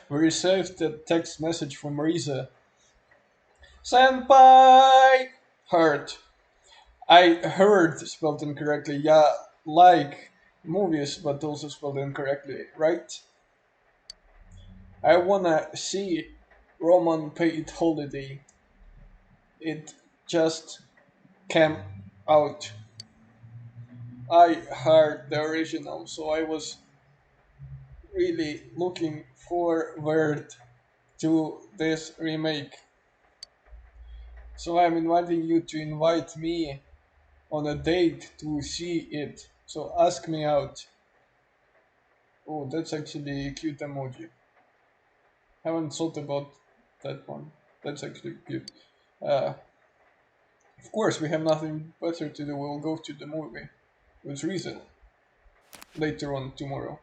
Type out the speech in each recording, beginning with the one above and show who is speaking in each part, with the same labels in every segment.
Speaker 1: We received a text message from Marisa. Senpai! Heard. I heard spelled incorrectly. Yeah, like movies, but also spelled incorrectly, right? I wanna see Roman paid holiday. It just came out. I heard the original, so I was really looking forward to this remake. So I'm inviting you to invite me on a date to see it. So ask me out. Oh, that's actually a cute emoji. Haven't thought about that one. That's actually cute. Uh, of course, we have nothing better to do. We'll go to the movie with reason later on tomorrow.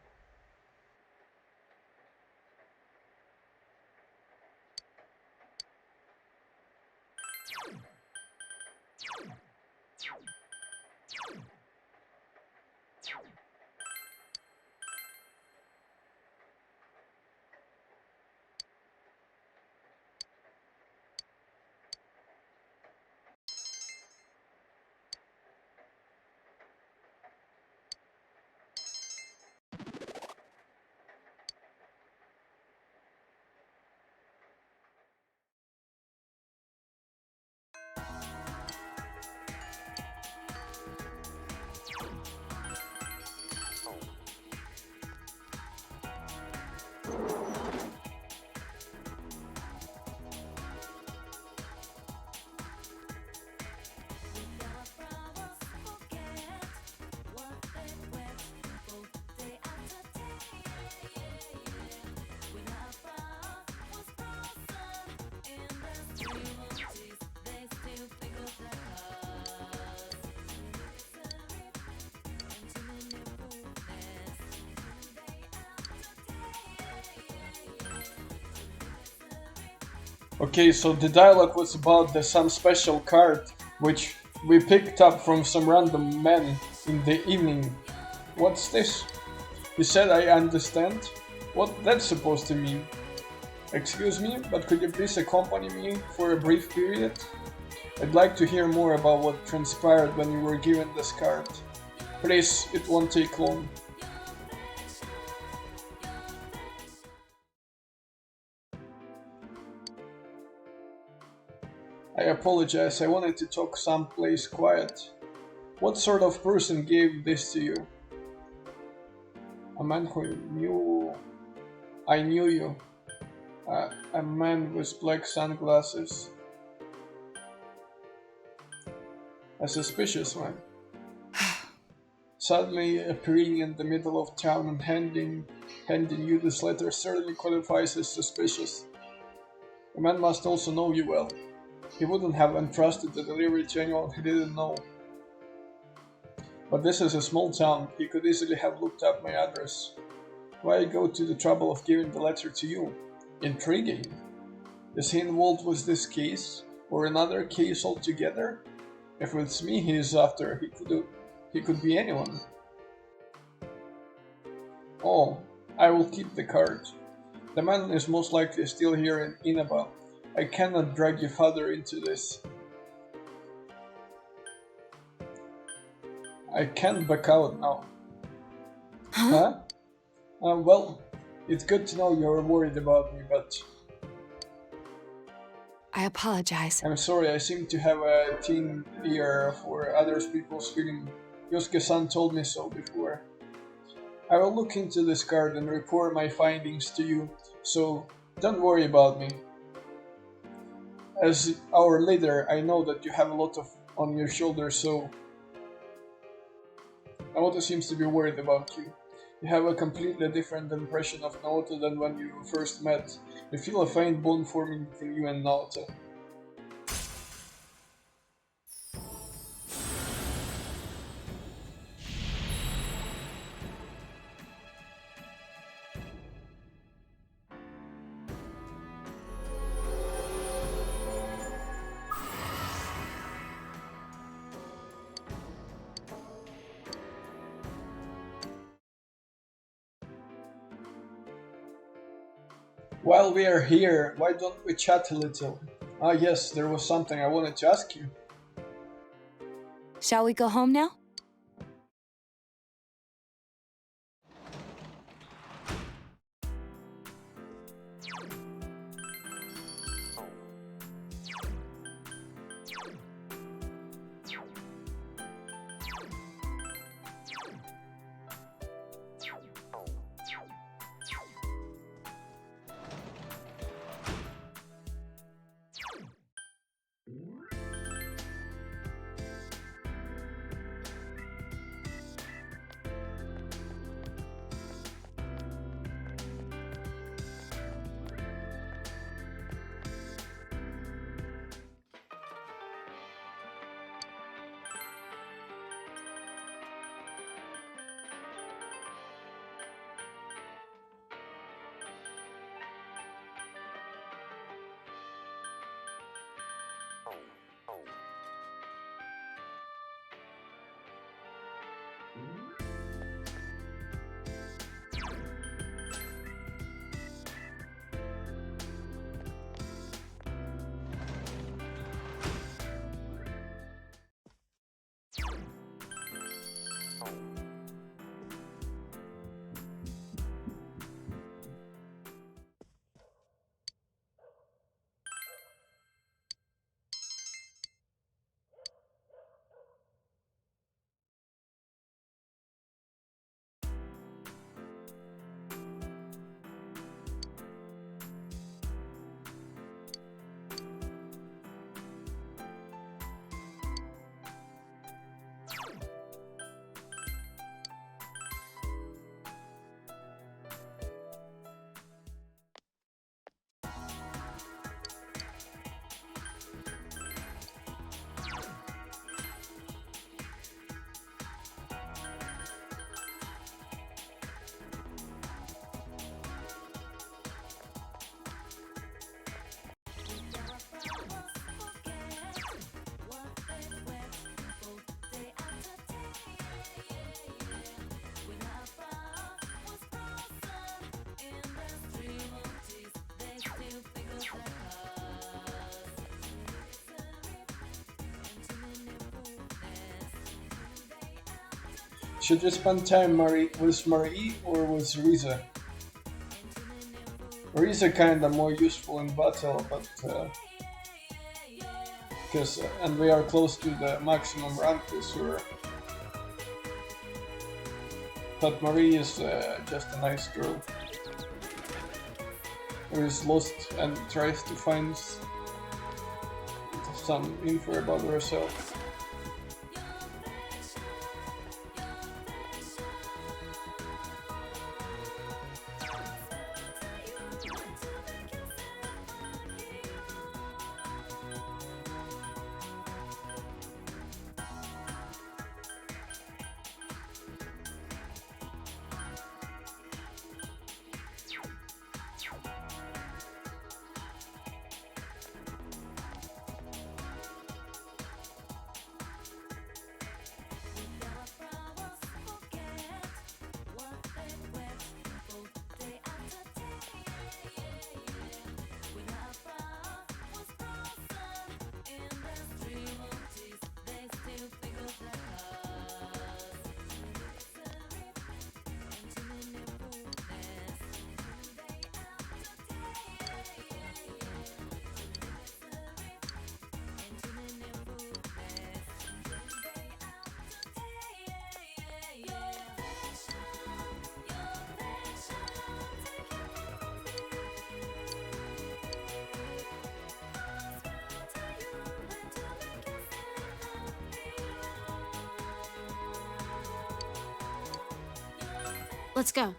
Speaker 1: Okay, so the dialogue was about the some special card which we picked up from some random man in the evening. What's this? He said I understand. What that's supposed to mean? Excuse me, but could you please accompany me for a brief period? I'd like to hear more about what transpired when you were given this card. Please, it won't take long. I apologize, I wanted to talk someplace quiet. What sort of person gave this to you? A man who knew I knew you. A man with black sunglasses. A suspicious man. Suddenly appearing in the middle of town and handing you this letter certainly qualifies as suspicious. The man must also know you well. He wouldn't have entrusted the delivery to anyone he didn't know. But this is a small town. He could easily have looked up my address. Why go to the trouble of giving the letter to you? Intriguing. Is he involved with this case? Or another case altogether? If it's me he is after, he could be anyone. Oh, I will keep the card. The man is most likely still here in Inaba. I cannot drag your father into this. I can't back out now. Huh? Well, it's good to know you're worried about me, but
Speaker 2: I apologize.
Speaker 1: I'm sorry, I seem to have a keen ear for other people's feeling. Yosuke-san told me so before. I will look into this card and report my findings to you, so don't worry about me. As our leader, I know that you have a lot of on your shoulders, so Naoto seems to be worried about you. You have a completely different impression of Naoto than when you first met. You feel a faint bond forming between you and Naoto. While we are here, why don't we chat a little? Ah, yes, there was something I wanted to ask you.
Speaker 2: Shall we go home now?
Speaker 1: Should we spend time with Marie or with Riza? Riza kinda more useful in battle, but and we are close to the maximum rank this year. But Marie is just a nice girl who is lost and tries to find some info about herself.
Speaker 2: Let's go.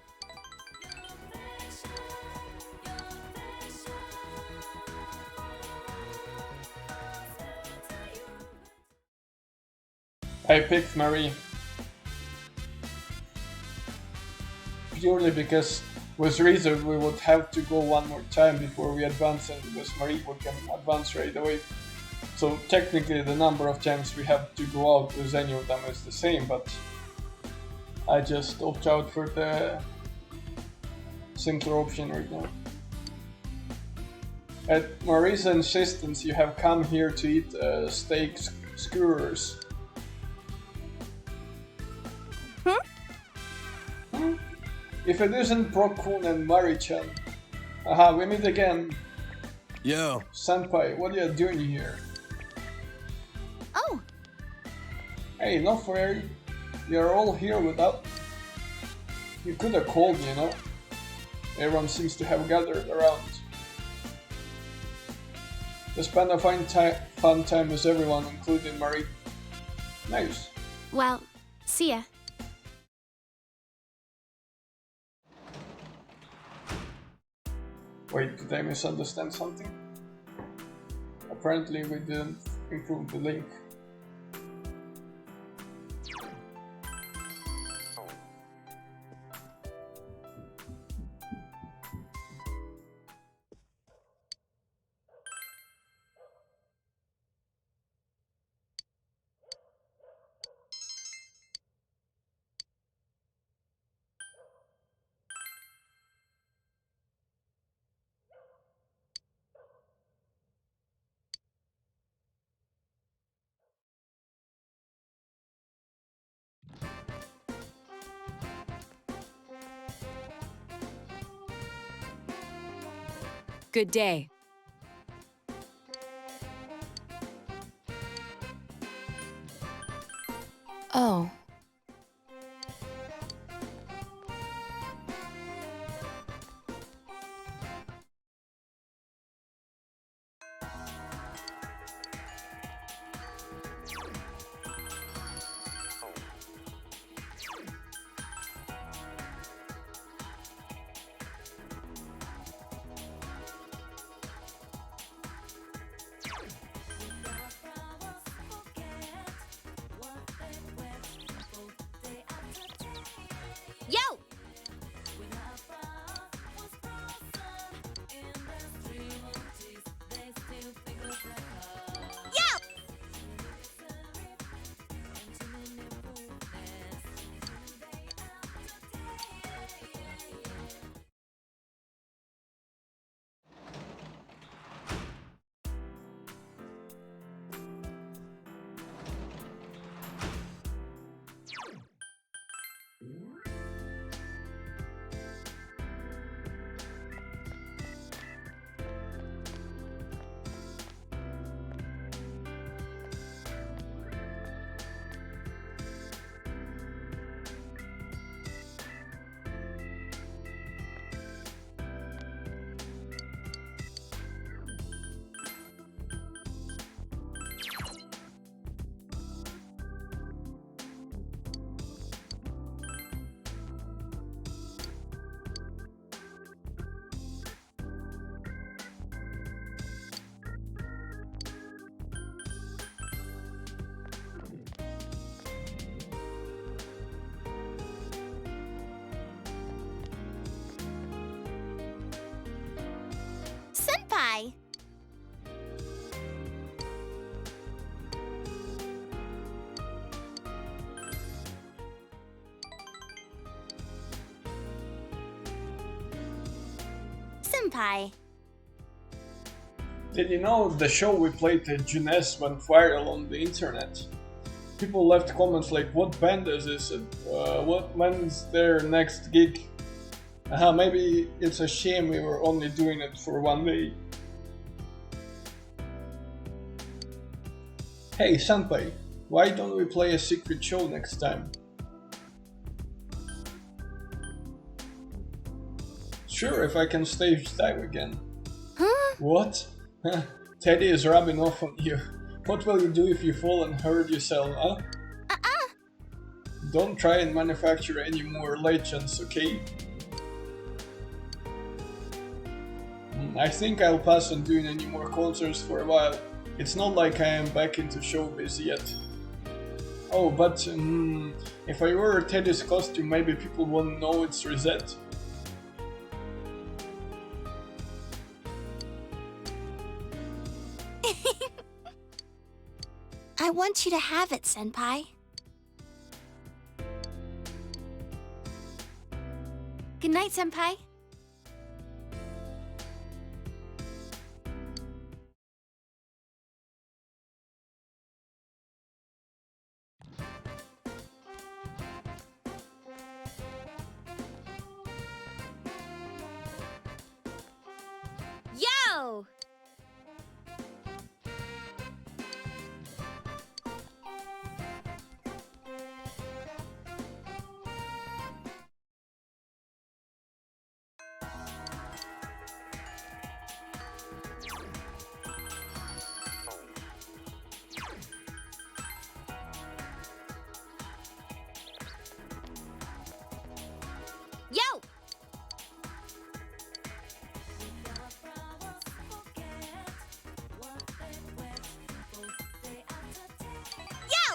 Speaker 1: I picked Marie. Purely because with Razor we would have to go one more time before we advance, and with Marie we can advance right away. So technically the number of times we have to go out with any of them is the same, but I just opt out for the simpler option right now. At Marie's insistence, you have come here to eat steak skewers. If it isn't Brokun and Marie-chan. Aha, we meet again.
Speaker 3: Yo.
Speaker 1: Senpai, what are you doing here?
Speaker 2: Oh!
Speaker 1: Hey, not fair. You're all here without... You could have called me, you know? Everyone seems to have gathered around. We spend a fun time with everyone, including Marie. Nice.
Speaker 2: Well, see ya.
Speaker 1: Wait, did I misunderstand something? Apparently we didn't improve the link.
Speaker 4: Good day. Oh.
Speaker 2: Yo! Yo! Senpai! Senpai.
Speaker 1: Did you know the show we played at Junes went viral on the internet? People left comments like, what band is this? When's their next gig? Maybe it's a shame we were only doing it for one day. Hey Senpai, why don't we play a secret show next time? Sure, if I can stage dive again.
Speaker 2: Huh?
Speaker 1: What? Teddy is rubbing off on you. What will you do if you fall and hurt yourself, huh? don't try and manufacture any more legends, okay? I think I'll pass on doing any more concerts for a while. It's not like I am back into showbiz yet. Oh, but if I wear Teddy's costume, maybe people won't know it's Rosette.
Speaker 2: I want you to have it, Senpai. Good night, Senpai. Yo! Yo! Yo!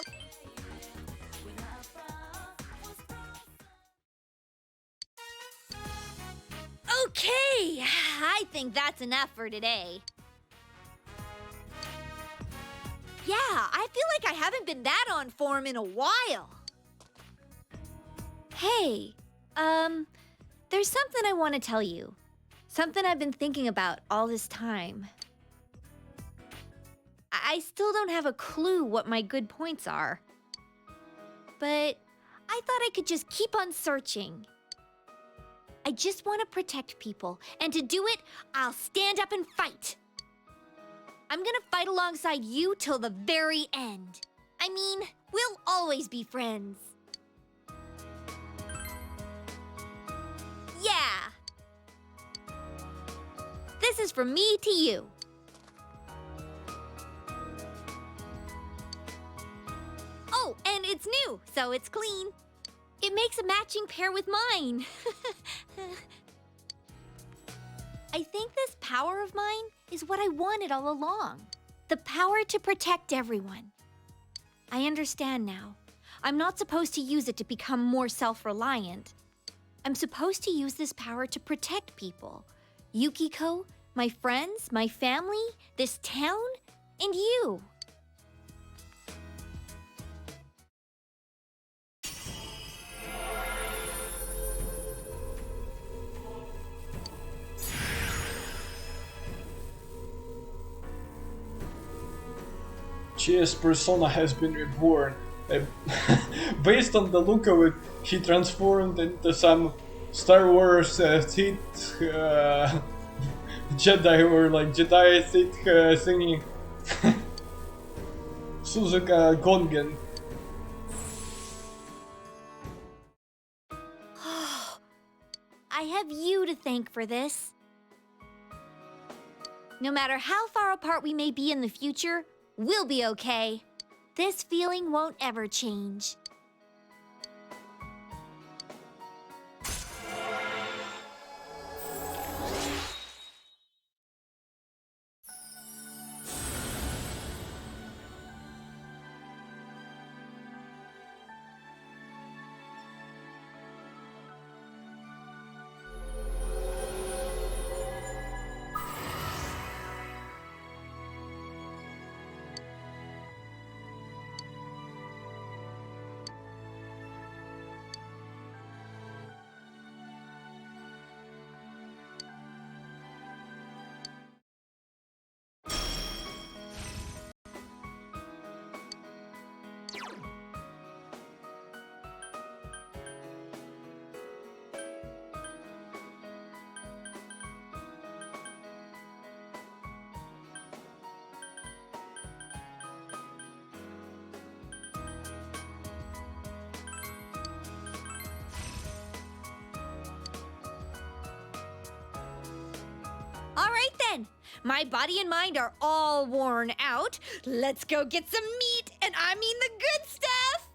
Speaker 2: Okay, I think that's enough for today. Yeah, I feel like I haven't been that on form in a while. Hey, there's something I want to tell you. Something I've been thinking about all this time. I still don't have a clue what my good points are. But I thought I could just keep on searching. I just want to protect people, and to do it, I'll stand up and fight. I'm gonna fight alongside you till the very end. I mean, we'll always be friends. Yeah! This is from me to you. Oh, and it's new, so it's clean. It makes a matching pair with mine. I think this power of mine is what I wanted all along. The power to protect everyone. I understand now. I'm not supposed to use it to become more self-reliant. I'm supposed to use this power to protect people. Yukiko, my friends, my family, this town, and you.
Speaker 1: Chia's persona has been reborn. Based on the look of it, she transformed into some Star Wars Sith Jedi or like Jedi Sith thingy. Suzuka Gongen.
Speaker 2: I have you to thank for this. No matter how far apart we may be in the future, we'll be okay. This feeling won't ever change. All right then. My body and mind are all worn out. Let's go get some meat, and I mean the good stuff.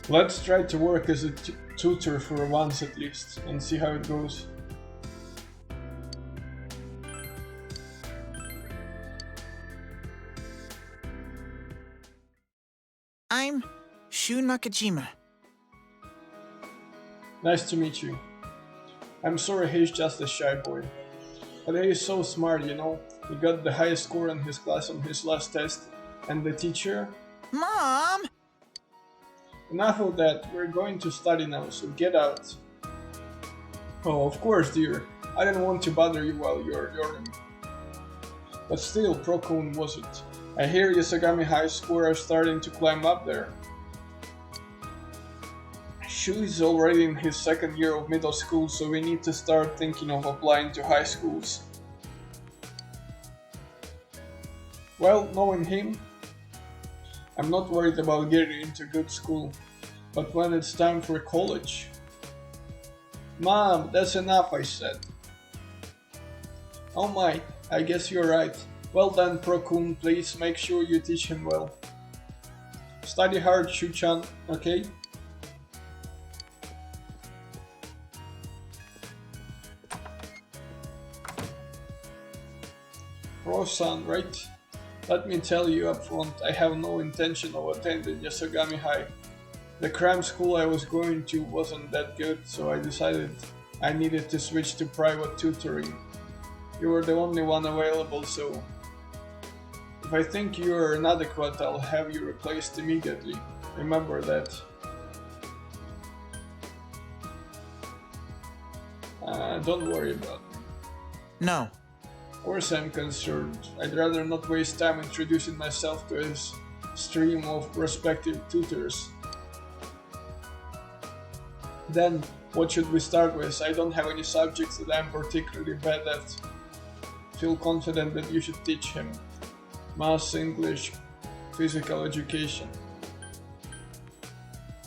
Speaker 1: Let's try to work as a tutor for once at least, and see how it goes.
Speaker 3: I'm Shu Nakajima.
Speaker 1: Nice to meet you. I'm sorry he's just a shy boy. But he is so smart, you know. He got the highest score in his class on his last test. And the teacher?
Speaker 3: Mom!
Speaker 1: Enough of that, we're going to study now, so get out. Oh, of course, dear. I didn't want to bother you while you're learning. But still, Pro-kun was it. I hear Yasogami High School are starting to climb up there. Shu is already in his second year of middle school, so we need to start thinking of applying to high schools. Well, knowing him, I'm not worried about getting into good school, but when it's time for college... Mom, that's enough, I said. Oh my, I guess you're right. Well done, Pro-kun, please make sure you teach him well. Study hard, Shu-chan, okay? Pro-san, right? Let me tell you up front, I have no intention of attending Yasogami High. The cram school I was going to wasn't that good, so I decided I needed to switch to private tutoring. You were the only one available, so if I think you are inadequate, I'll have you replaced immediately. Remember that. Don't worry about me.
Speaker 3: No.
Speaker 1: Of course I'm concerned. I'd rather not waste time introducing myself to his stream of prospective tutors. Then, what should we start with? I don't have any subjects that I'm particularly bad at. Feel confident that you should teach him. Maths, English, physical education.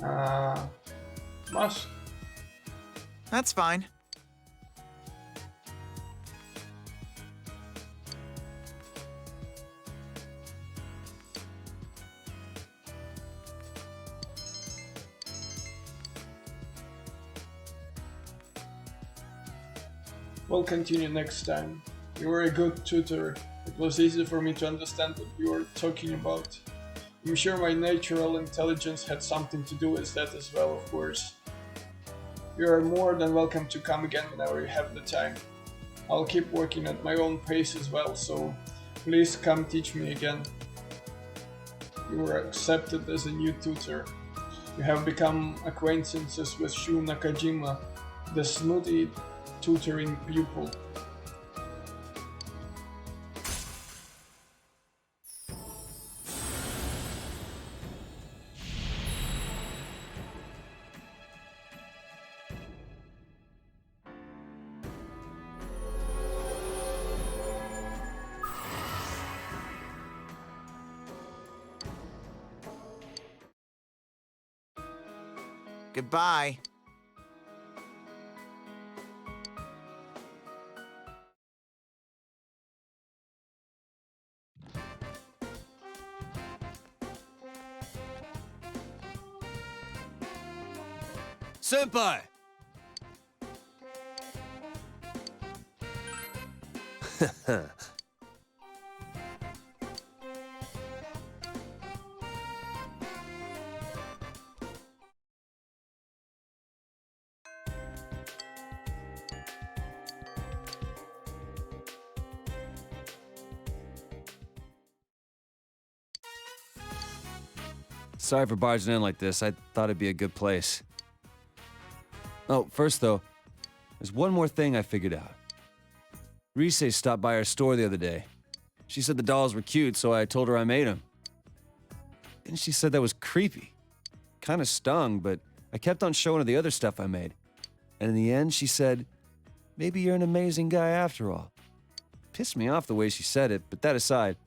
Speaker 1: Maths?
Speaker 3: That's fine.
Speaker 1: We'll continue next time. You were a good tutor. It was easy for me to understand what you were talking about. I'm sure my natural intelligence had something to do with that as well, of course. You are more than welcome to come again whenever you have the time. I'll keep working at my own pace as well, so please come teach me again. You were accepted as a new tutor. You have become acquaintances with Shu Nakajima, the snooty tutoring pupil.
Speaker 3: Goodbye.
Speaker 4: Senpai! Sorry for barging in like this. I thought it'd be a good place. Oh, first though, there's one more thing I figured out. Rise stopped by our store the other day. She said the dolls were cute, so I told her I made them. Then she said that was creepy. Kinda stung, but I kept on showing her the other stuff I made. And in the end, she said, maybe you're an amazing guy after all. Pissed me off the way she said it, but that aside,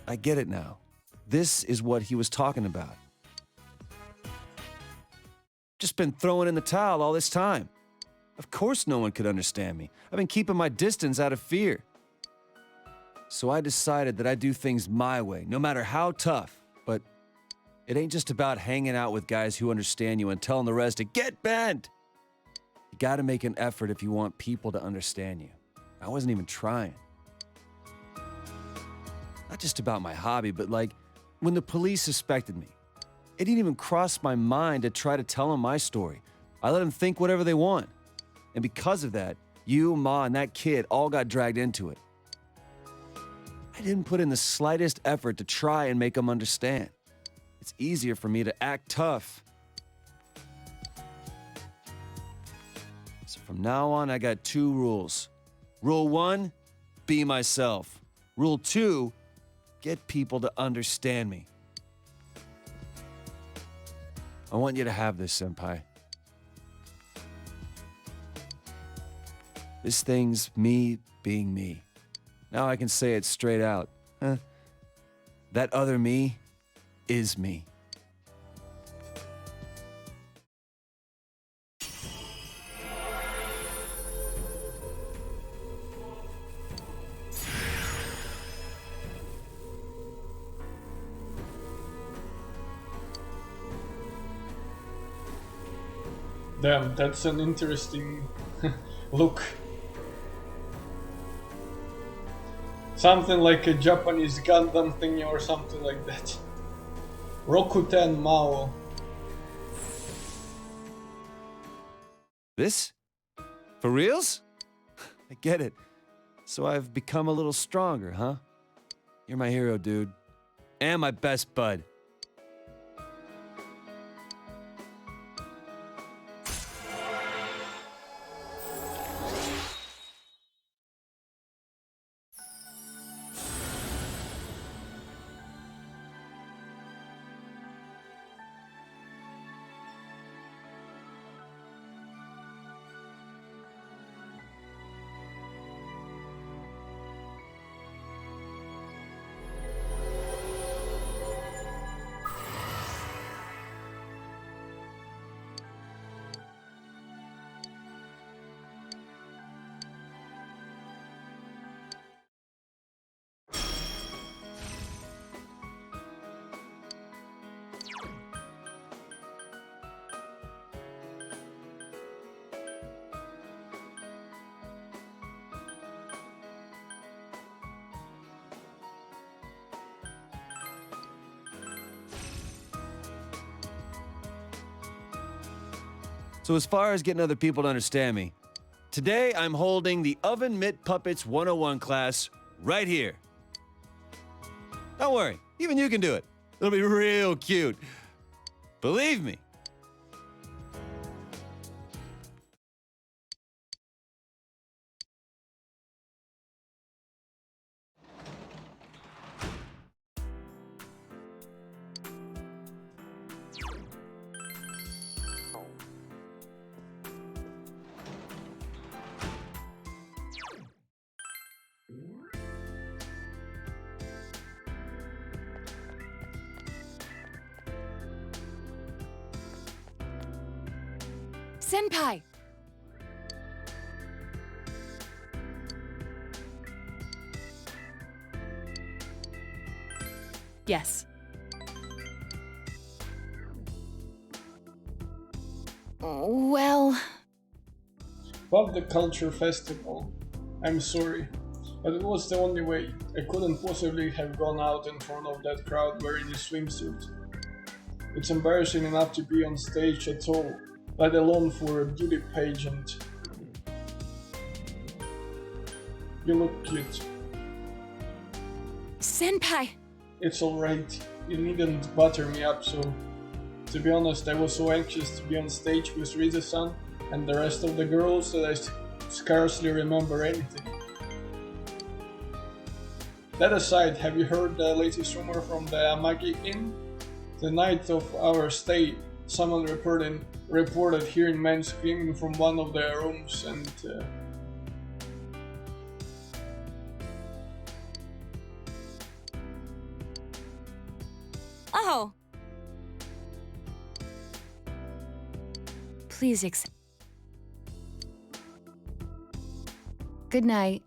Speaker 4: I get it now. This is what he was talking about. Just been throwing in the towel all this time. Of course no one could understand me. I've been keeping my distance out of fear. So I decided that I'd do things my way, no matter how tough. But It ain't just about hanging out with guys who understand you and telling the rest to get bent. You gotta make an effort if you want people to understand you. I wasn't even trying. Not just about my hobby, but like when the police suspected me. It didn't even cross my mind to try to tell them my story. I let them think whatever they want. And because of that, you, Ma, and that kid all got dragged into it. I didn't put in the slightest effort to try and make them understand. It's easier for me to act tough. So from now on, I got 2 rules. Rule 1, be myself. Rule 2, get people to understand me. I want you to have this, Senpai. This thing's me being me. Now I can say it straight out. That other me is me.
Speaker 1: Damn, that's an interesting look. Something like a Japanese Gundam thingy or something like that. Rokuten Mao.
Speaker 4: This? For reals? I get it. So I've become a little stronger, huh? You're my hero, dude. And my best bud. So as far as getting other people to understand me, today I'm holding the Oven Mitt Puppets 101 class right here. Don't worry, even you can do it. It'll be real cute. Believe me.
Speaker 5: Senpai! Yes. Well...
Speaker 1: Fuck the culture festival. I'm sorry. But it was the only way. I couldn't possibly have gone out in front of that crowd wearing a swimsuit. It's embarrassing enough to be on stage at all, let alone for a beauty pageant. You look cute.
Speaker 5: Senpai!
Speaker 1: It's alright. You needn't butter me up so. To be honest, I was so anxious to be on stage with Riza-san and the rest of the girls that I scarcely remember anything. That aside, have you heard the latest rumor from the Amagi Inn? The night of our stay, someone reported hearing men screaming from one of their rooms and...
Speaker 5: Oh! Please accept. Good night.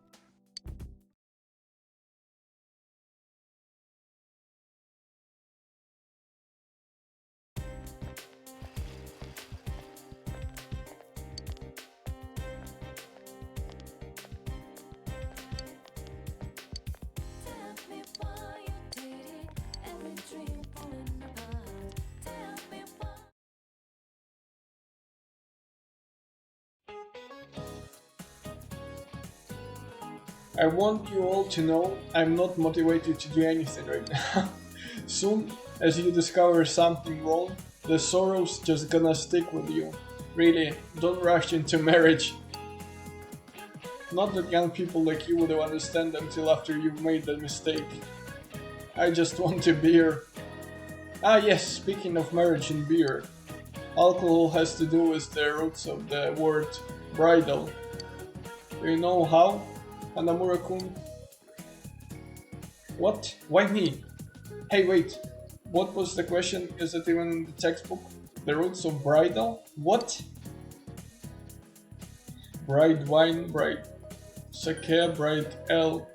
Speaker 1: I want you all to know I'm not motivated to do anything right now. Soon as you discover something wrong, the sorrow's just gonna stick with you. Really, don't rush into marriage. Not that young people like you would understand until after you've made the mistake. I just want a beer. Ah yes, speaking of marriage and beer. Alcohol has to do with the roots of the word bridal. Do you know how, Hanamura-kun? What? Why me? Hey wait, what was the question? Is it even in the textbook? The roots of bridal? What? Bride wine, bride sake, bride ale.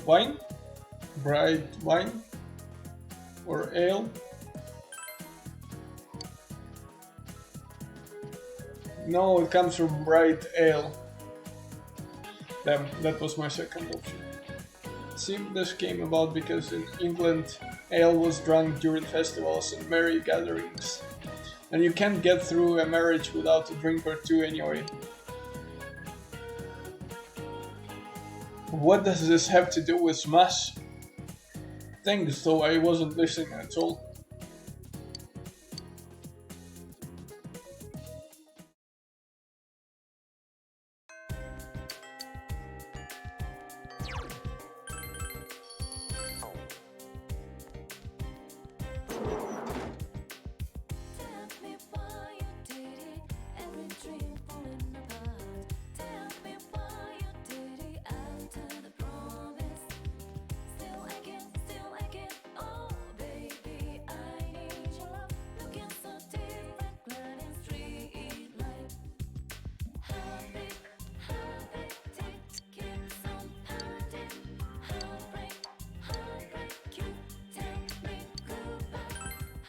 Speaker 1: Wine? Bride wine? Or ale? No, it comes from bride ale. Damn, that was my second option. See, this came about because in England, ale was drunk during festivals and merry gatherings. And you can't get through a marriage without a drink or two anyway. What does this have to do with Smash? Thanks, though I wasn't listening at all.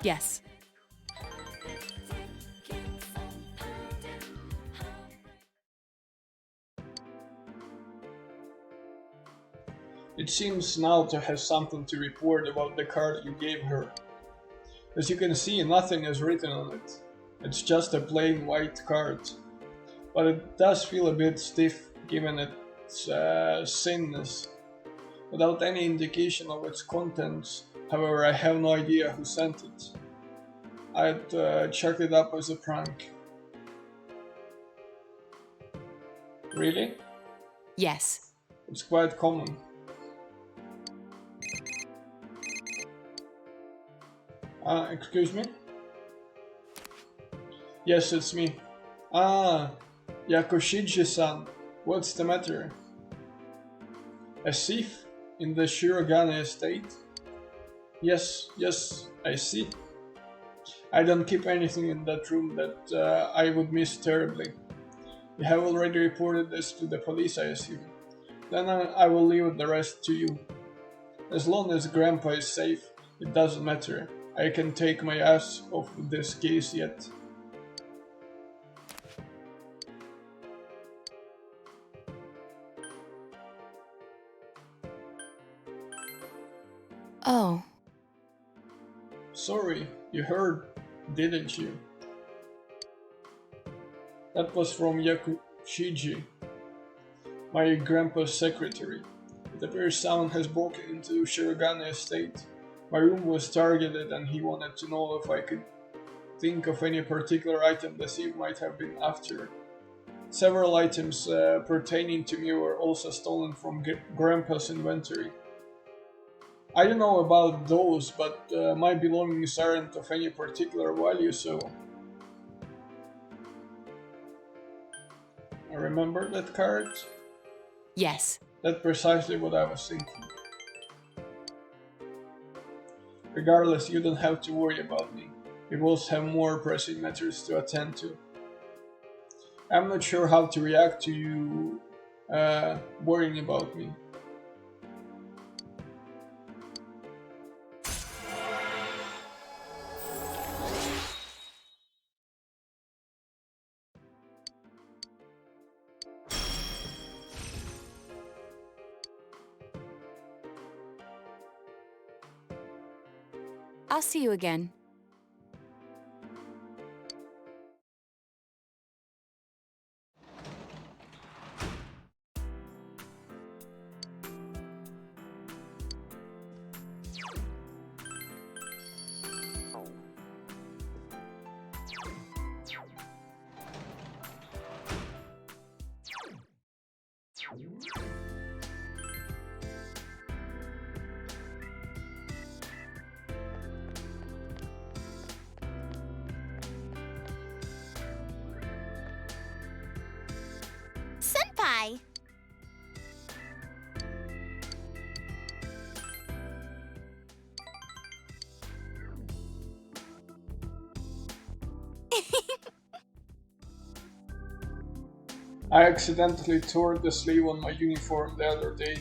Speaker 5: Yes.
Speaker 1: It seems now to have something to report about the card you gave her. As you can see, nothing is written on it. It's just a plain white card. But it does feel a bit stiff given its thinness, without any indication of its contents. However, I have no idea who sent it. I'd chalk it up as a prank. Really?
Speaker 5: Yes.
Speaker 1: It's quite common. Excuse me? Yes, it's me. Ah, Yakushiji-san. What's the matter? A thief in the Shirogane estate? Yes, I see. I don't keep anything in that room that I would miss terribly. You have already reported this to the police, I assume. Then I will leave the rest to you. As long as Grandpa is safe, it doesn't matter. I can take my ass off this case yet.
Speaker 5: Oh.
Speaker 1: Sorry, you heard, didn't you? That was from Yakushiji, my grandpa's secretary. It appears someone has broken into Shirogane estate. My room was targeted and he wanted to know if I could think of any particular item the thief might have been after. Several items pertaining to me were also stolen from Grandpa's inventory. I don't know about those, but my belongings aren't of any particular value, so... I remember that card?
Speaker 5: Yes.
Speaker 1: That's precisely what I was thinking. Regardless, you don't have to worry about me. We both have more pressing matters to attend to. I'm not sure how to react to you worrying about me.
Speaker 5: I'll see you again.
Speaker 1: I accidentally tore the sleeve on my uniform the other day.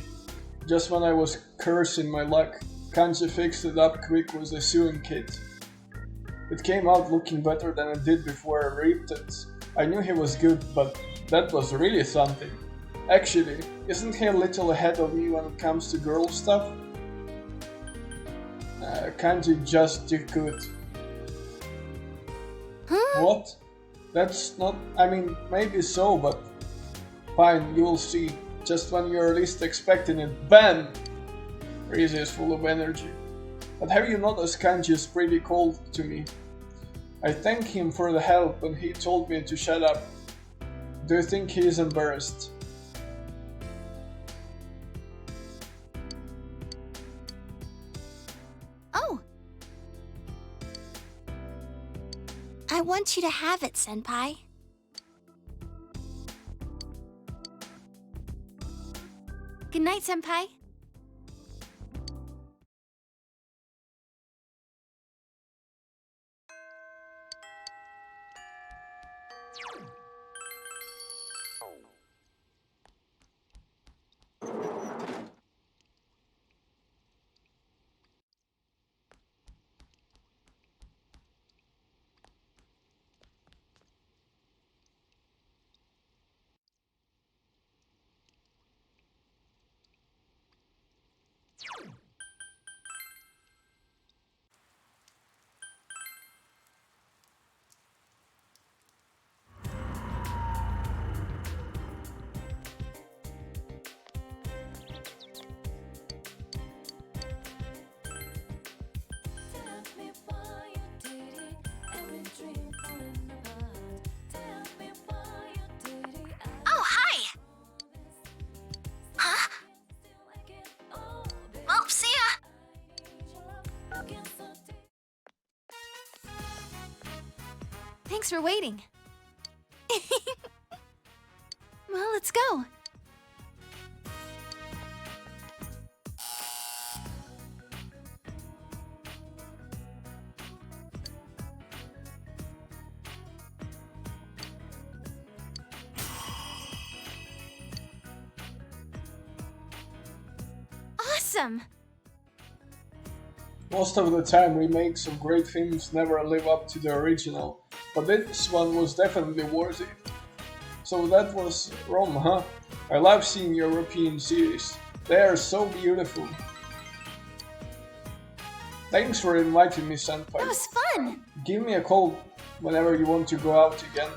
Speaker 1: Just when I was cursing my luck, Kanji fixed it up quick with a sewing kit. It came out looking better than it did before I ripped it. I knew he was good, but that was really something. Actually, isn't he a little ahead of me when it comes to girl stuff? Kanji just too good.
Speaker 2: Huh?
Speaker 1: What? That's not. I mean, maybe so, but fine, you'll see. Just when you're least expecting it, BAM! Rize is full of energy. But have you noticed Kanji is pretty cold to me? I thanked him for the help and he told me to shut up. Do you think he is embarrassed?
Speaker 2: Oh. I want you to have it, Senpai. Good night, Senpai. Oh, hi! Huh? Well, see ya! Thanks for waiting. Well, let's go. Awesome!
Speaker 1: Most of the time, remakes of great films never live up to the original, but this one was definitely worth it. So that was Rome, huh? I love seeing European series. They are so beautiful. Thanks for inviting me,
Speaker 2: That
Speaker 1: Senpai.
Speaker 2: was fun!
Speaker 1: Give me a call whenever you want to go out again.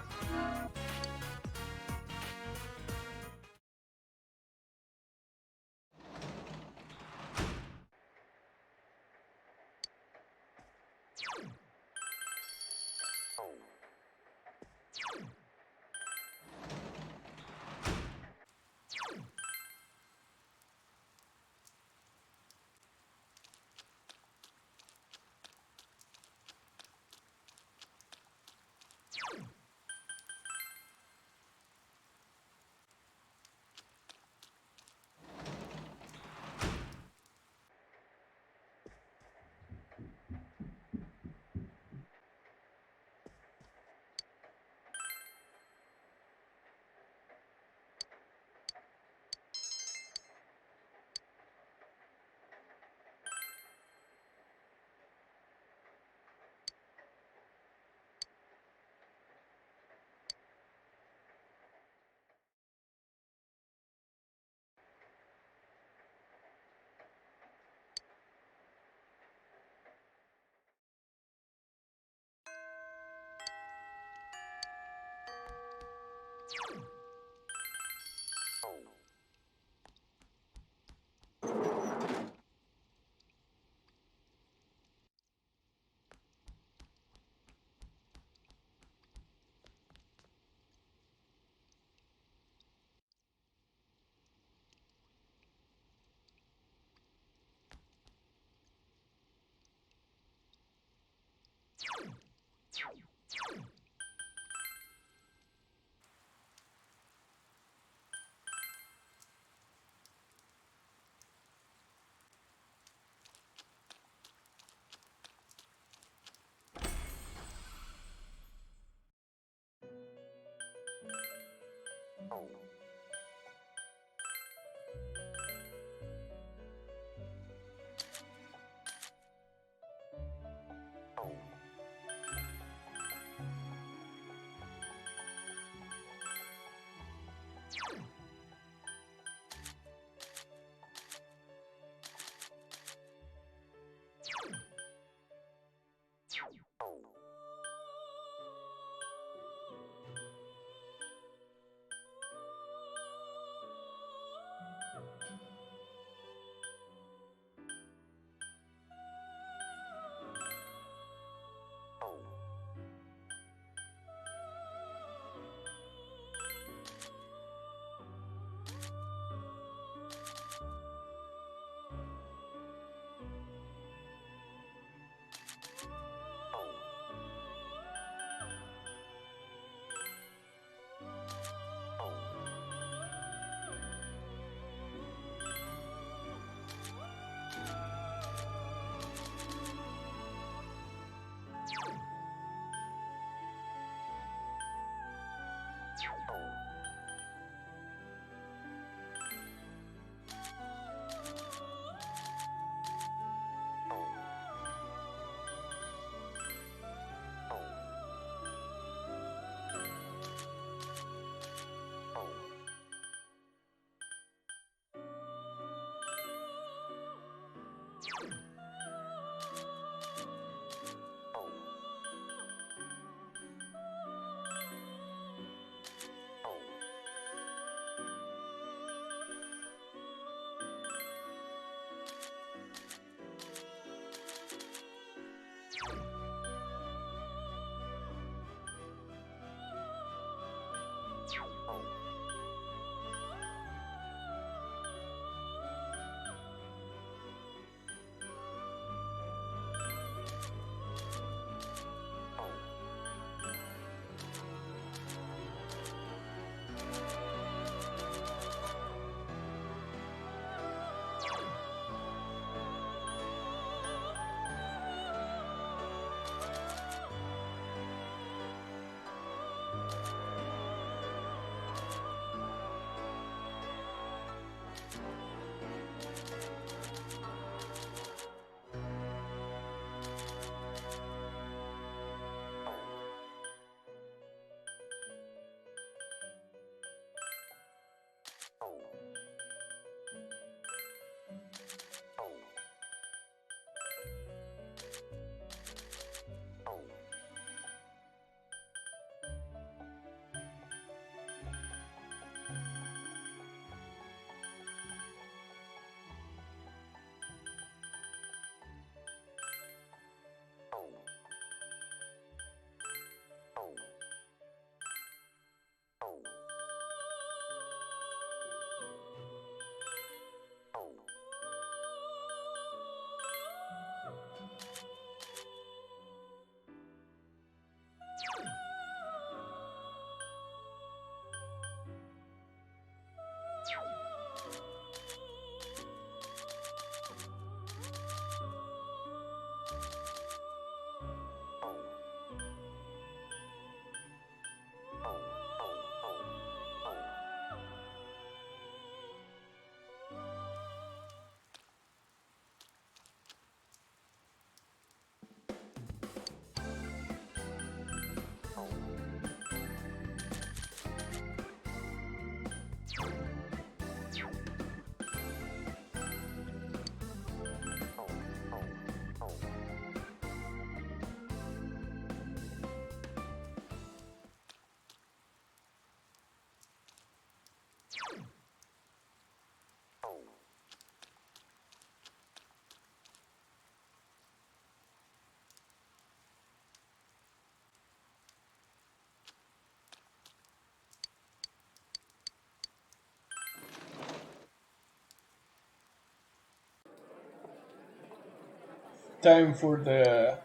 Speaker 1: Time for the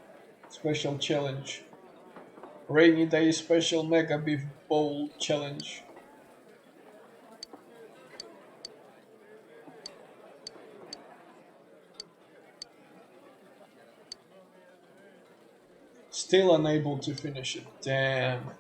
Speaker 1: special challenge. Rainy Day Special Mega Beef Bowl Challenge. Still unable to finish it. Damn.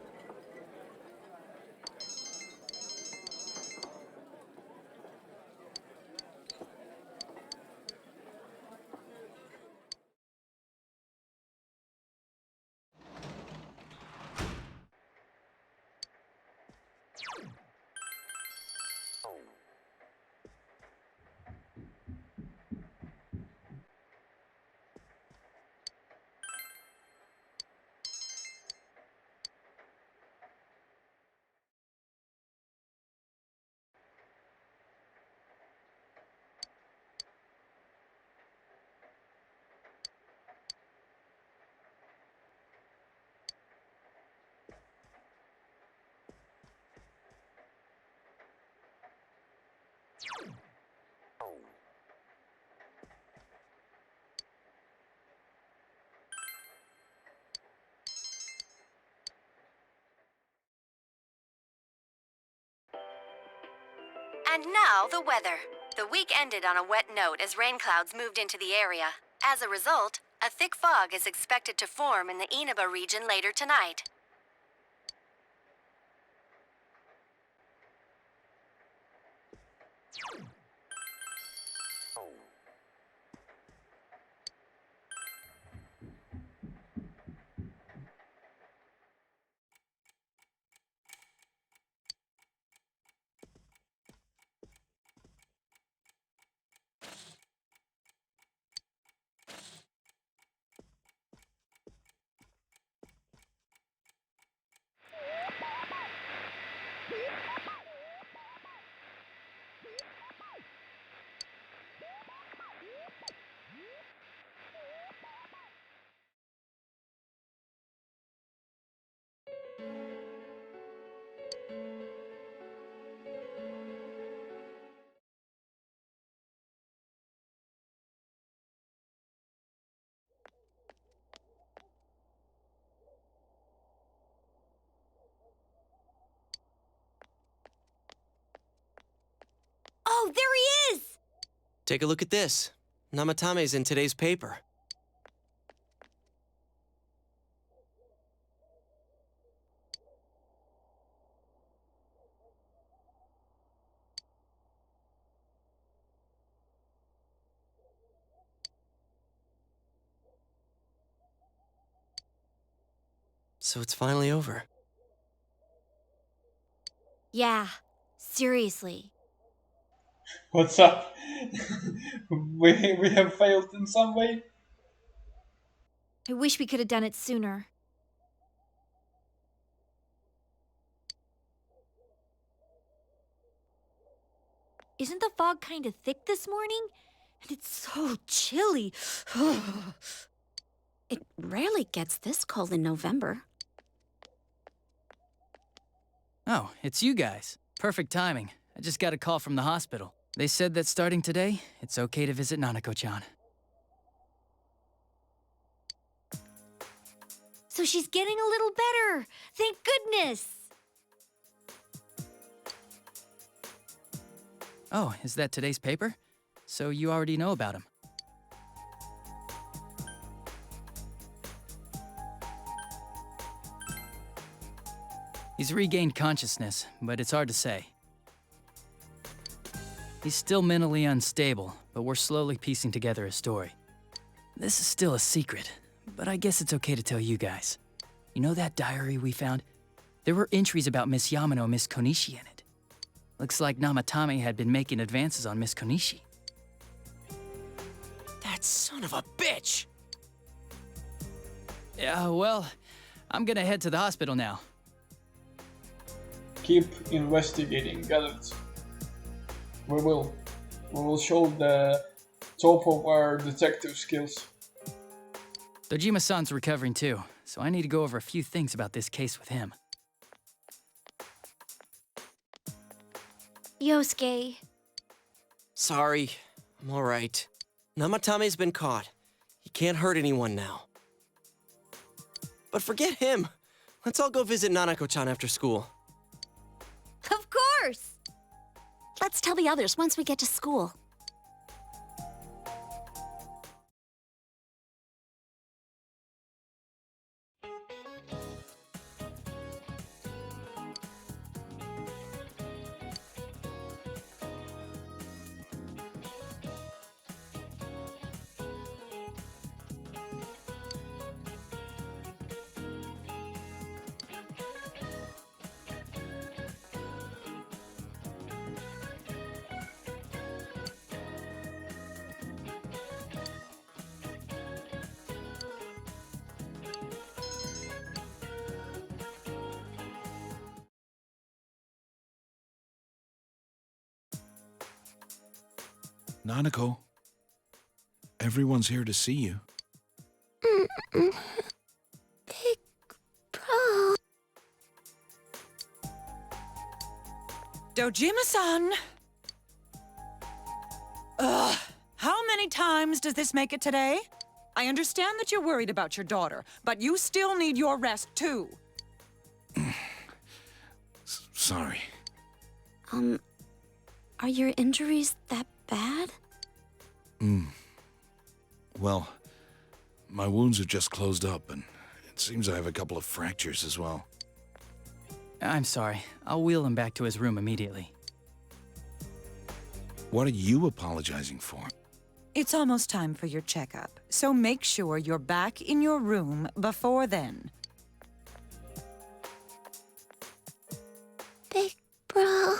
Speaker 6: And now, the weather. The week ended on a wet note as rain clouds moved into the area. As a result, a thick fog is expected to form in the Inaba region later tonight.
Speaker 2: Oh, there he is!
Speaker 7: Take a look at this. Namatame's in today's paper. So it's finally over.
Speaker 2: Yeah, seriously.
Speaker 1: What's up? We have failed in some way?
Speaker 2: I wish we could have done it sooner. Isn't the fog kind of thick this morning? And it's so chilly.
Speaker 8: It rarely gets this cold in November.
Speaker 9: Oh, it's you guys. Perfect timing. I just got a call from the hospital. They said that starting today, it's okay to visit Nanako-chan.
Speaker 2: So she's getting a little better. Thank goodness.
Speaker 9: Oh, is that today's paper? So you already know about him. He's regained consciousness, but it's hard to say. He's still mentally unstable, but we're slowly piecing together a story. This is still a secret, but I guess it's okay to tell you guys. You know that diary we found? There were entries about Miss Yamano and Miss Konishi in it. Looks like Namatame had been making advances on Miss Konishi.
Speaker 7: That son of a bitch!
Speaker 9: Yeah, well, I'm gonna head to the hospital now.
Speaker 1: Keep investigating, got it. We will. We will show the top of our detective skills.
Speaker 9: Dojima-san's recovering too, so I need to go over a few things about this case with him.
Speaker 2: Yosuke,
Speaker 7: Sorry, I'm alright. Namatame's been caught. He can't hurt anyone now. But forget him. Let's all go visit Nanako-chan after school.
Speaker 2: Of course!
Speaker 8: Let's tell the others once we get to school.
Speaker 10: Nanako, everyone's here to see you.
Speaker 8: Big Bro.
Speaker 11: Dojima-san! Ugh, how many times does this make it today? I understand that you're worried about your daughter, but you still need your rest too.
Speaker 10: Sorry.
Speaker 8: Are your injuries that bad?
Speaker 10: Well, my wounds are just closed up, and it seems I have a couple of fractures as well.
Speaker 9: I'm sorry. I'll wheel him back to his room immediately.
Speaker 10: What are you apologizing for?
Speaker 11: It's almost time for your checkup, so make sure you're back in your room before then.
Speaker 8: Big Bro.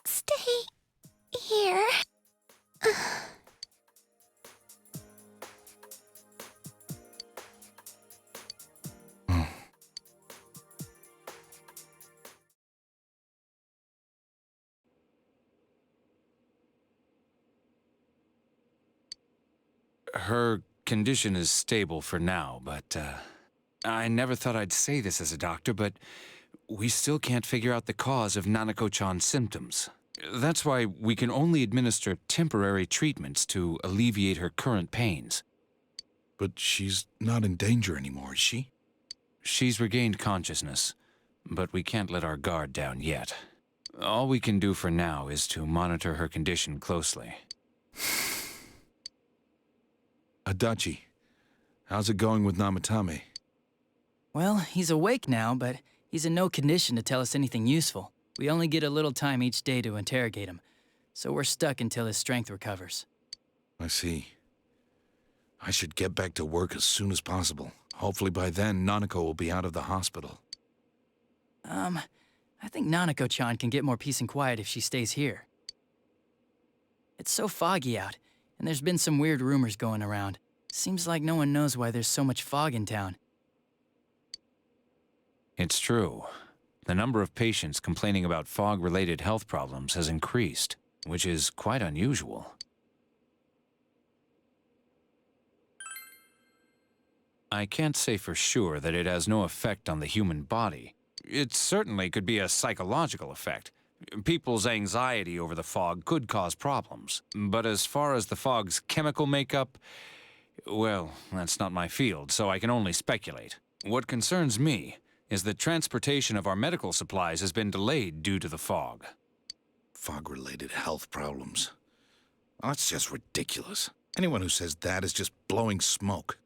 Speaker 8: Stay here.
Speaker 4: Her condition is stable for now, but I never thought I'd say this as a doctor, but we still can't figure out the cause of Nanako-chan's symptoms. That's why we can only administer temporary treatments to alleviate her current pains.
Speaker 10: But she's not in danger anymore, is she?
Speaker 4: She's regained consciousness, but we can't let our guard down yet. All we can do for now is to monitor her condition closely.
Speaker 10: Adachi, how's it going with Namatame?
Speaker 9: Well, he's awake now, but he's in no condition to tell us anything useful. We only get a little time each day to interrogate him, so we're stuck until his strength recovers.
Speaker 10: I see. I should get back to work as soon as possible. Hopefully by then, Nanako will be out of the hospital.
Speaker 9: I think Nanako-chan can get more peace and quiet if she stays here. It's so foggy out, and there's been some weird rumors going around. Seems like no one knows why there's so much fog in town.
Speaker 4: It's true. The number of patients complaining about fog-related health problems has increased, which is quite unusual. I can't say for sure that it has no effect on the human body. It certainly could be a psychological effect. People's anxiety over the fog could cause problems. But as far as the fog's chemical makeup, well, that's not my field, so I can only speculate. What concerns me is that transportation of our medical supplies has been delayed due to the fog.
Speaker 10: Fog-related health problems. Oh, that's just ridiculous. Anyone who says that is just blowing smoke.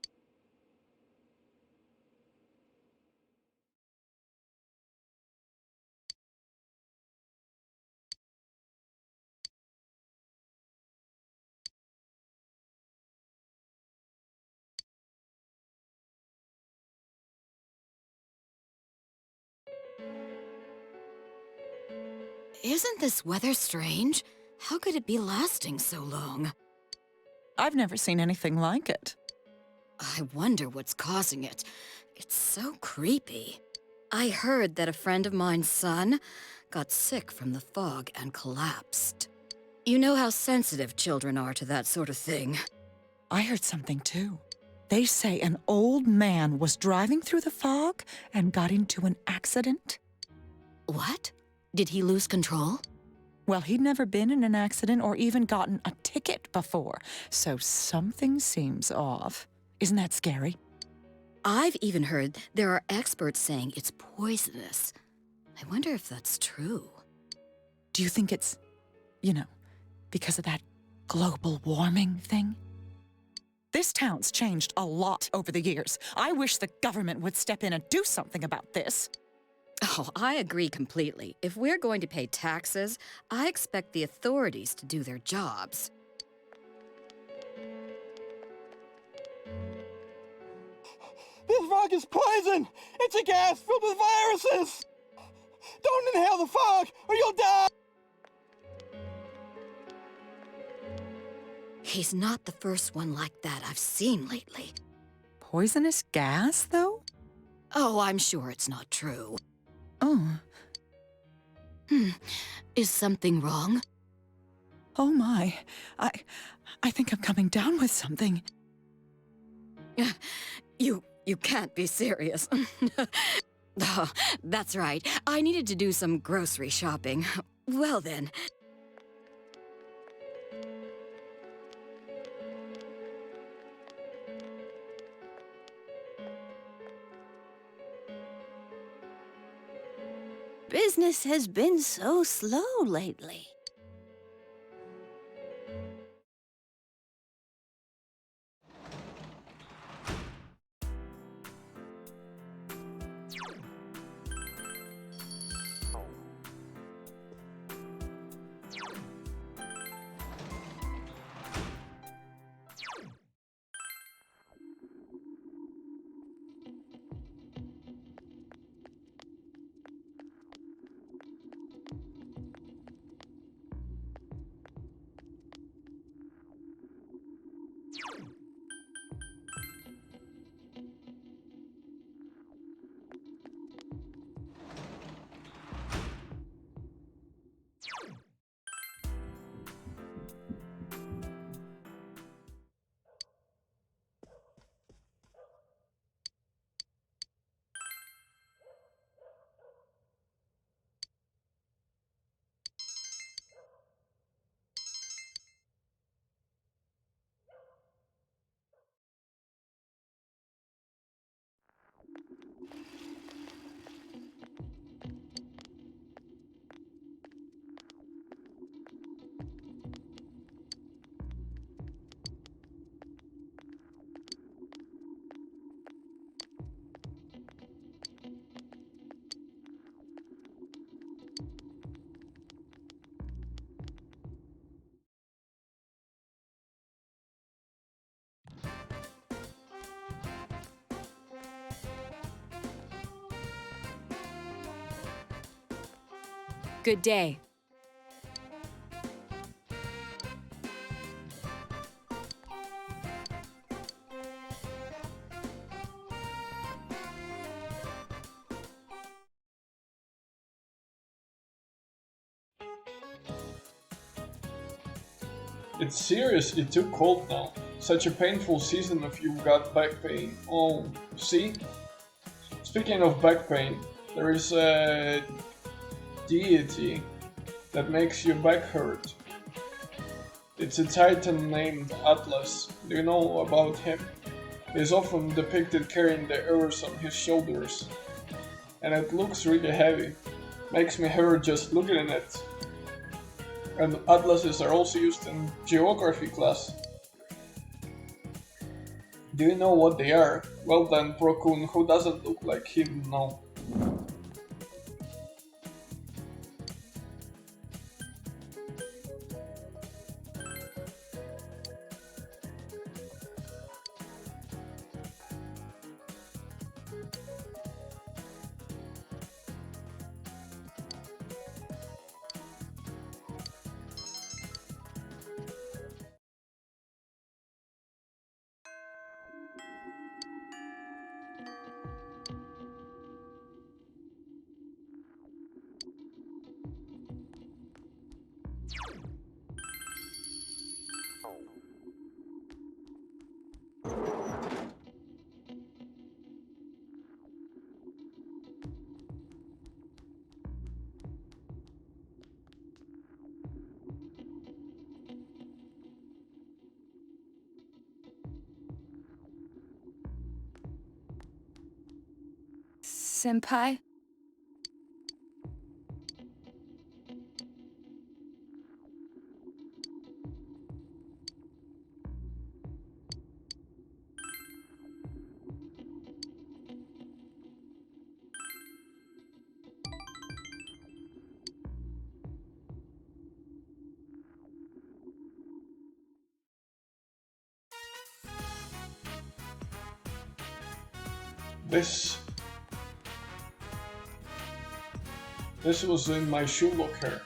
Speaker 8: Isn't this weather strange? How could it be lasting so long?
Speaker 11: I've never seen anything like it.
Speaker 8: I wonder what's causing it. It's so creepy. I heard that a friend of mine's son got sick from the fog and collapsed. You know how sensitive children are to that sort of thing.
Speaker 11: I heard something too. They say an old man was driving through the fog and got into an accident.
Speaker 8: What? Did he lose control?
Speaker 11: Well, he'd never been in an accident or even gotten a ticket before, so something seems off. Isn't that scary?
Speaker 8: I've even heard there are experts saying it's poisonous. I wonder if that's true.
Speaker 11: Do you think it's, because of that global warming thing? This town's changed a lot over the years. I wish the government would step in and do something about this.
Speaker 8: Oh, I agree completely. If we're going to pay taxes, I expect the authorities to do their jobs.
Speaker 12: This fog is poison! It's a gas filled with viruses! Don't inhale the fog, or you'll die!
Speaker 8: He's not the first one like that I've seen lately.
Speaker 11: Poisonous gas, though?
Speaker 8: Oh, I'm sure it's not true.
Speaker 11: Oh.
Speaker 8: Is something wrong?
Speaker 11: Oh my. I think I'm coming down with something.
Speaker 8: You can't be serious. Oh, that's right. I needed to do some grocery shopping. Well then.
Speaker 13: Business has been so slow lately.
Speaker 5: Good day.
Speaker 1: It's seriously too cold now. Such a painful season if you've got back pain. Oh, see? Speaking of back pain, there is a deity that makes your back hurt. It's a titan named Atlas. Do you know about him? He is often depicted carrying the earth on his shoulders. And it looks really heavy. Makes me hurt just looking at it. And atlases are also used in geography class. Do you know what they are? Well then, Procun, who doesn't look like him now?
Speaker 5: Senpai?
Speaker 1: This was in my shoe locker.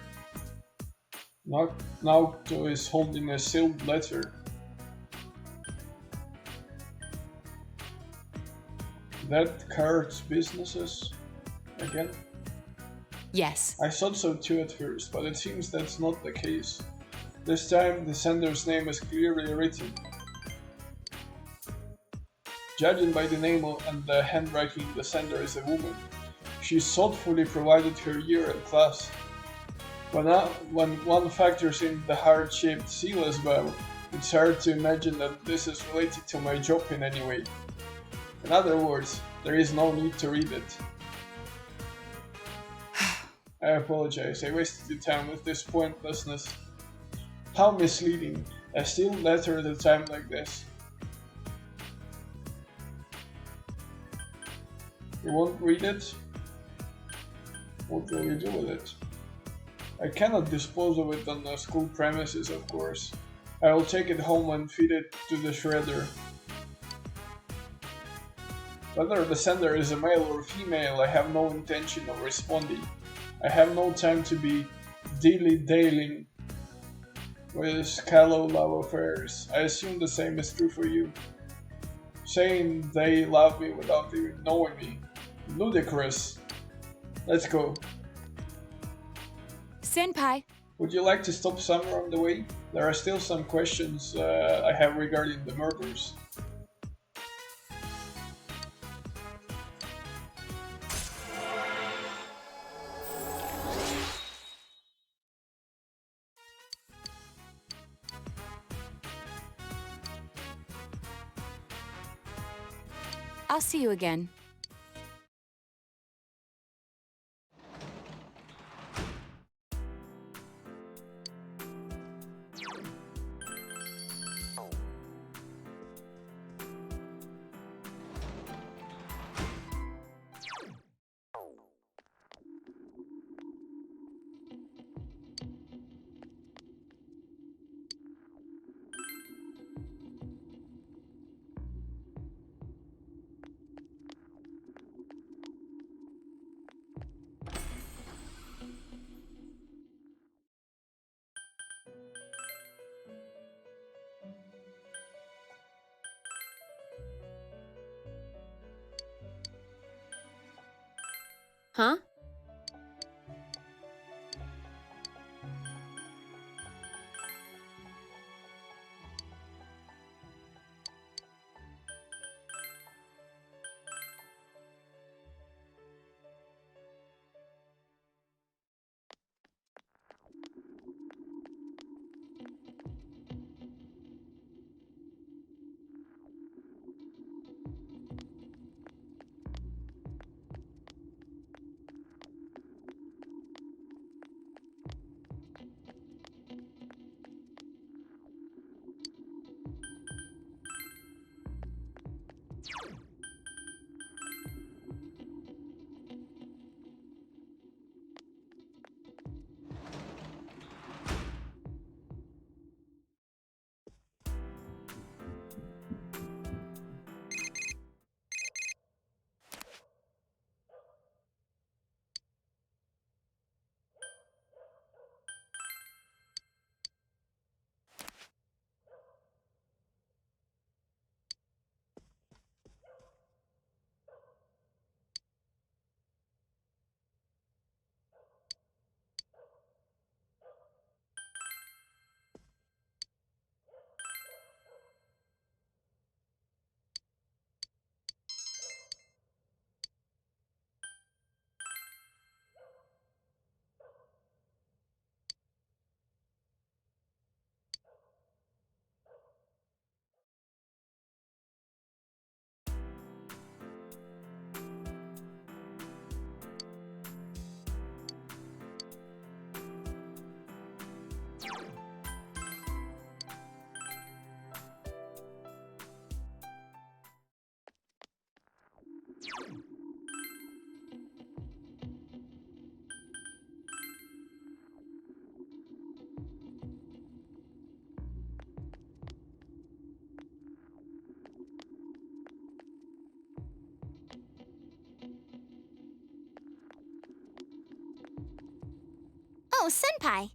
Speaker 1: Naoto is holding a sealed letter. That cards businesses again?
Speaker 5: Yes.
Speaker 1: I thought so too at first, but it seems that's not the case. This time the sender's name is clearly written. Judging by the name and the handwriting, the sender is a woman. She thoughtfully provided her year and class. When one factors in the heart-shaped seal as well, it's hard to imagine that this is related to my job in any way. In other words, there is no need to read it. I apologize, I wasted your time with this pointlessness. How misleading, a sealed letter at a time like this. You won't read it? What will you do with it? I cannot dispose of it on the school premises, of course. I will take it home and feed it to the shredder. Whether the sender is a male or female, I have no intention of responding. I have no time to be dilly-dallying with callow love affairs. I assume the same is true for you. Saying they love me without even knowing me. Ludicrous. Let's go.
Speaker 5: Senpai.
Speaker 1: Would you like to stop somewhere on the way? There are still some questions I have regarding the murders.
Speaker 5: I'll see you again.
Speaker 14: Huh?
Speaker 2: Oh, Senpai.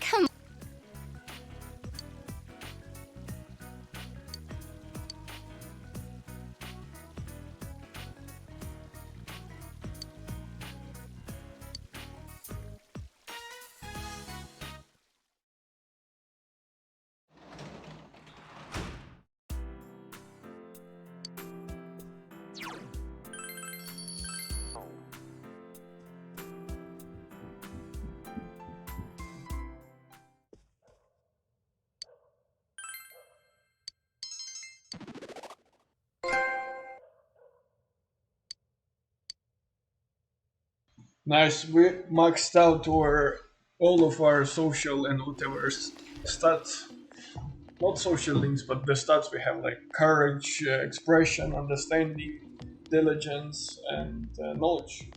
Speaker 2: Come.
Speaker 1: Nice. We maxed out all of our social and whatever stats. Not social links, but the stats we have, like courage, expression, understanding, diligence, and knowledge.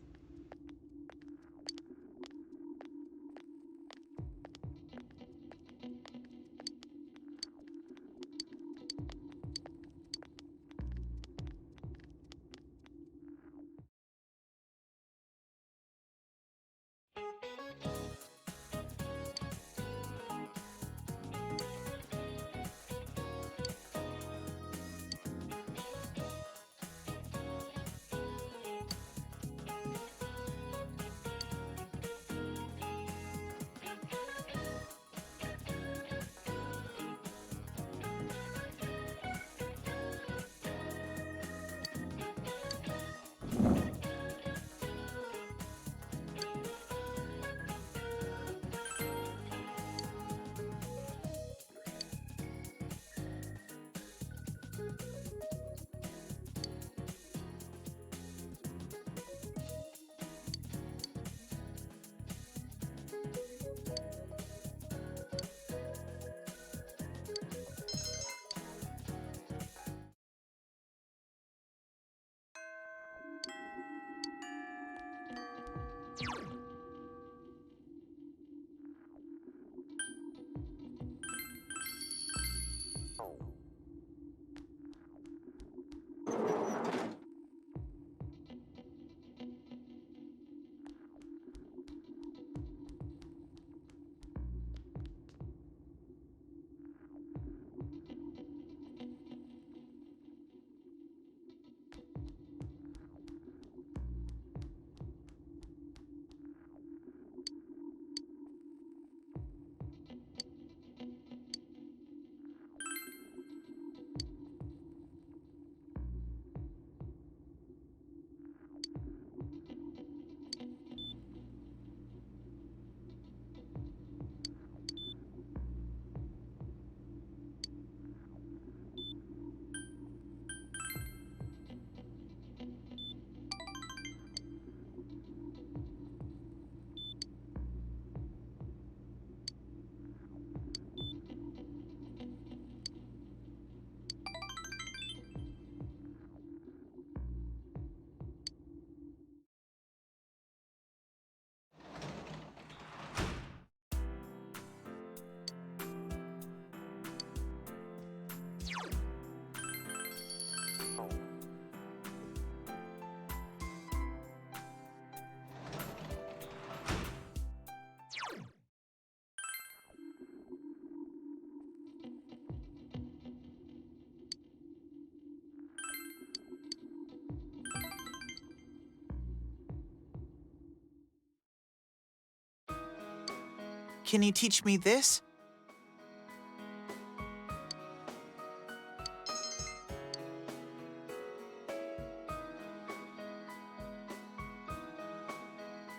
Speaker 3: Can you teach me this?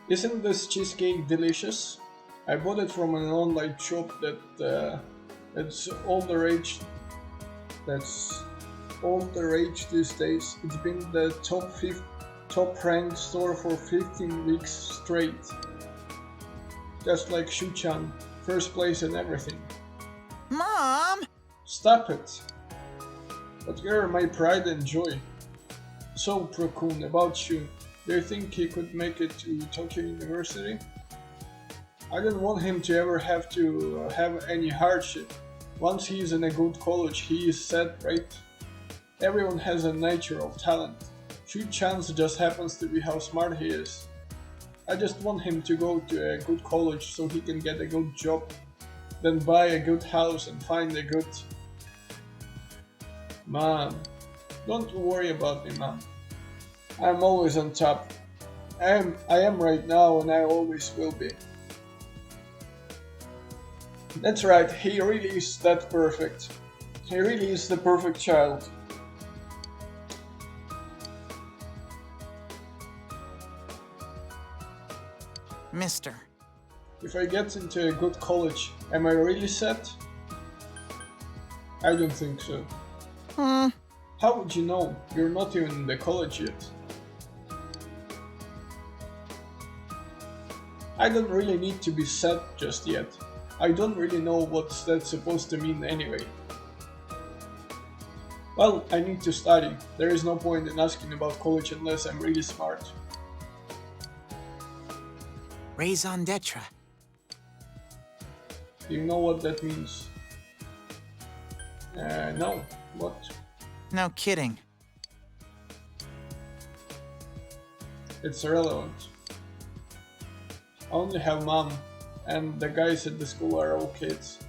Speaker 1: Isn't this cheesecake delicious? I bought it from an online shop that's all the rage. That's all the rage these days. It's been the top ranked store for 15 weeks straight. Just like Shu-chan, first place in everything.
Speaker 3: Mom!
Speaker 1: Stop it! But you're my pride and joy. So, Pro-kun, about Shu, do you think he could make it to Tokyo University? I don't want him to ever have to have any hardship. Once he's in a good college, he is set, right? Everyone has a natural talent. Shu-chan's just happens to be how smart he is. I just want him to go to a good college so he can get a good job, then buy a good house and find a good... Mom, don't worry about me, Mom. I'm always on top. I am right now and I always will be. That's right, he really is that perfect. He really is the perfect child.
Speaker 3: Mister.
Speaker 1: If I get into a good college, am I really set? I don't think so. How would you know? You're not even in the college yet. I don't really need to be set just yet. I don't really know what that's supposed to mean anyway. Well, I need to study. There is no point in asking about college unless I'm really smart.
Speaker 3: Raison d'etre.
Speaker 1: Do you know what that means? No. What?
Speaker 3: No kidding.
Speaker 1: It's irrelevant. I only have Mom, and the guys at the school are all kids.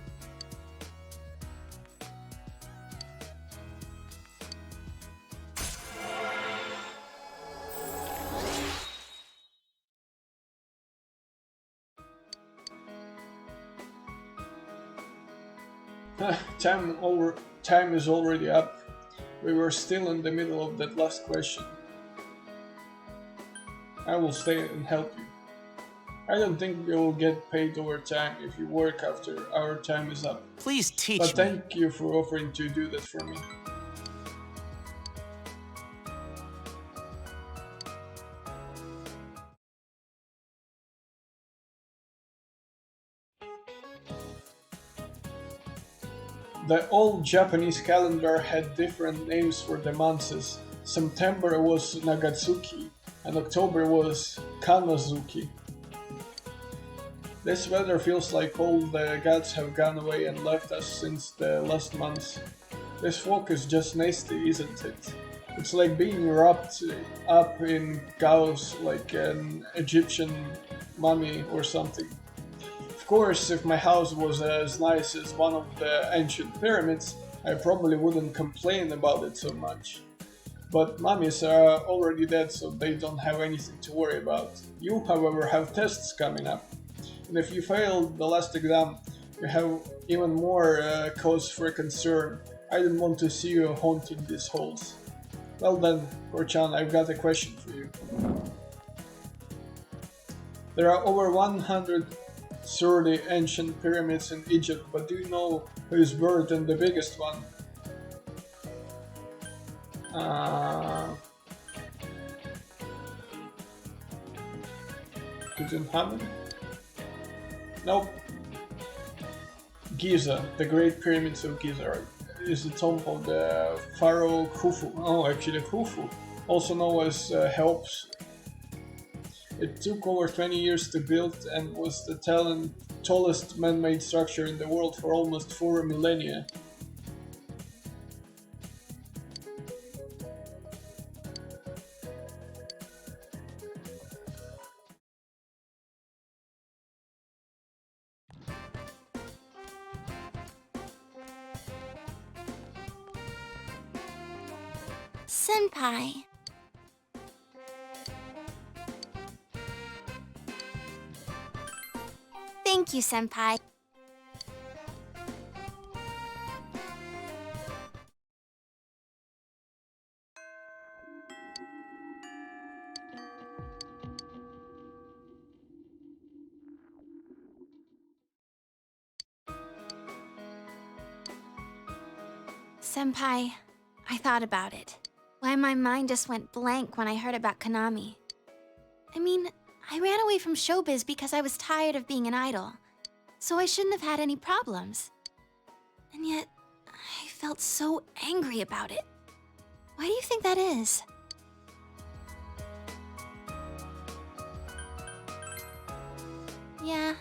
Speaker 1: Time is already up. We were still in the middle of that last question. I will stay and help you. I don't think we will get paid overtime if you work after our time is up.
Speaker 3: Please teach
Speaker 1: me.
Speaker 3: me.
Speaker 1: But thank you for offering to do that for me. The old Japanese calendar had different names for the months. September was Nagatsuki and October was Kanazuki. This weather feels like all the gods have gone away and left us since the last months. This fog is just nasty, isn't it? It's like being wrapped up in gauze like an Egyptian mummy or something. Of course, if my house was as nice as one of the ancient pyramids, I probably wouldn't complain about it so much. But mummies are already dead, so they don't have anything to worry about. You, however, have tests coming up. And if you fail the last exam, you have even more cause for concern. I don't want to see you haunting these halls. Well then, Korchan, I've got a question for you. There are over 130 ancient pyramids in Egypt, but do you know who is buried in the biggest one? Tutankhamun? Nope. Giza, the Great Pyramids of Giza, is the tomb of the pharaoh Khufu. Oh, actually Khufu, also known as Cheops. It took over 20 years to build and was the tallest man-made structure in the world for almost 4 millennia.
Speaker 2: Senpai. Thank you, Senpai. Senpai, I thought about it. Why my mind just went blank when I heard about Konami. I mean, I ran away from showbiz because I was tired of being an idol, so I shouldn't have had any problems. And yet, I felt so angry about it. Why do you think that is? Yeah.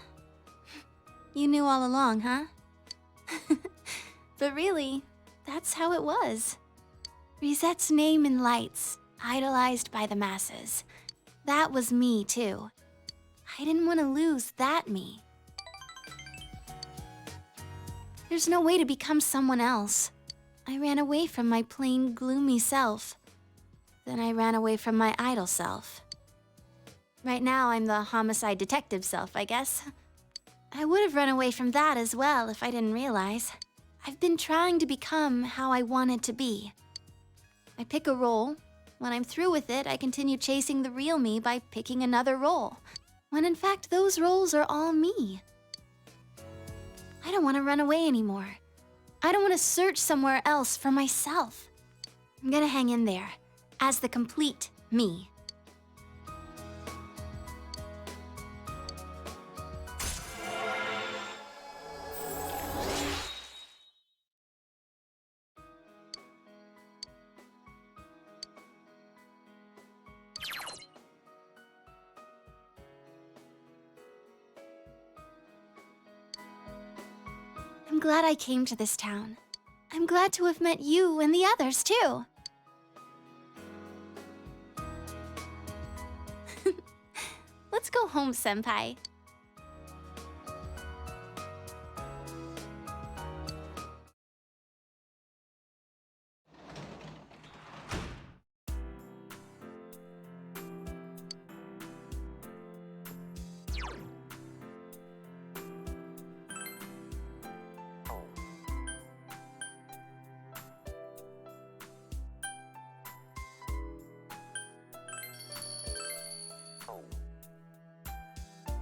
Speaker 2: You knew all along, huh? But really, that's how it was. Risette's name in lights, idolized by the masses. That was me, too. I didn't want to lose that me. There's no way to become someone else. I ran away from my plain, gloomy self. Then I ran away from my idol self. Right now, I'm the homicide detective self, I guess. I would have run away from that as well if I didn't realize. I've been trying to become how I wanted to be. I pick a role. When I'm through with it, I continue chasing the real me by picking another role, when in fact those roles are all me. I don't want to run away anymore. I don't want to search somewhere else for myself. I'm gonna hang in there, as the complete me. I'm glad I came to this town. I'm glad to have met you and the others, too. Let's go home, Senpai.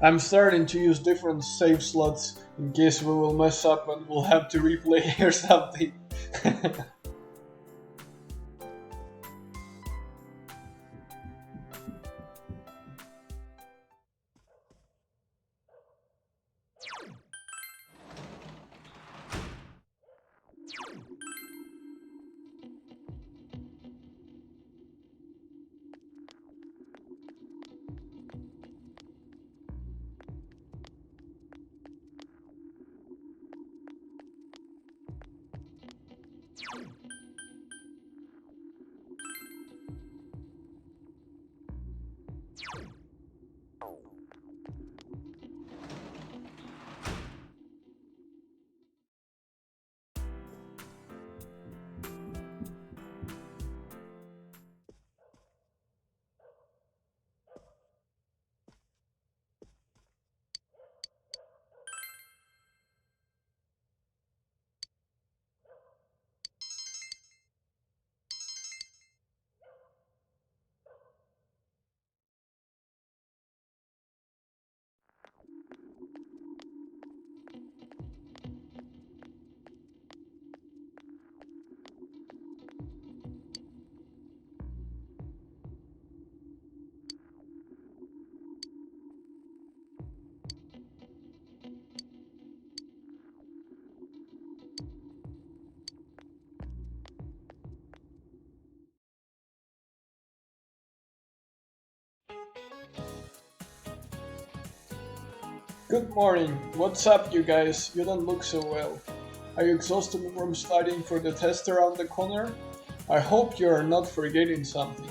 Speaker 1: I'm starting to use different save slots in case we will mess up and we'll have to replay or something. Good morning. What's up, you guys? You don't look so well. Are you exhausted from studying for the test around the corner? I hope you are not forgetting something.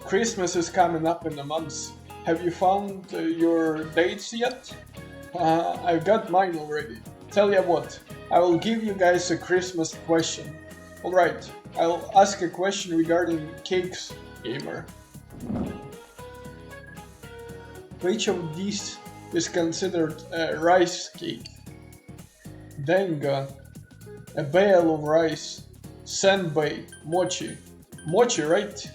Speaker 1: Christmas is coming up in a month. Have you found your dates yet? I've got mine already. Tell ya what, I will give you guys a Christmas question. Alright, I'll ask a question regarding cakes, gamer. Which of these is considered a rice cake? Denga, a bale of rice, senbei, mochi. Mochi, right?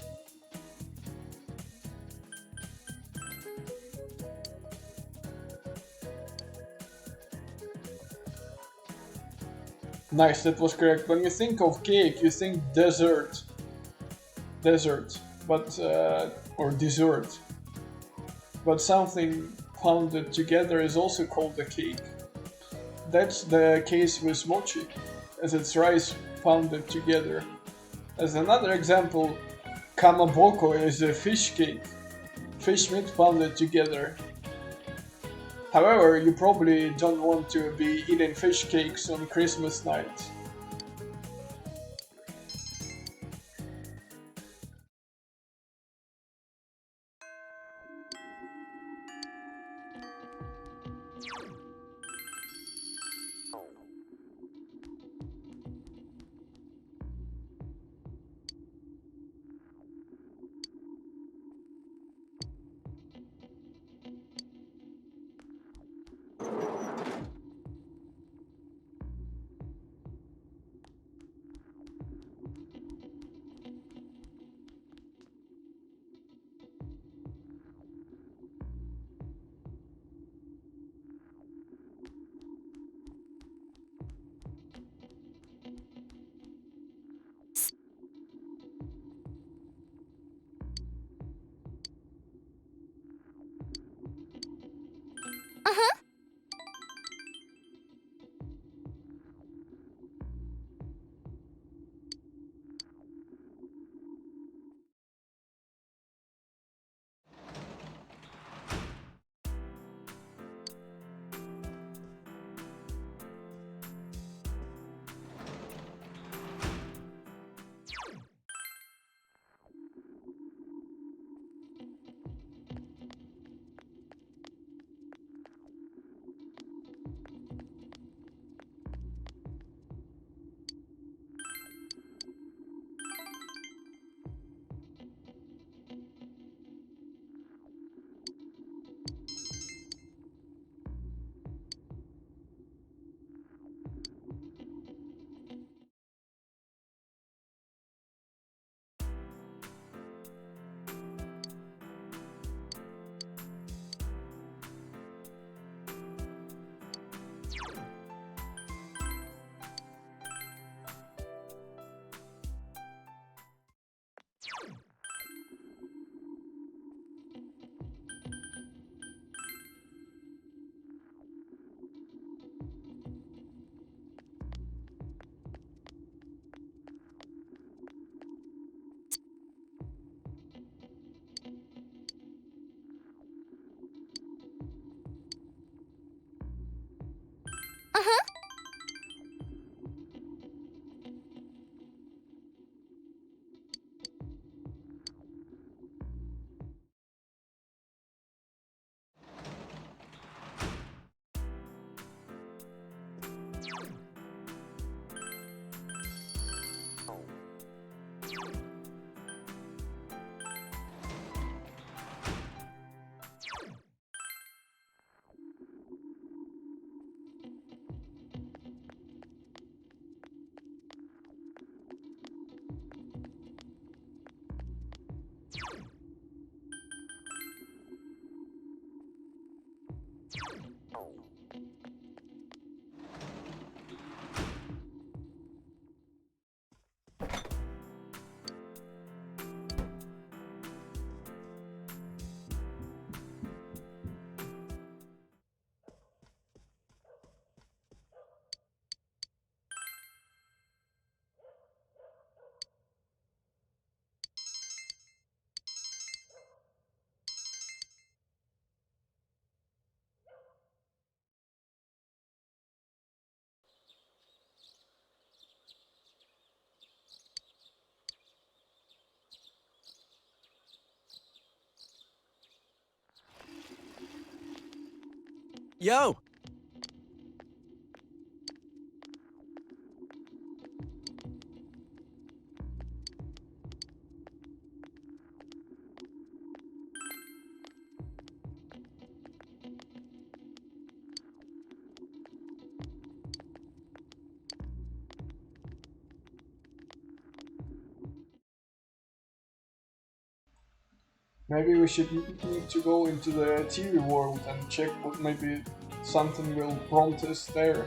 Speaker 1: Nice, that was correct. When you think of cake, you think dessert. Dessert, but, or dessert. but something pounded together is also called a cake. That's the case with mochi, as it's rice pounded together. As another example, kamaboko is a fish cake, fish meat pounded together. However, you probably don't want to be eating fish cakes on Christmas night.
Speaker 2: Uh-huh. Uh-huh.
Speaker 7: Yo!
Speaker 1: Maybe we should need to go into the TV world and check what maybe something will prompt us there.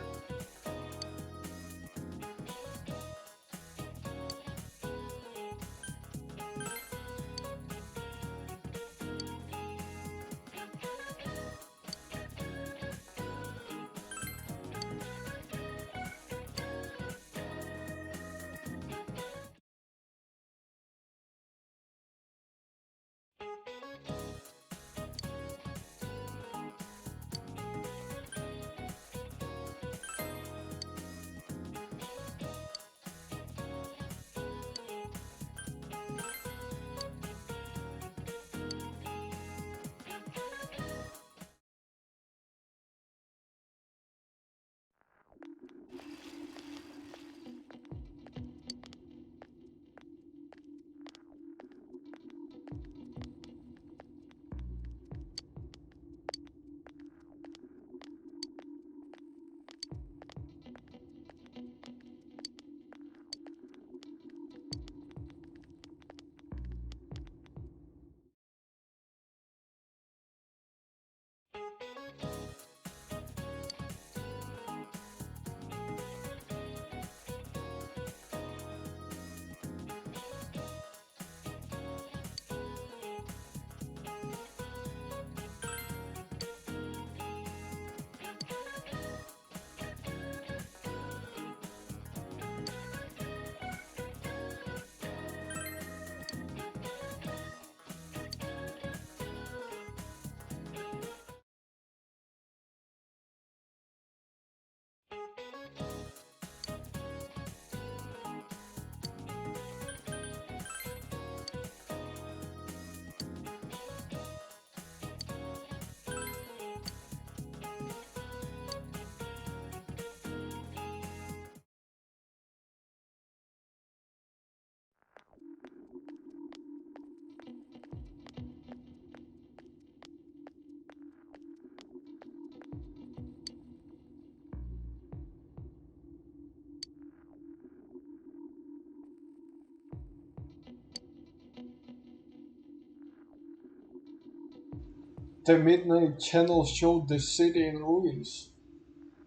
Speaker 1: The Midnight Channel showed the city in ruins.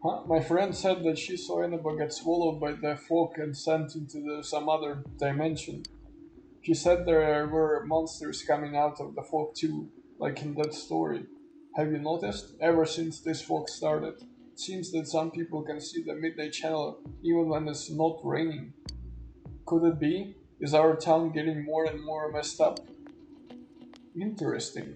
Speaker 1: Huh? My friend said that she saw Inaba get swallowed by the fog and sent into some other dimension. She said there were monsters coming out of the fog too, like in that story. Have you noticed? Ever since this fog started, it seems that some people can see the Midnight Channel even when it's not raining. Could it be? Is our town getting more and more messed up? Interesting.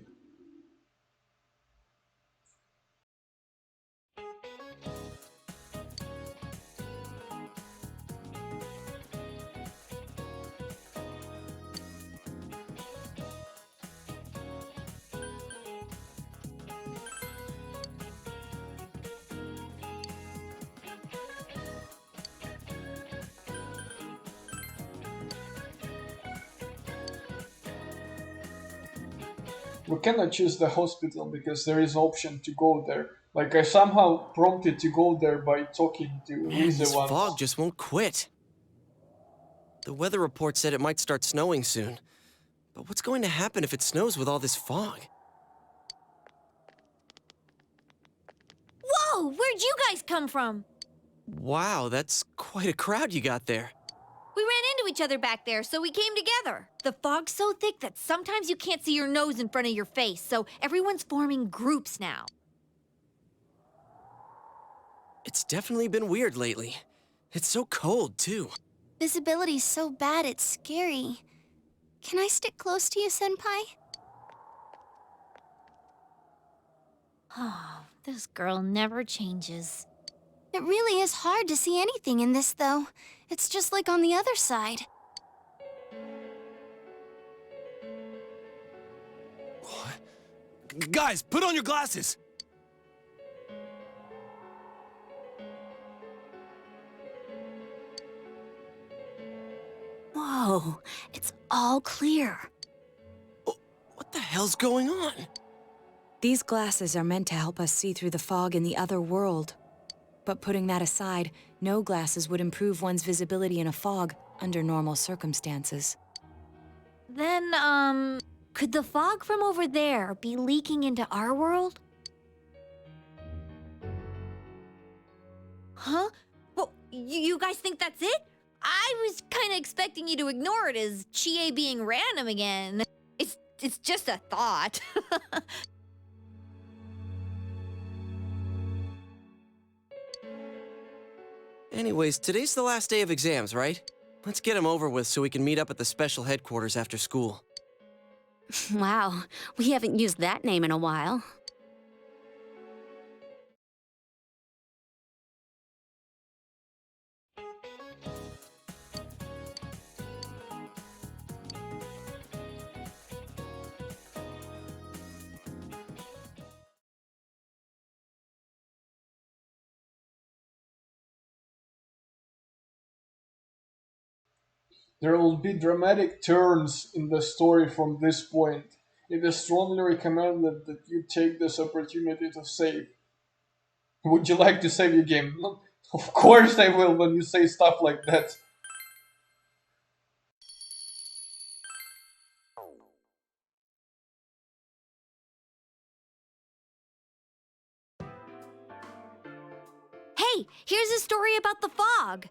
Speaker 1: We cannot choose the hospital because there is option to go there. Like I somehow prompted to go there by talking to
Speaker 7: Man,
Speaker 1: Lisa
Speaker 7: this
Speaker 1: once.
Speaker 7: fog just won't quit. The weather report said it might start snowing soon. But what's going to happen if it snows with all this fog?
Speaker 2: Whoa! Where'd you guys come from?
Speaker 7: Wow, that's quite a crowd you got there.
Speaker 2: We ran into each other back there, so we came together. The fog's so thick that sometimes you can't see your nose in front of your face, so everyone's forming groups now.
Speaker 7: It's definitely been weird lately. It's so cold, too.
Speaker 15: Visibility's so bad it's scary. Can I stick close to you, Senpai?
Speaker 2: Oh, this girl never changes.
Speaker 15: It really is hard to see anything in this, though. It's just like on the other side.
Speaker 4: Guys, put on your glasses!
Speaker 15: Whoa, it's all clear.
Speaker 7: What the hell's going on?
Speaker 5: These glasses are meant to help us see through the fog in the other world. But putting that aside, no glasses would improve one's visibility in a fog under normal circumstances.
Speaker 2: Then, could the fog from over there be leaking into our world? Huh? Well, you guys think that's it? I was kind of expecting you to ignore it as Chie being random again. It's just a thought.
Speaker 7: Anyways, today's the last day of exams, right? Let's get them over with so we can meet up at the special headquarters after school.
Speaker 13: Wow, we haven't used that name in a while.
Speaker 1: There will be dramatic turns in the story from this point. It is strongly recommended that you take this opportunity to save. Would you like to save your game? Of course I will when you say stuff like that.
Speaker 2: Hey, here's a story about the fog.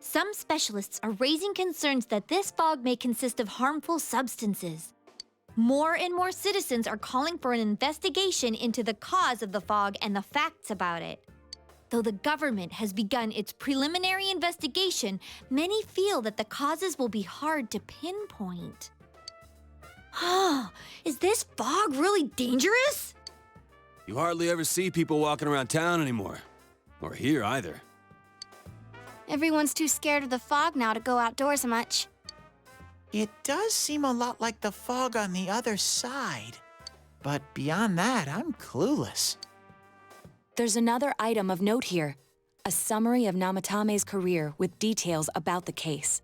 Speaker 2: Some specialists are raising concerns that this fog may consist of harmful substances. More and more citizens are calling for an investigation into the cause of the fog and the facts about it. Though the government has begun its preliminary investigation, many feel that the causes will be hard to pinpoint. Is this fog really dangerous?
Speaker 4: You hardly ever see people walking around town anymore. Or here either.
Speaker 15: Everyone's too scared of the fog now to go outdoors much.
Speaker 3: It does seem a lot like the fog on the other side. But beyond that, I'm clueless.
Speaker 5: There's another item of note here. A summary of Namatame's career with details about the case.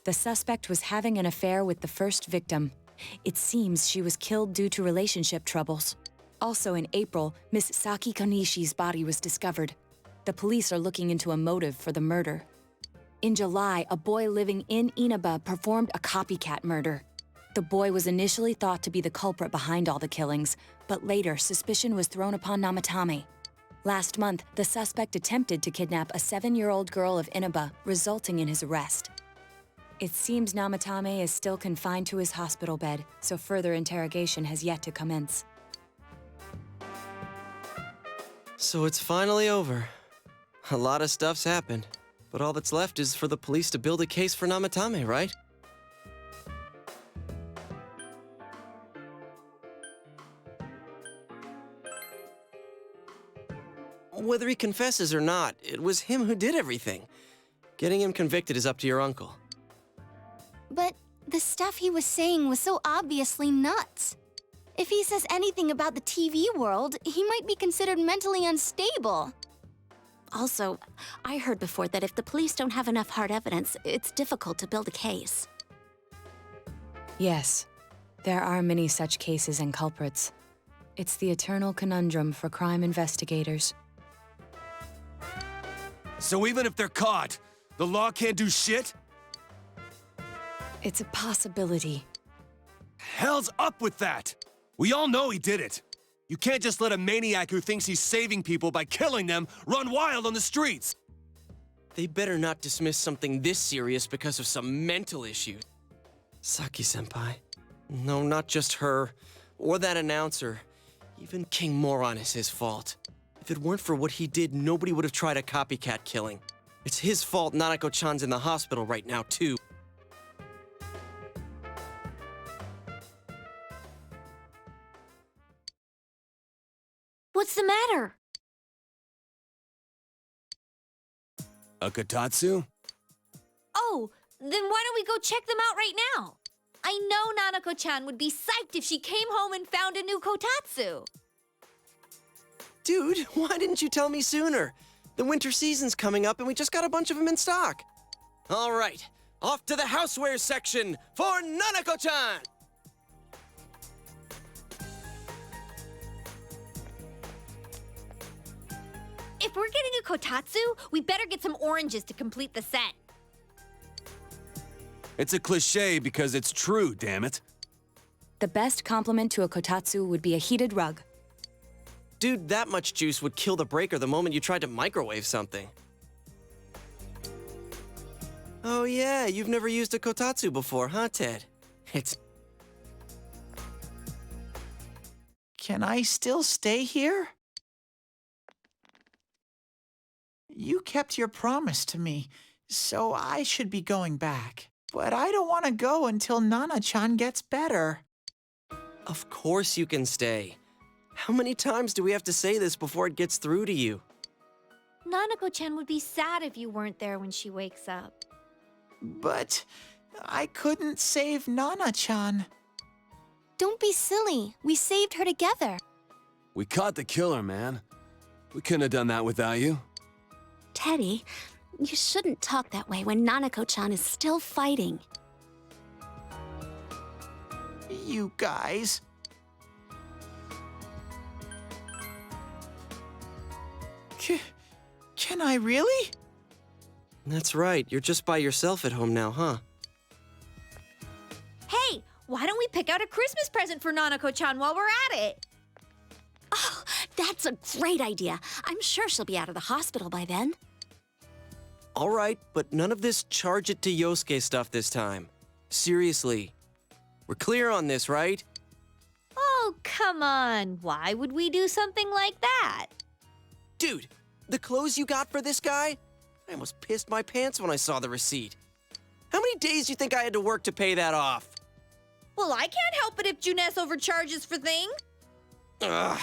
Speaker 5: The suspect was having an affair with the first victim. It seems she was killed due to relationship troubles. Also in April, Miss Saki Kanishi's body was discovered. The police are looking into a motive for the murder. In July, a boy living in Inaba performed a copycat murder. The boy was initially thought to be the culprit behind all the killings, but later suspicion was thrown upon Namatame. Last month, the suspect attempted to kidnap a 7-year-old girl of Inaba, resulting in his arrest. It seems Namatame is still confined to his hospital bed, so further interrogation has yet to commence.
Speaker 7: So it's finally over. A lot of stuff's happened, but all that's left is for the police to build a case for Namatame, right? Whether he confesses or not, it was him who did everything. Getting him convicted is up to your uncle.
Speaker 15: But the stuff he was saying was so obviously nuts. If he says anything about the TV world, he might be considered mentally unstable.
Speaker 14: Also, I heard before that if the police don't have enough hard evidence, it's difficult to build a case.
Speaker 5: Yes, there are many such cases and culprits. It's the eternal conundrum for crime investigators.
Speaker 4: So even if they're caught, the law can't do shit?
Speaker 5: It's a possibility.
Speaker 4: Hell's up with that! We all know he did it. You can't just let a maniac who thinks he's saving people by killing them run wild on the streets.
Speaker 7: They better not dismiss something this serious because of some mental issue. Saki-senpai. No, not just her. Or that announcer. Even King Moron is his fault. If it weren't for what he did, nobody would have tried a copycat killing. It's his fault Nanako-chan's in the hospital right now, too.
Speaker 2: What's the matter?
Speaker 4: A Kotatsu?
Speaker 2: Oh, then why don't we go check them out right now? I know Nanako-chan would be psyched if she came home and found a new Kotatsu.
Speaker 7: Dude, why didn't you tell me sooner? The winter season's coming up and we just got a bunch of them in stock. All right, off to the housewares section for Nanako-chan!
Speaker 2: If we're getting a Kotatsu, we better get some oranges to complete the set.
Speaker 4: It's a cliche because it's true, damn it.
Speaker 5: The best compliment to a Kotatsu would be a heated rug.
Speaker 7: Dude, that much juice would kill the breaker the moment you tried to microwave something. Oh yeah, you've never used a Kotatsu before, huh, Ted? It's...
Speaker 3: Can I still stay here? You kept your promise to me, so I should be going back. But I don't want to go until Nana-chan gets better.
Speaker 7: Of course you can stay. How many times do we have to say this before it gets through to you?
Speaker 2: Nanako-chan would be sad if you weren't there when she wakes up.
Speaker 3: But I couldn't save Nana-chan.
Speaker 15: Don't be silly. We saved her together.
Speaker 4: We caught the killer, man. We couldn't have done that without you.
Speaker 14: Teddy, you shouldn't talk that way when Nanako-chan is still fighting.
Speaker 3: You guys. Can I really?
Speaker 7: That's right, you're just by yourself at home now, huh?
Speaker 2: Hey, why don't we pick out a Christmas present for Nanako-chan while we're at it?
Speaker 14: Oh, that's a great idea. I'm sure she'll be out of the hospital by then.
Speaker 7: All right, but none of this charge it to Yosuke stuff this time. Seriously. We're clear on this, right?
Speaker 2: Oh, come on. Why would we do something like that?
Speaker 7: Dude, the clothes you got for this guy? I almost pissed my pants when I saw the receipt. How many days do you think I had to work to pay that off?
Speaker 2: Well, I can't help it if Junes overcharges for things.
Speaker 7: Ugh.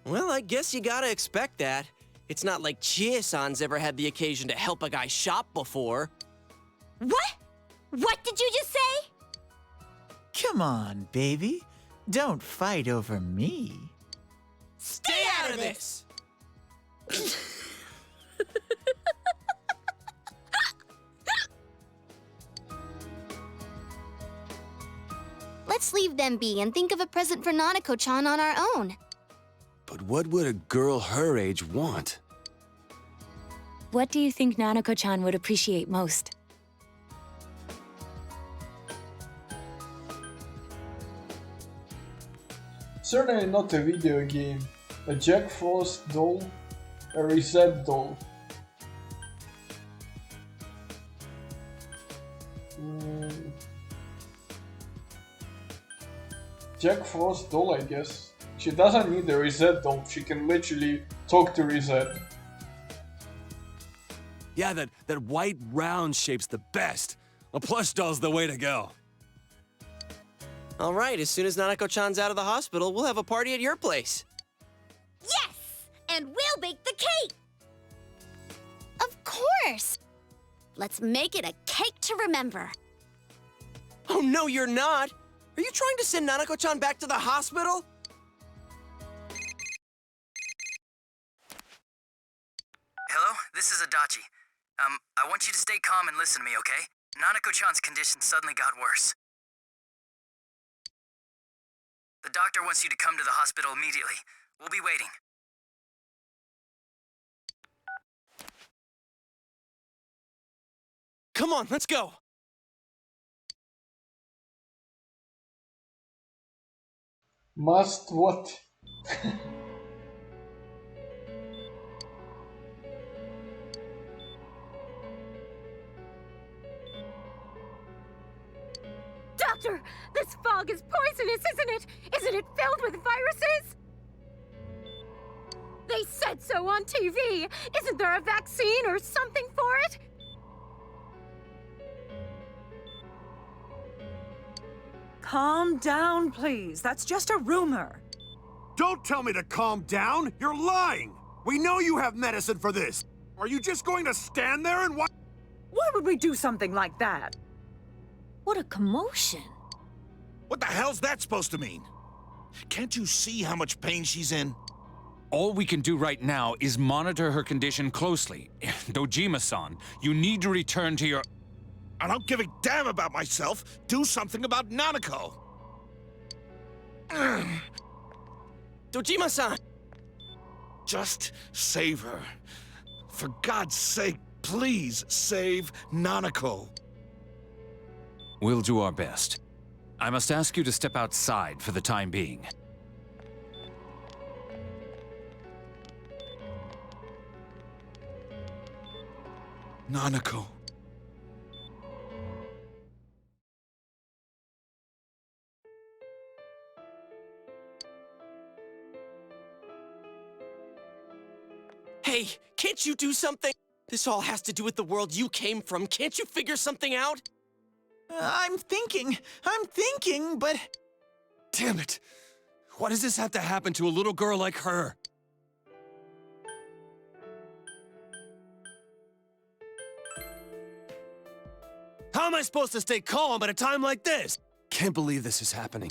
Speaker 7: Well, I guess you gotta expect that. It's not like Chie-san's ever had the occasion to help a guy shop before.
Speaker 2: What? What did you just say?
Speaker 3: Come on, baby. Don't fight over me.
Speaker 7: Stay out of this!
Speaker 15: Let's leave them be and think of a present for Nanako-chan on our own.
Speaker 4: But what would a girl her age want?
Speaker 5: What do you think Nanako-chan would appreciate most?
Speaker 1: Certainly not a video game. A Jack Frost doll? A Reset doll? Jack Frost doll, I guess. She doesn't need a Reset doll, she can literally talk to Reset.
Speaker 4: Yeah, that white round shape's the best. A plush doll's the way to go.
Speaker 7: All right, as soon as Nanako-chan's out of the hospital, we'll have a party at your place.
Speaker 2: Yes! And we'll bake the cake!
Speaker 15: Of course!
Speaker 6: Let's make it a cake to remember.
Speaker 7: Oh, no, you're not. Are you trying to send Nanako-chan back to the hospital?
Speaker 16: Hello, this is Adachi. I want you to stay calm and listen to me, okay? Nanako-chan's condition suddenly got worse. The doctor wants you to come to the hospital immediately. We'll be waiting.
Speaker 7: Come on, let's go.
Speaker 1: Must what?
Speaker 2: Doctor, this fog is poisonous, isn't it? Isn't it filled with viruses? They said so on TV. Isn't there a vaccine or something for it?
Speaker 11: Calm down, please. That's just a rumor.
Speaker 17: Don't tell me to calm down! You're lying! We know you have medicine for this! Are you just going to stand there and watch?
Speaker 11: Why would we do something like that?
Speaker 2: What a commotion.
Speaker 10: What the hell's that supposed to mean? Can't you see how much pain she's in?
Speaker 18: All we can do right now is monitor her condition closely. Dojima-san, you need to return to your...
Speaker 10: I don't give a damn about myself. Do something about Nanako.
Speaker 7: Dojima-san!
Speaker 10: Just save her. For God's sake, please save Nanako.
Speaker 18: We'll do our best. I must ask you to step outside for the time being.
Speaker 10: Nanako.
Speaker 7: Hey, can't you do something? This all has to do with the world you came from. Can't you figure something out?
Speaker 3: I'm thinking, but...
Speaker 4: Damn it! Why does this have to happen to a little girl like her? How am I supposed to stay calm at a time like this? Can't believe this is happening.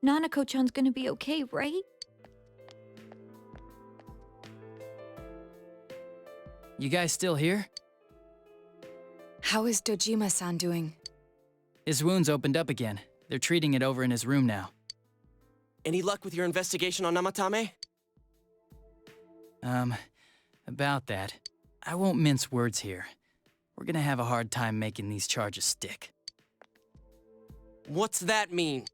Speaker 2: Nanako-chan's gonna be okay, right?
Speaker 9: You guys still here?
Speaker 5: How is Dojima-san doing?
Speaker 9: His wound's opened up again. They're treating it over in his room now.
Speaker 7: Any luck with your investigation on Namatame?
Speaker 9: About that. I won't mince words here. We're gonna have a hard time making these charges stick.
Speaker 7: What's that mean?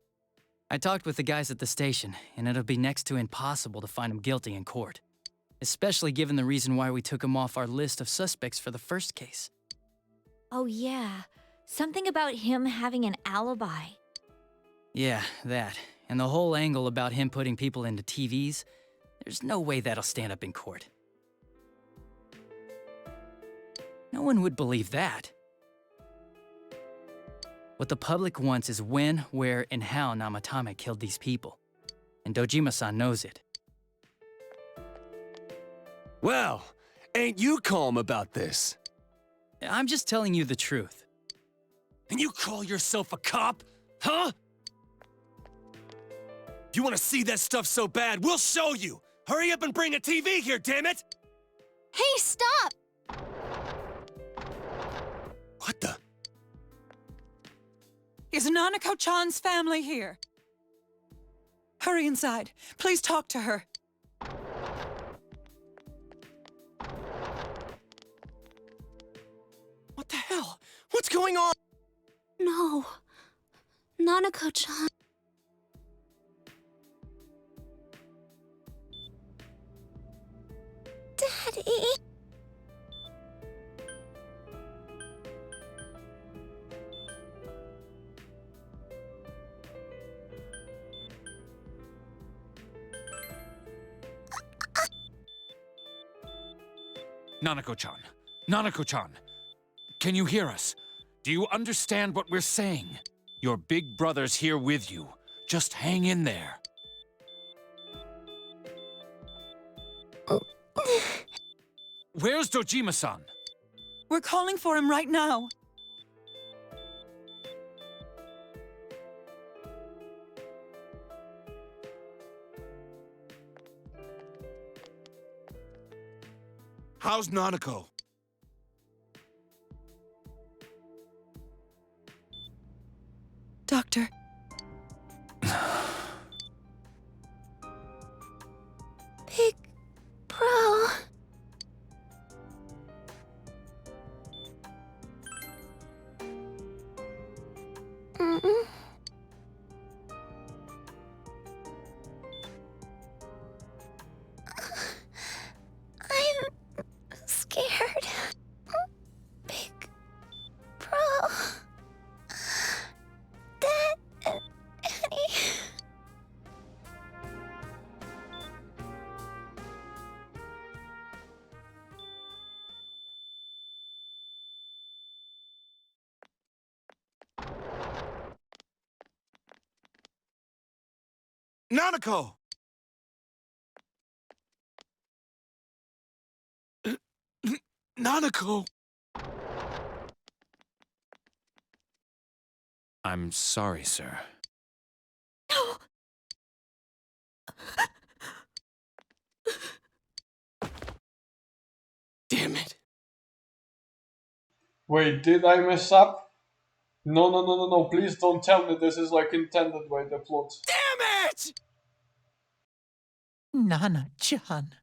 Speaker 9: I talked with the guys at the station, and it'll be next to impossible to find him guilty in court. Especially given the reason why we took him off our list of suspects for the first case.
Speaker 2: Oh yeah, something about him having an alibi.
Speaker 9: Yeah, that. And the whole angle about him putting people into TVs, there's no way that'll stand up in court. No one would believe that. What the public wants is when, where, and how Namatame killed these people. And Dojima-san knows it.
Speaker 4: Well, ain't you calm about this?
Speaker 9: I'm just telling you the truth.
Speaker 4: And you call yourself a cop? Huh? You want to see that stuff so bad, we'll show you! Hurry up and bring a TV here, damn it!
Speaker 15: Hey, stop!
Speaker 4: What the?
Speaker 11: Is Nanako-chan's family here? Hurry inside. Please talk to her.
Speaker 7: What the hell? What's going on?
Speaker 15: No. Nanako-chan.
Speaker 18: Nanako-chan. Nanako-chan. Can you hear us? Do you understand what we're saying? Your big brother's here with you. Just hang in there. Where's Dojima-san?
Speaker 11: We're calling for him right now.
Speaker 10: How's Nanako?
Speaker 11: Doctor.
Speaker 15: Big Bro. Mm-mm. I'm scared. Big Bro. Dad and Annie.
Speaker 10: Nanako! Nanako!
Speaker 18: I'm sorry, sir.
Speaker 15: No.
Speaker 7: Damn it.
Speaker 1: Wait, did I mess up? No, please don't tell me this is like intended by the plot.
Speaker 7: Damn it!
Speaker 3: Nana-chan.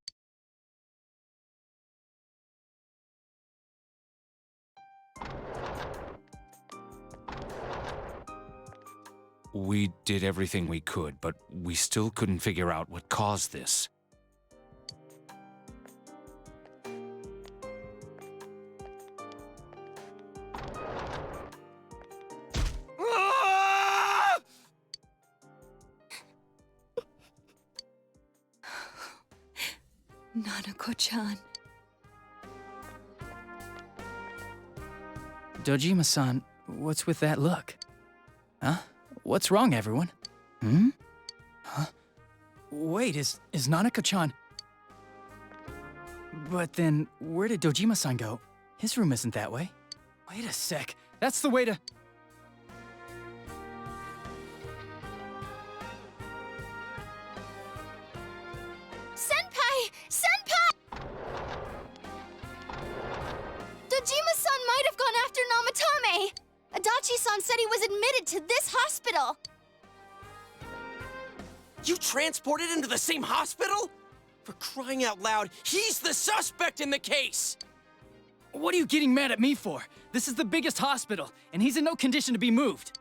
Speaker 18: We did everything we could, but we still couldn't figure out what caused this.
Speaker 5: Nanako-chan.
Speaker 9: Dojima-san, what's with that look? Huh? What's wrong, everyone? Hmm? Huh? Wait, is Nanako-chan... But then, where did Dojima-san go? His room isn't that way. Wait a sec. That's the way to...
Speaker 15: Senpai! Senpai! Dojima-san might have gone after Namatame! Adachi-san said he was admitted to this hospital!
Speaker 7: You transported him to the same hospital? For crying out loud, he's the suspect in the case!
Speaker 9: What are you getting mad at me for? This is the biggest hospital, and he's in no condition to be moved.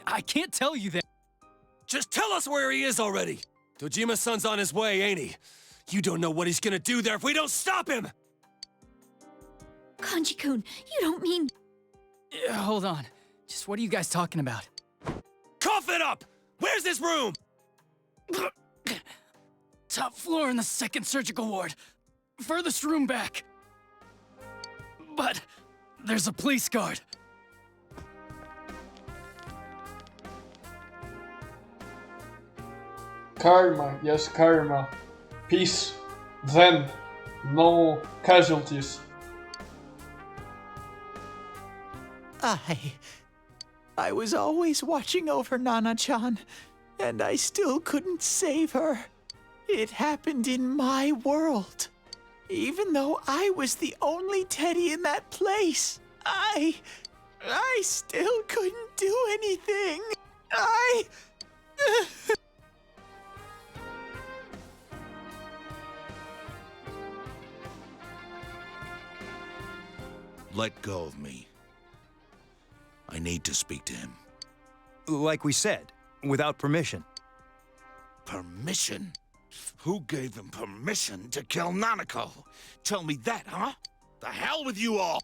Speaker 9: I can't tell you that.
Speaker 19: Just tell us where he is already! Dojima-san's on his way, ain't he? You don't know what he's gonna do there if we don't stop him!
Speaker 2: Kanji-kun, you don't mean...
Speaker 9: Hold on. Just what are you guys talking about?
Speaker 19: Cough it up! Where's his room?
Speaker 9: Top floor in the second surgical ward. Furthest room back. But there's a police guard.
Speaker 1: Karma, yes, karma. Peace. Then, no casualties.
Speaker 3: I was always watching over Nana-chan, and I still couldn't save her. It happened in my world. Even though I was the only Teddy in that place, I still couldn't do anything.
Speaker 10: Let go of me. I need to speak to him.
Speaker 20: Like we said, without permission.
Speaker 10: Permission? Who gave him permission to kill Nanako? Tell me that, huh? The hell with you all!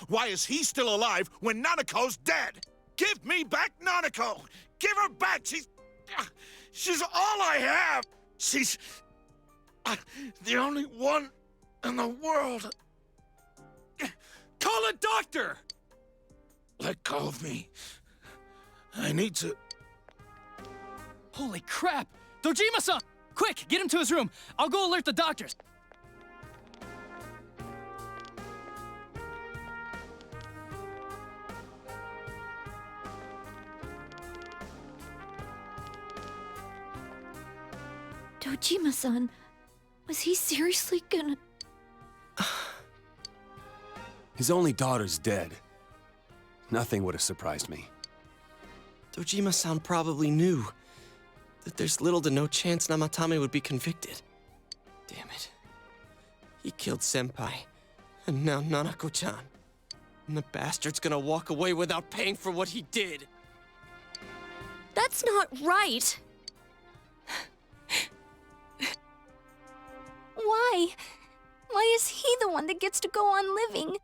Speaker 10: Why is he still alive when Nanako's dead? Give me back Nanako! Give her back! She's all I have! She's the only one in the world.
Speaker 19: Call a doctor!
Speaker 10: Let go of me. I need to...
Speaker 9: Holy crap! Dojima-san! Quick, get him to his room. I'll go alert the doctors.
Speaker 2: Dojima-san, was he seriously gonna...
Speaker 4: His only daughter's dead. Nothing would have surprised me.
Speaker 7: Dojima-san probably knew that there's little to no chance Namatame would be convicted. Damn it. He killed Senpai, and now Nanako-chan. And the bastard's gonna walk away without paying for what he did.
Speaker 8: That's not right!
Speaker 15: Why? Why is he the one that gets to go on living?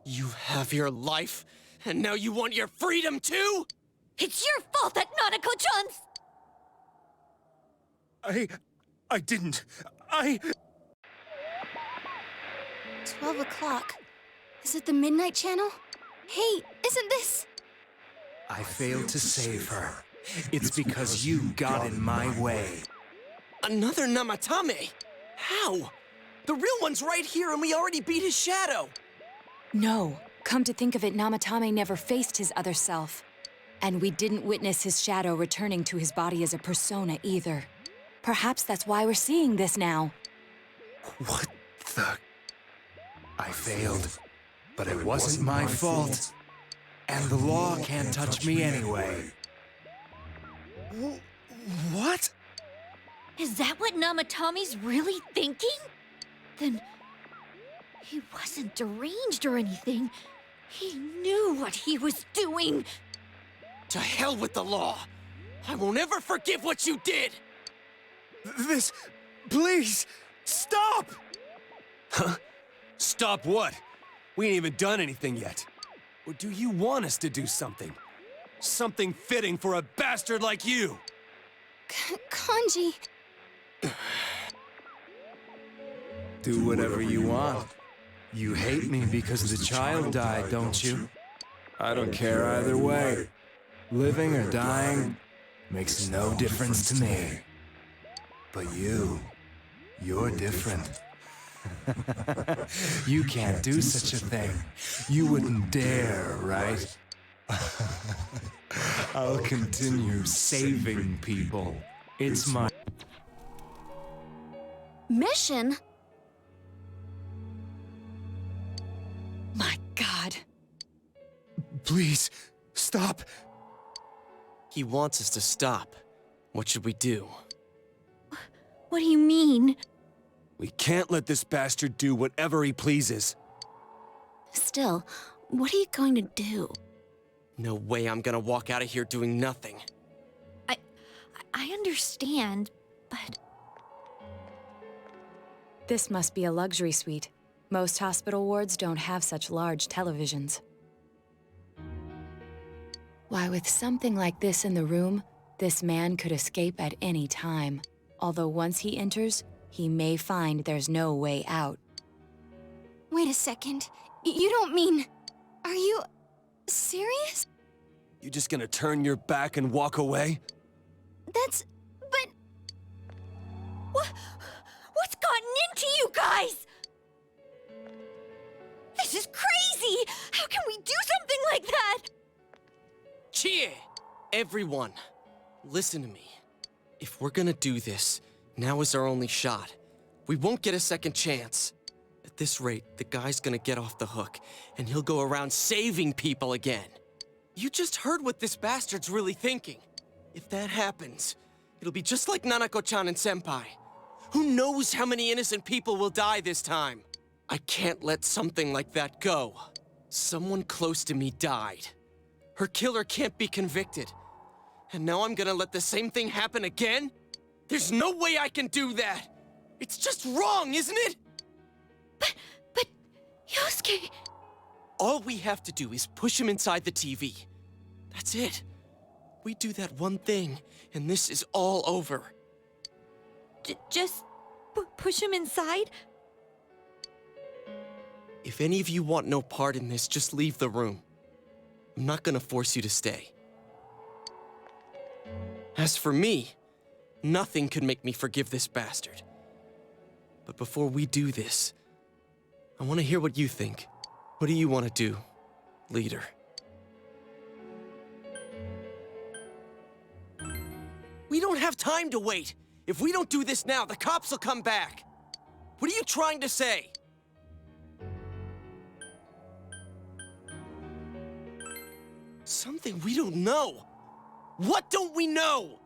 Speaker 7: You have your life, and now you want your freedom too?
Speaker 2: It's your fault that Nanako-chan's...
Speaker 19: I didn't.
Speaker 15: 12 o'clock. Is it the Midnight Channel? Hey, isn't this...
Speaker 3: I failed to save her. It's because you got in my way.
Speaker 7: Another Namatame? How? The real one's right here and we already beat his shadow.
Speaker 5: No. Come to think of it, Namatame never faced his other self. And we didn't witness his shadow returning to his body as a persona either. Perhaps that's why we're seeing this now.
Speaker 3: What the... I failed, but it wasn't my fault. And the law can't touch me anyway.
Speaker 7: What?
Speaker 2: Is that what Namatame's really thinking? Then... he wasn't deranged or anything. He knew what he was doing.
Speaker 7: To hell with the law! I won't ever forgive what you did!
Speaker 19: This... please, stop!
Speaker 4: Huh? Stop what? We ain't even done anything yet. Or do you want us to do something? Something fitting for a bastard like you!
Speaker 15: Kanji...
Speaker 3: Do whatever you want. You hate me because the child died, don't you? I don't care either way. Living or dying makes no difference to me. But you're different. You can't do such a thing. You wouldn't dare, right? I'll continue saving people. It's my...
Speaker 8: Mission?
Speaker 5: My God.
Speaker 19: Please, stop.
Speaker 7: He wants us to stop. What should we do?
Speaker 2: What do you mean?
Speaker 4: We can't let this bastard do whatever he pleases.
Speaker 8: Still, what are you going to do?
Speaker 7: No way I'm gonna walk out of here doing nothing.
Speaker 2: I understand, but...
Speaker 5: This must be a luxury suite. Most hospital wards don't have such large televisions. Why, with something like this in the room, this man could escape at any time. Although once he enters, he may find there's no way out.
Speaker 15: Wait a second. You don't mean... Are you... serious?
Speaker 4: You just gonna turn your back and walk away?
Speaker 15: But...
Speaker 2: What's gotten into you guys? This is crazy! How can we do something like that?
Speaker 7: Chie! Everyone, listen to me. If we're gonna do this, now is our only shot. We won't get a second chance. At this rate, the guy's gonna get off the hook, and he'll go around saving people again. You just heard what this bastard's really thinking. If that happens, it'll be just like Nanako-chan and Senpai. Who knows how many innocent people will die this time? I can't let something like that go. Someone close to me died. Her killer can't be convicted. And now I'm gonna let the same thing happen again? There's no way I can do that! It's just wrong, isn't it?
Speaker 2: But, Yosuke...
Speaker 7: All we have to do is push him inside the TV. That's it. We do that one thing, and this is all over.
Speaker 2: Just push him inside?
Speaker 7: If any of you want no part in this, just leave the room. I'm not gonna force you to stay. As for me, nothing could make me forgive this bastard. But before we do this, I want to hear what you think. What do you want to do, leader? We don't have time to wait. If we don't do this now, the cops will come back. What are you trying to say? Something we don't know. What don't we know?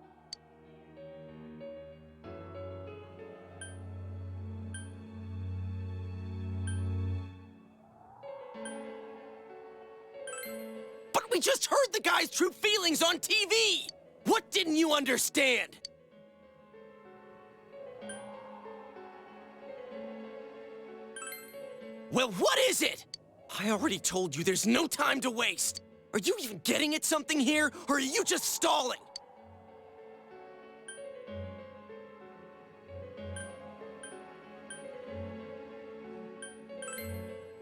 Speaker 7: But we just heard the guy's true feelings on TV! What didn't you understand? Well, what is it? I already told you there's no time to waste. Are you even getting at something here, or are you just stalling?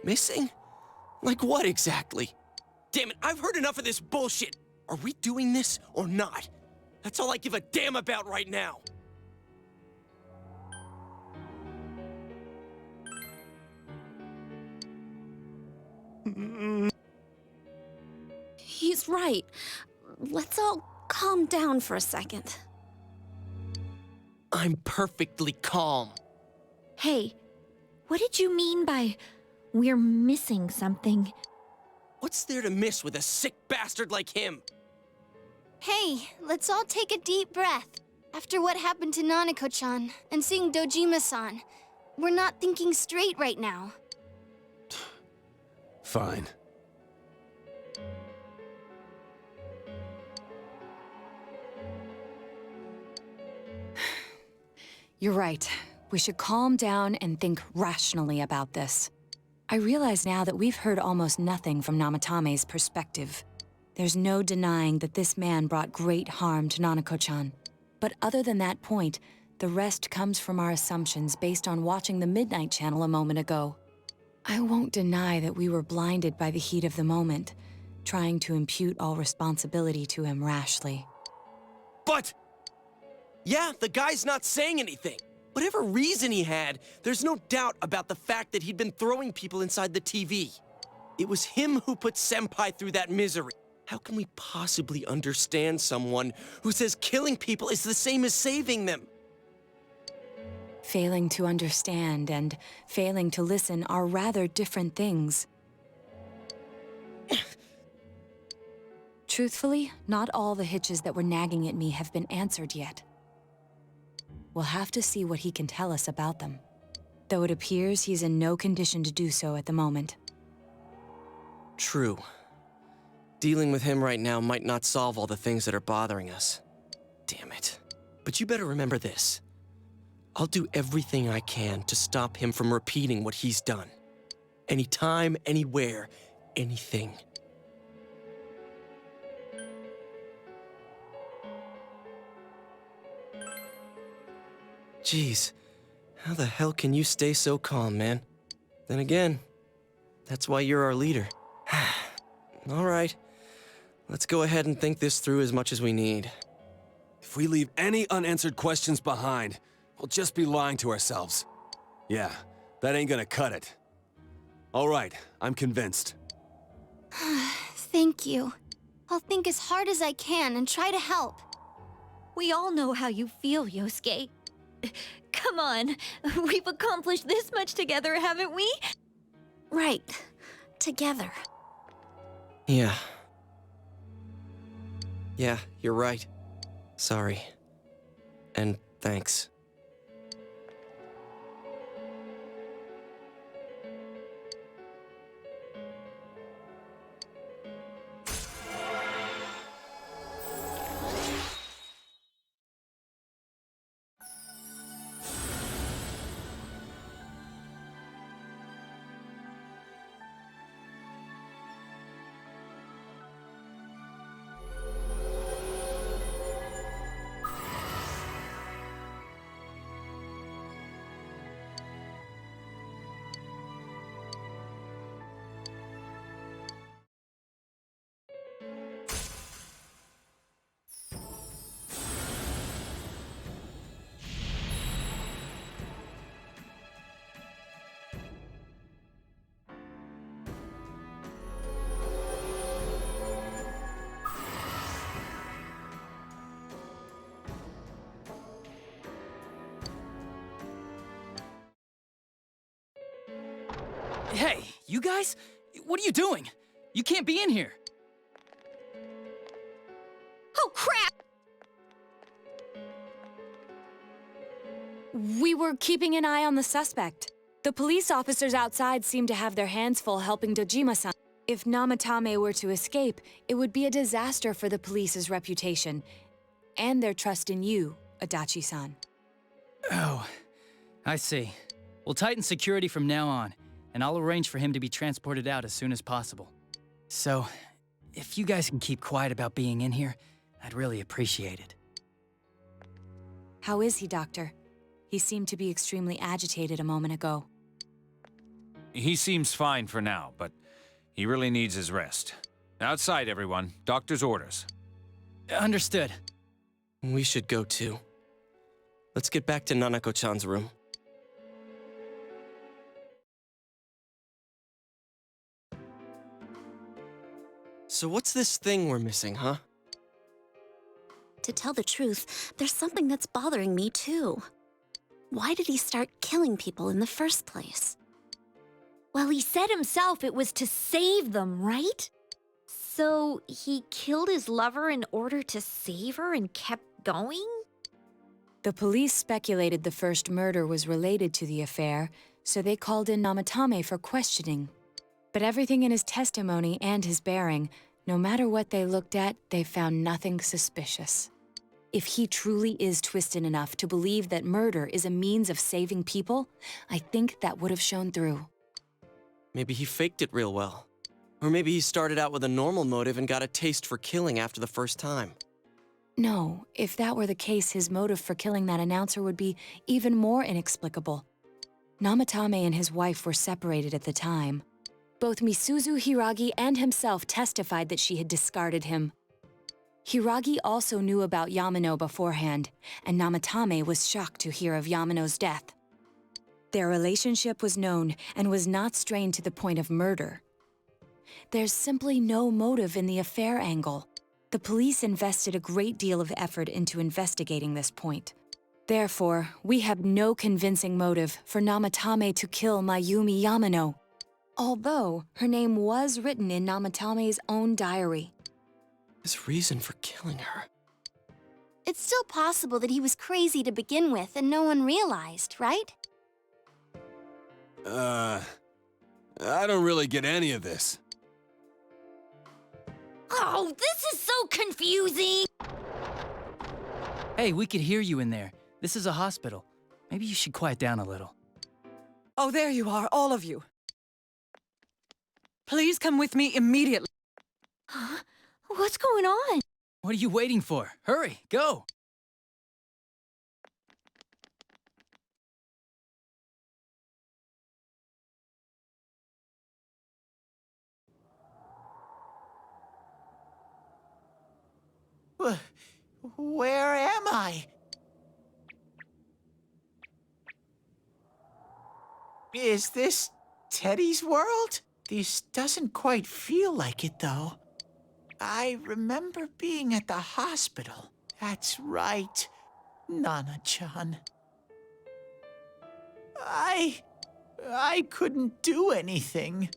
Speaker 7: Missing? Like what exactly? Damn it, I've heard enough of this bullshit. Are we doing this or not? That's all I give a damn about right now.
Speaker 14: He's right. Let's all calm down for a second.
Speaker 7: I'm perfectly calm.
Speaker 2: Hey, what did you mean by we're missing something?
Speaker 7: What's there to miss with a sick bastard like him?
Speaker 15: Hey, let's all take a deep breath. After what happened to Nanako-chan and seeing Dojima-san, we're not thinking straight right now.
Speaker 19: Fine.
Speaker 5: You're right. We should calm down and think rationally about this. I realize now that we've heard almost nothing from Namatame's perspective. There's no denying that this man brought great harm to Nanako-chan. But other than that point, the rest comes from our assumptions based on watching the Midnight Channel a moment ago. I won't deny that we were blinded by the heat of the moment, trying to impute all responsibility to him rashly.
Speaker 7: But... yeah, the guy's not saying anything. Whatever reason he had, there's no doubt about the fact that he'd been throwing people inside the TV. It was him who put Senpai through that misery. How can we possibly understand someone who says killing people is the same as saving them?
Speaker 5: Failing to understand and failing to listen are rather different things. Truthfully, not all the hitches that were nagging at me have been answered yet. We'll have to see what he can tell us about them, though it appears he's in no condition to do so at the moment.
Speaker 7: True. Dealing with him right now might not solve all the things that are bothering us. Damn it. But you better remember this. I'll do everything I can to stop him from repeating what he's done. Anytime, anywhere, anything. Jeez, how the hell can you stay so calm, man? Then again, that's why you're our leader. All right, let's go ahead and think this through as much as we need.
Speaker 18: If we leave any unanswered questions behind, we'll just be lying to ourselves. Yeah, that ain't gonna cut it. All right, I'm convinced.
Speaker 15: Thank you. I'll think as hard as I can and try to help.
Speaker 2: We all know how you feel, Yosuke. Come on, we've accomplished this much together, haven't we?
Speaker 14: Right. Together.
Speaker 7: Yeah. Yeah, you're right. Sorry. And thanks.
Speaker 9: Hey, you guys? What are you doing? You can't be in here.
Speaker 2: Oh, crap!
Speaker 5: We were keeping an eye on the suspect. The police officers outside seem to have their hands full helping Dojima-san. If Namatame were to escape, it would be a disaster for the police's reputation and their trust in you, Adachi-san.
Speaker 9: Oh, I see. We'll tighten security from now on, and I'll arrange for him to be transported out as soon as possible. So, if you guys can keep quiet about being in here, I'd really appreciate it.
Speaker 5: How is he, Doctor? He seemed to be extremely agitated a moment ago.
Speaker 18: He seems fine for now, but he really needs his rest. Outside, everyone. Doctor's orders.
Speaker 9: Understood.
Speaker 7: We should go too. Let's get back to Nanako-chan's room. So what's this thing we're missing, huh?
Speaker 14: To tell the truth, there's something that's bothering me too. Why did he start killing people in the first place?
Speaker 2: Well, he said himself it was to save them, right? So he killed his lover in order to save her and kept going?
Speaker 5: The police speculated the first murder was related to the affair, so they called in Namatame for questioning. But everything in his testimony and his bearing, no matter what they looked at, they found nothing suspicious. If he truly is twisted enough to believe that murder is a means of saving people, I think that would have shown through.
Speaker 7: Maybe he faked it real well. Or maybe he started out with a normal motive and got a taste for killing after the first time.
Speaker 5: No, if that were the case, his motive for killing that announcer would be even more inexplicable. Namatame and his wife were separated at the time. Both Misuzu Hiragi and himself testified that she had discarded him. Hiragi also knew about Yamano beforehand, and Namatame was shocked to hear of Yamano's death. Their relationship was known and was not strained to the point of murder. There's simply no motive in the affair angle. The police invested a great deal of effort into investigating this point. Therefore, we have no convincing motive for Namatame to kill Mayumi Yamano, although her name was written in Namatame's own diary.
Speaker 7: His reason for killing her.
Speaker 15: It's still possible that he was crazy to begin with and no one realized, right?
Speaker 19: I don't really get any of this.
Speaker 2: Oh, this is so confusing!
Speaker 9: Hey, we could hear you in there. This is a hospital. Maybe you should quiet down a little.
Speaker 11: Oh, there you are, all of you. Please come with me immediately.
Speaker 2: Huh? What's going on?
Speaker 9: What are you waiting for? Hurry, go!
Speaker 3: Where am I? Is this Teddy's world? This doesn't quite feel like it, though. I remember being at the hospital. That's right, Nana-chan. I couldn't do anything.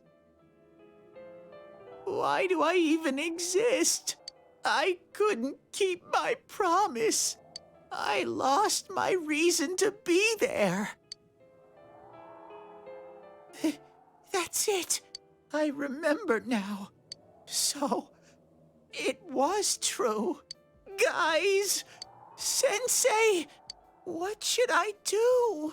Speaker 3: Why do I even exist? I couldn't keep my promise. I lost my reason to be there. That's it. I remember now. So, it was true. Guys! Sensei! What should I do?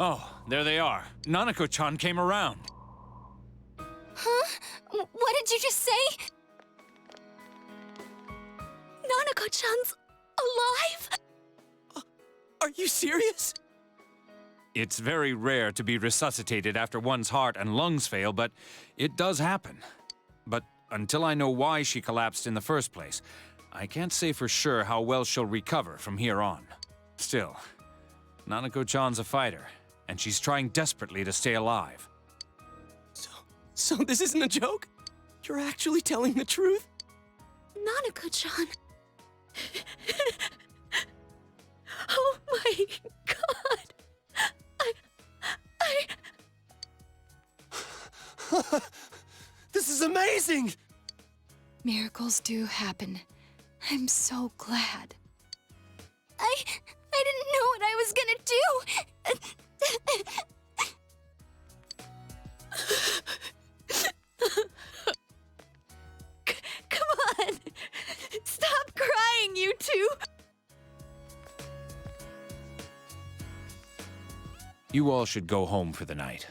Speaker 18: Oh, there they are. Nanako-chan came around.
Speaker 15: Huh? What did you just say? Nanako-chan's alive?
Speaker 7: Are you serious?
Speaker 18: It's very rare to be resuscitated after one's heart and lungs fail, but it does happen. But until I know why she collapsed in the first place, I can't say for sure how well she'll recover from here on. Still, Nanako-chan's a fighter, and she's trying desperately to stay alive.
Speaker 7: So this isn't a joke? You're actually telling the truth?
Speaker 14: Nanako-chan.
Speaker 5: Oh my god!
Speaker 7: This is amazing!
Speaker 5: Miracles do happen. I'm so glad.
Speaker 15: I didn't know what I was gonna do.
Speaker 5: Come on! Stop crying, you two!
Speaker 18: You all should go home for the night.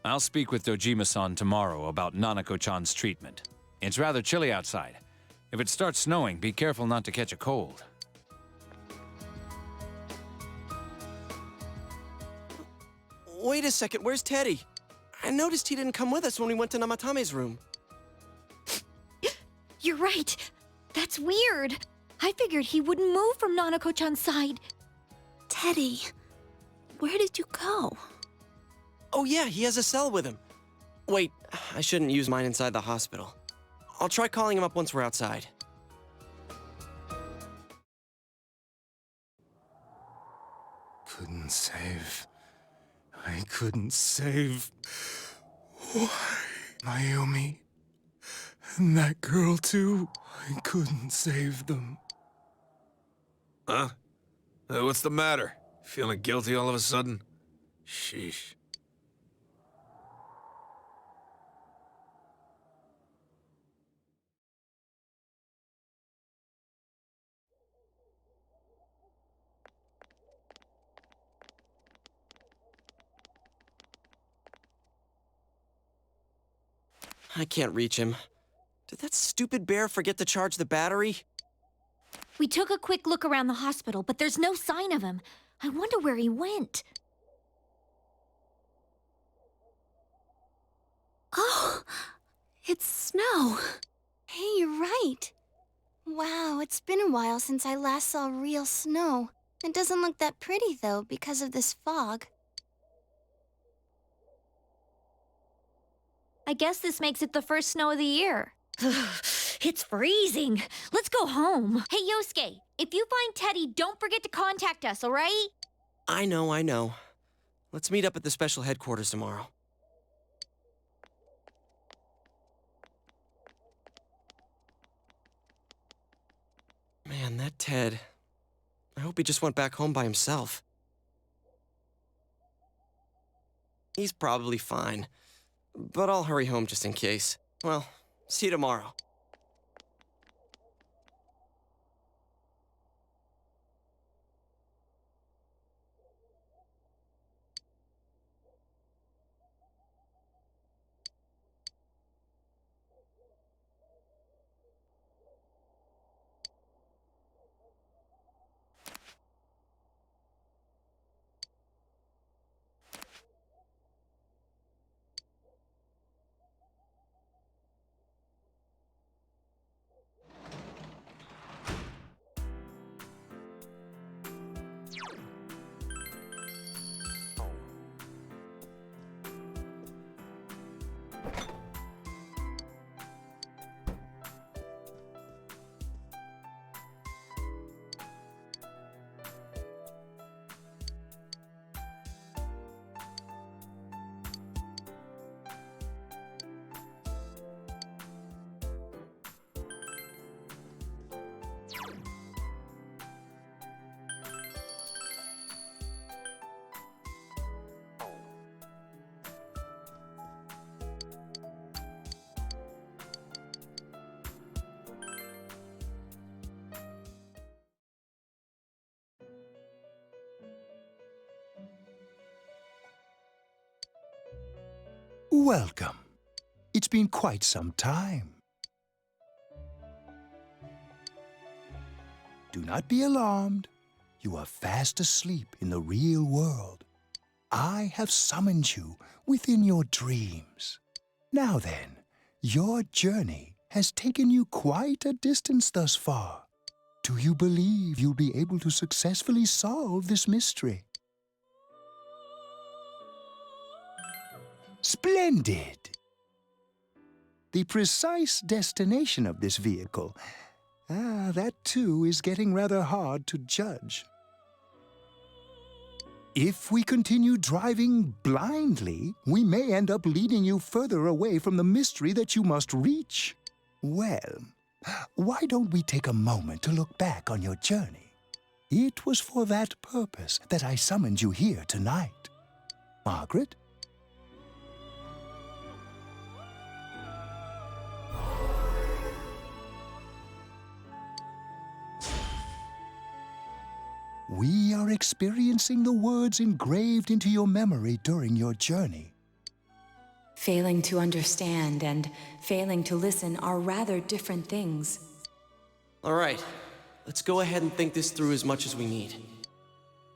Speaker 18: I'll speak with Dojima-san tomorrow about Nanako-chan's treatment. It's rather chilly outside. If it starts snowing, be careful not to catch a cold.
Speaker 7: Wait a second, where's Teddy? I noticed he didn't come with us when we went to Namatame's room.
Speaker 2: You're right. That's weird. I figured he wouldn't move from Nanako-chan's side.
Speaker 14: Teddy, where did you go?
Speaker 7: Oh yeah, he has a cell with him. Wait, I shouldn't use mine inside the hospital. I'll try calling him up once we're outside.
Speaker 10: Couldn't save. I couldn't save. Why? Mayumi. And that girl, too. I couldn't save them.
Speaker 17: Huh? What's the matter? Feeling guilty all of a sudden? Sheesh.
Speaker 7: I can't reach him. Did that stupid bear forget to charge the battery?
Speaker 2: We took a quick look around the hospital, but there's no sign of him. I wonder where he went.
Speaker 14: Oh, it's snow.
Speaker 15: Hey, you're right. Wow, it's been a while since I last saw real snow. It doesn't look that pretty, though, because of this fog.
Speaker 2: I guess this makes it the first snow of the year. It's freezing. Let's go home. Hey, Yosuke, if you find Teddy, don't forget to contact us, all right?
Speaker 7: I know. Let's meet up at the special headquarters tomorrow. Man, that Ted. I hope he just went back home by himself. He's probably fine. But I'll hurry home just in case. Well, see you tomorrow.
Speaker 21: Welcome. It's been quite some time. Do not be alarmed. You are fast asleep in the real world. I have summoned you within your dreams. Now then, your journey has taken you quite a distance thus far. Do you believe you'll be able to successfully solve this mystery? Splendid! The precise destination of this vehicle That too is getting rather hard to judge. If we continue driving blindly, we may end up leading you further away from the mystery that you must reach. Well, why don't we take a moment to look back on your journey? It was for that purpose that I summoned you here tonight. Margaret? We are experiencing the words engraved into your memory during your journey.
Speaker 5: Failing to understand and failing to listen are rather different things.
Speaker 7: All right, let's go ahead and think this through as much as we need.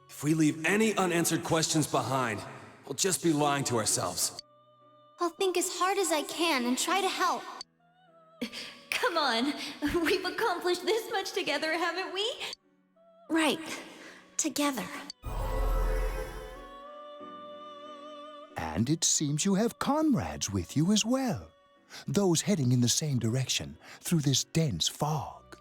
Speaker 19: If we leave any unanswered questions behind, we'll just be lying to ourselves.
Speaker 15: I'll think as hard as I can and try to help.
Speaker 2: Come on, we've accomplished this much together, haven't we?
Speaker 14: Right. Together.
Speaker 21: And it seems you have comrades with you as well. Those heading in the same direction through this dense fog.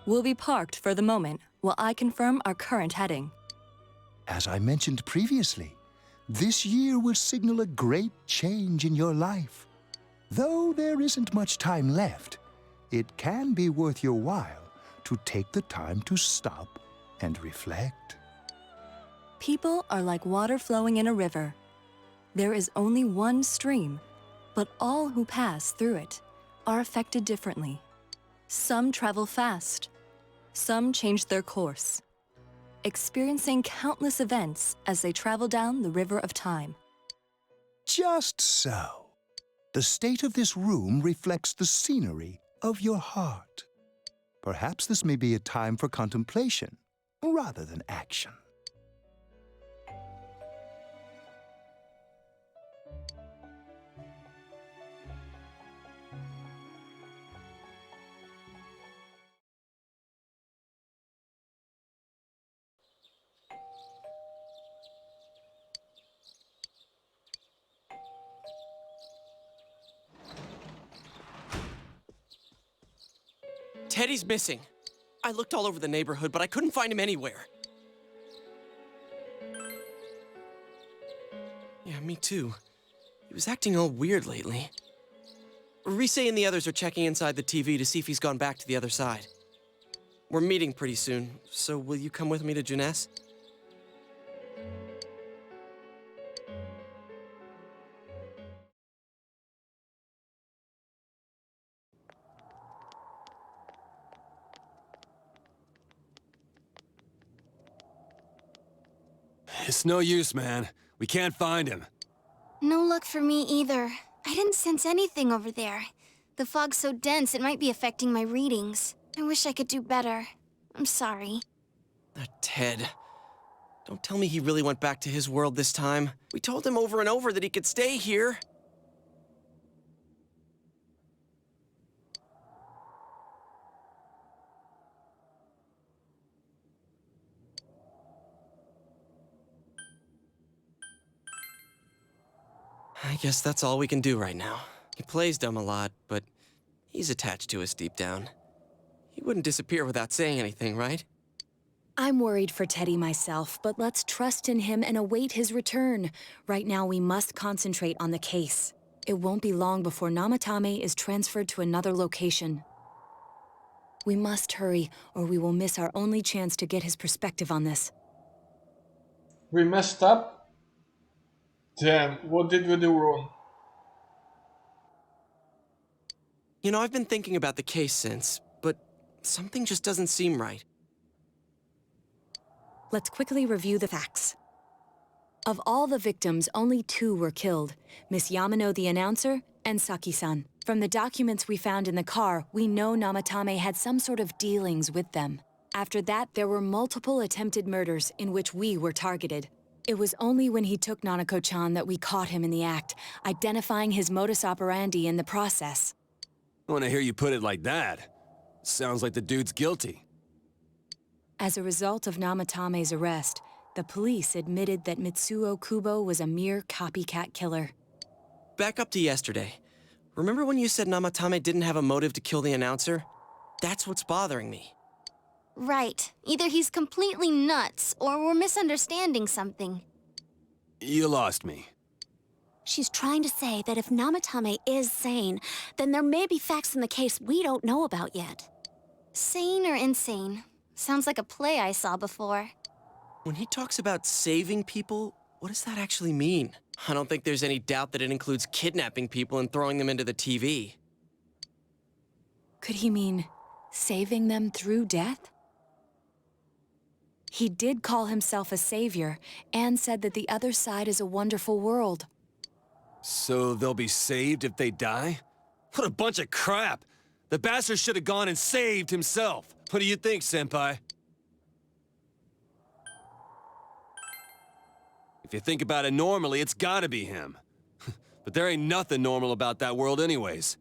Speaker 5: We'll be parked for the moment while I confirm our current heading.
Speaker 21: As I mentioned previously, this year will signal a great change in your life. Though there isn't much time left, it can be worth your while to take the time to stop and reflect.
Speaker 5: People are like water flowing in a river. There is only one stream, but all who pass through it are affected differently. Some travel fast, some change their course, experiencing countless events as they travel down the river of time.
Speaker 21: Just so. The state of this room reflects the scenery of your heart. Perhaps this may be a time for contemplation rather than action.
Speaker 7: Teddy's missing. I looked all over the neighborhood, but I couldn't find him anywhere. Yeah, me too. He was acting all weird lately. Rise and the others are checking inside the TV to see if he's gone back to the other side. We're meeting pretty soon, so will you come with me to Junes?
Speaker 19: It's no use, man. We can't find him.
Speaker 15: No luck for me either. I didn't sense anything over there. The fog's so dense it might be affecting my readings. I wish I could do better. I'm sorry.
Speaker 7: That Ted. Don't tell me he really went back to his world this time. We told him over and over that he could stay here. I guess that's all we can do right now. He plays dumb a lot, but he's attached to us deep down. He wouldn't disappear without saying anything, right?
Speaker 5: I'm worried for Teddy myself, but let's trust in him and await his return. Right now, we must concentrate on the case. It won't be long before Namatame is transferred to another location. We must hurry, or we will miss our only chance to get his perspective on this.
Speaker 1: We messed up? Damn, what did we do wrong?
Speaker 7: You know, I've been thinking about the case since, but something just doesn't seem right.
Speaker 5: Let's quickly review the facts. Of all the victims, only 2 were killed, Miss Yamano the announcer and Saki-san. From the documents we found in the car, we know Namatame had some sort of dealings with them. After that, there were multiple attempted murders in which we were targeted. It was only when he took Nanako-chan that we caught him in the act, identifying his modus operandi in the process.
Speaker 19: When I hear you put it like that, sounds like the dude's guilty.
Speaker 5: As a result of Namatame's arrest, The police admitted that Mitsuo Kubo was a mere copycat killer.
Speaker 7: Back up to yesterday. Remember when you said Namatame didn't have a motive to kill the announcer? That's what's bothering me.
Speaker 15: Right. Either he's completely nuts, or we're misunderstanding something.
Speaker 4: You lost me.
Speaker 14: She's trying to say that if Namatame is sane, then there may be facts in the case we don't know about yet.
Speaker 15: Sane or insane? Sounds like a play I saw before.
Speaker 7: When he talks about saving people, what does that actually mean? I don't think there's any doubt that it includes kidnapping people and throwing them into the TV.
Speaker 5: Could he mean saving them through death? He did call himself a savior and said that the other side is a wonderful world.
Speaker 19: So they'll be saved if they die? What a bunch of crap! The bastard should have gone and saved himself. What do you think, Senpai? If you think about it normally, it's gotta be him. But there ain't nothing normal about that world anyways.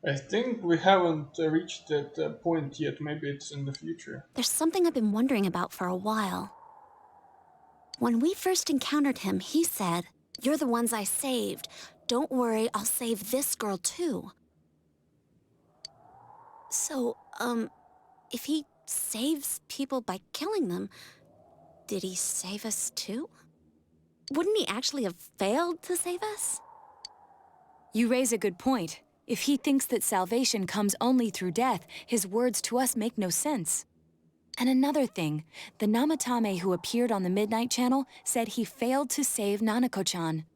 Speaker 1: I think we haven't reached that point yet. Maybe it's in the future.
Speaker 14: There's something I've been wondering about for a while. When we first encountered him, he said, "You're the ones I saved. Don't worry, I'll save this girl too." So, if he saves people by killing them, did he save us too? Wouldn't he actually have failed to save us?
Speaker 5: You raise a good point. If he thinks that salvation comes only through death, his words to us make no sense. And another thing, the Namatame who appeared on the Midnight Channel said he failed to save Nanako-chan.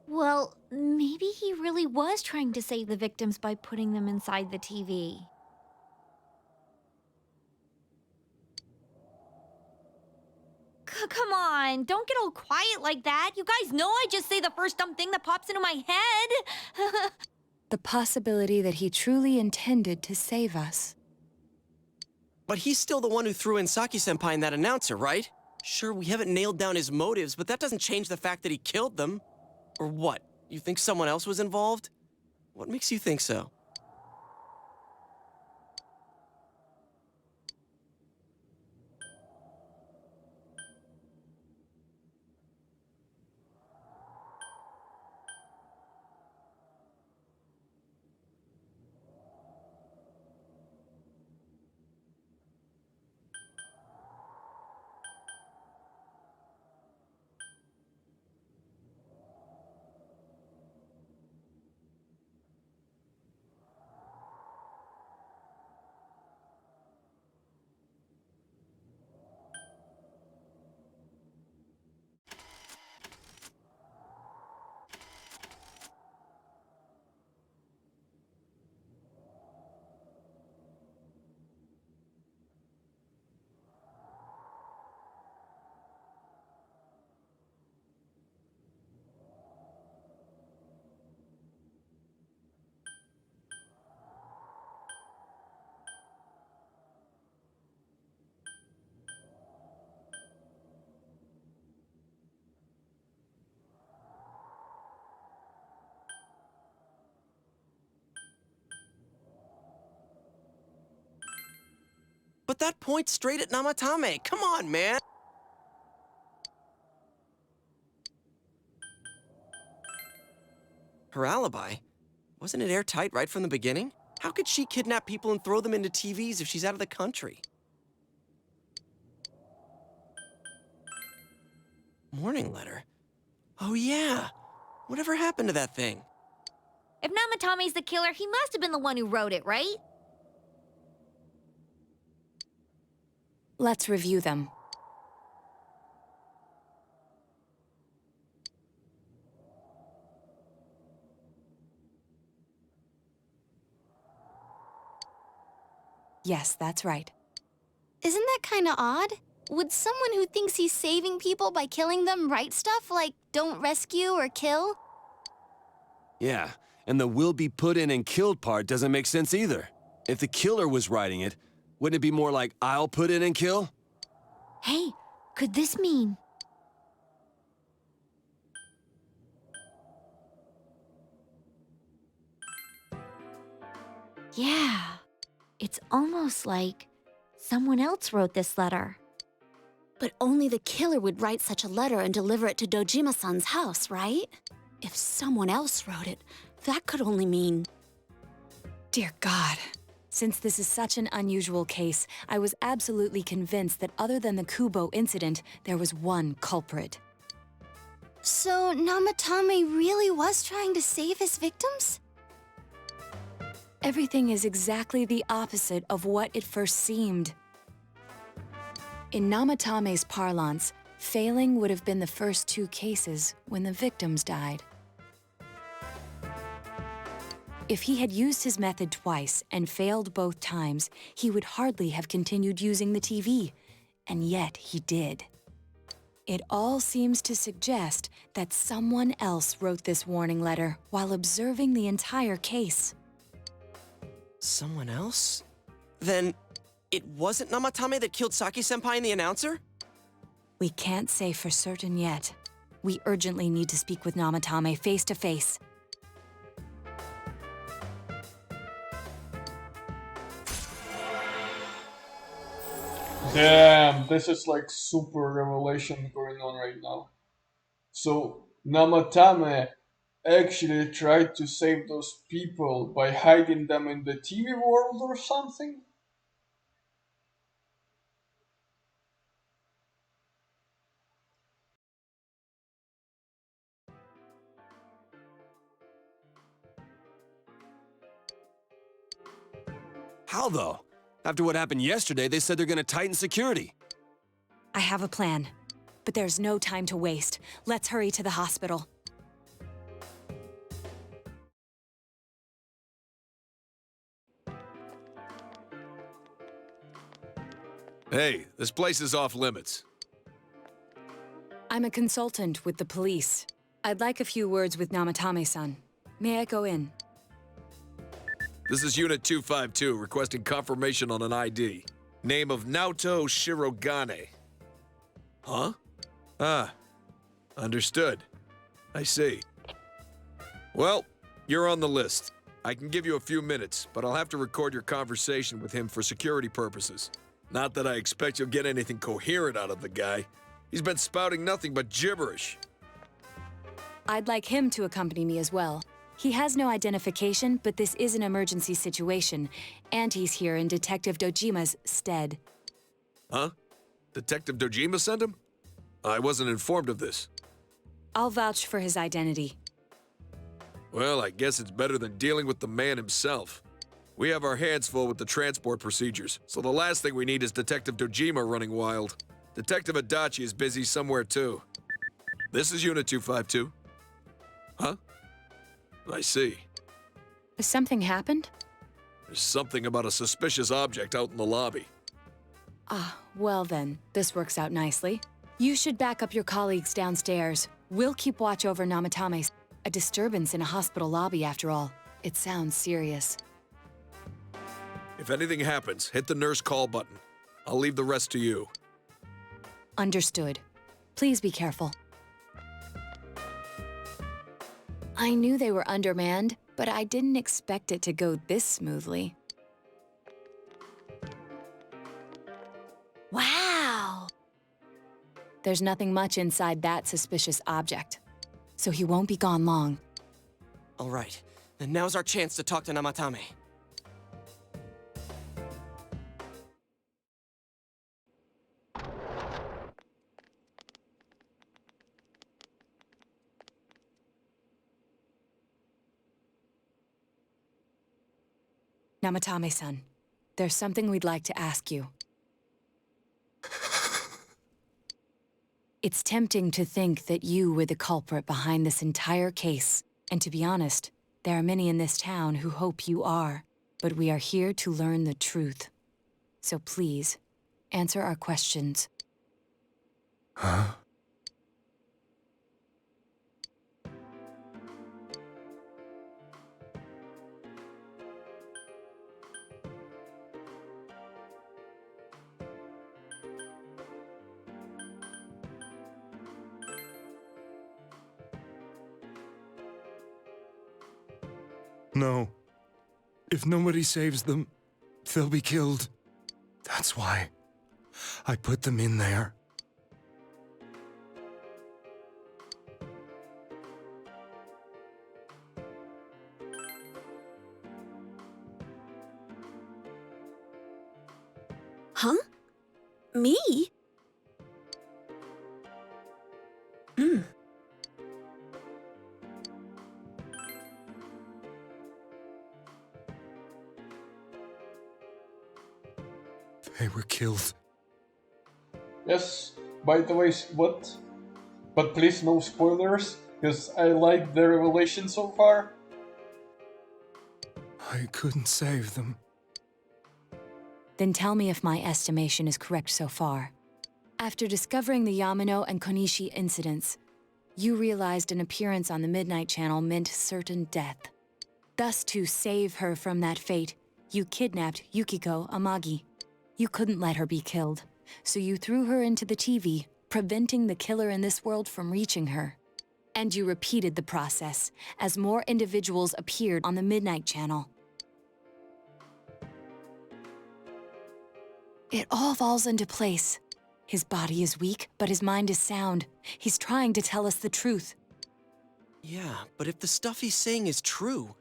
Speaker 2: Well, maybe he really was trying to save the victims by putting them inside the TV. Come on, don't get all quiet like that. You guys know I just say the first dumb thing that pops into my head.
Speaker 5: The possibility that he truly intended to save us.
Speaker 7: But he's still the one who threw in Saki-senpai and that announcer, right? Sure, we haven't nailed down his motives, but that doesn't change the fact that he killed them. Or what? You think someone else was involved? What makes you think so? But that points straight at Namatame. Come on, man! Her alibi? Wasn't it airtight right from the beginning? How could she kidnap people and throw them into TVs if she's out of the country? Morning letter? Oh yeah! Whatever happened to that thing?
Speaker 2: If Namatame's the killer, he must have been the one who wrote it, right?
Speaker 5: Let's review them. Yes, that's right.
Speaker 15: Isn't that kind of odd? Would someone who thinks he's saving people by killing them write stuff like, "Don't rescue or kill"?
Speaker 19: Yeah, and the "will be put in and killed" part doesn't make sense either. If the killer was writing it, wouldn't it be more like, "I'll put in and kill"?
Speaker 2: Hey, could this mean... Yeah, it's almost like someone else wrote this letter.
Speaker 14: But only the killer would write such a letter and deliver it to Dojima-san's house, right? If someone else wrote it, that could only mean...
Speaker 5: Dear God. Since this is such an unusual case, I was absolutely convinced that other than the Kubo incident, there was one culprit.
Speaker 15: So Namatame really was trying to save his victims?
Speaker 5: Everything is exactly the opposite of what it first seemed. In Namatame's parlance, failing would have been the first 2 cases when the victims died. If he had used his method twice and failed both times, he would hardly have continued using the TV, and yet he did. It all seems to suggest that someone else wrote this warning letter while observing the entire case.
Speaker 7: Someone else? Then it wasn't Namatame that killed Saki-senpai and the announcer?
Speaker 5: We can't say for certain yet. We urgently need to speak with Namatame face to face.
Speaker 1: Damn, this is like super revelation going on right now. So Namatame actually tried to save those people by hiding them in the TV world or something?
Speaker 19: How though? After what happened yesterday, they said they're gonna tighten security.
Speaker 5: I have a plan, but there's no time to waste. Let's hurry to the hospital.
Speaker 10: Hey, this place is off limits.
Speaker 5: I'm a consultant with the police. I'd like a few words with Namatame-san. May I go in?
Speaker 10: This is Unit 252, requesting confirmation on an ID. Name of Naoto Shirogane. Huh? Ah, understood. I see. Well, you're on the list. I can give you a few minutes, but I'll have to record your conversation with him for security purposes. Not that I expect you'll get anything coherent out of the guy. He's been spouting nothing but gibberish.
Speaker 5: I'd like him to accompany me as well. He has no identification, but this is an emergency situation, and he's here in Detective Dojima's stead.
Speaker 10: Huh? Detective Dojima sent him? I wasn't informed of this.
Speaker 5: I'll vouch for his identity.
Speaker 10: Well, I guess it's better than dealing with the man himself. We have our hands full with the transport procedures, so the last thing we need is Detective Dojima running wild. Detective Adachi is busy somewhere too. This is Unit 252. Huh? I see.
Speaker 5: Has something happened?
Speaker 10: There's something about a suspicious object out in the lobby.
Speaker 5: Ah, well then, this works out nicely. You should back up your colleagues downstairs. We'll keep watch over Namatame. A disturbance in a hospital lobby, after all. It sounds serious.
Speaker 10: If anything happens, hit the nurse call button. I'll leave the rest to you.
Speaker 5: Understood. Please be careful. I knew they were undermanned, but I didn't expect it to go this smoothly.
Speaker 2: Wow!
Speaker 5: There's nothing much inside that suspicious object, so he won't be gone long.
Speaker 7: All right, then now's our chance to talk to Namatame.
Speaker 5: Namatame-san, there's something we'd like to ask you. It's tempting to think that you were the culprit behind this entire case, and to be honest, there are many in this town who hope you are, but we are here to learn the truth. So please, answer our questions.
Speaker 21: Huh?
Speaker 12: No. If nobody saves them, they'll be killed. That's why I put them in there.
Speaker 14: Huh? Me?
Speaker 12: They were killed.
Speaker 1: Yes, by the way, what? But please no spoilers, because I like the revelation so far.
Speaker 12: I couldn't save them.
Speaker 5: Then tell me if my estimation is correct so far. After discovering the Yamano and Konishi incidents, you realized an appearance on the Midnight Channel meant certain death. Thus, to save her from that fate, you kidnapped Yukiko Amagi. You couldn't let her be killed, so you threw her into the TV, preventing the killer in this world from reaching her. And you repeated the process as more individuals appeared on the Midnight Channel. It all falls into place. His body is weak, but his mind is sound. He's trying to tell us the truth.
Speaker 7: Yeah, but if the stuff he's saying is true...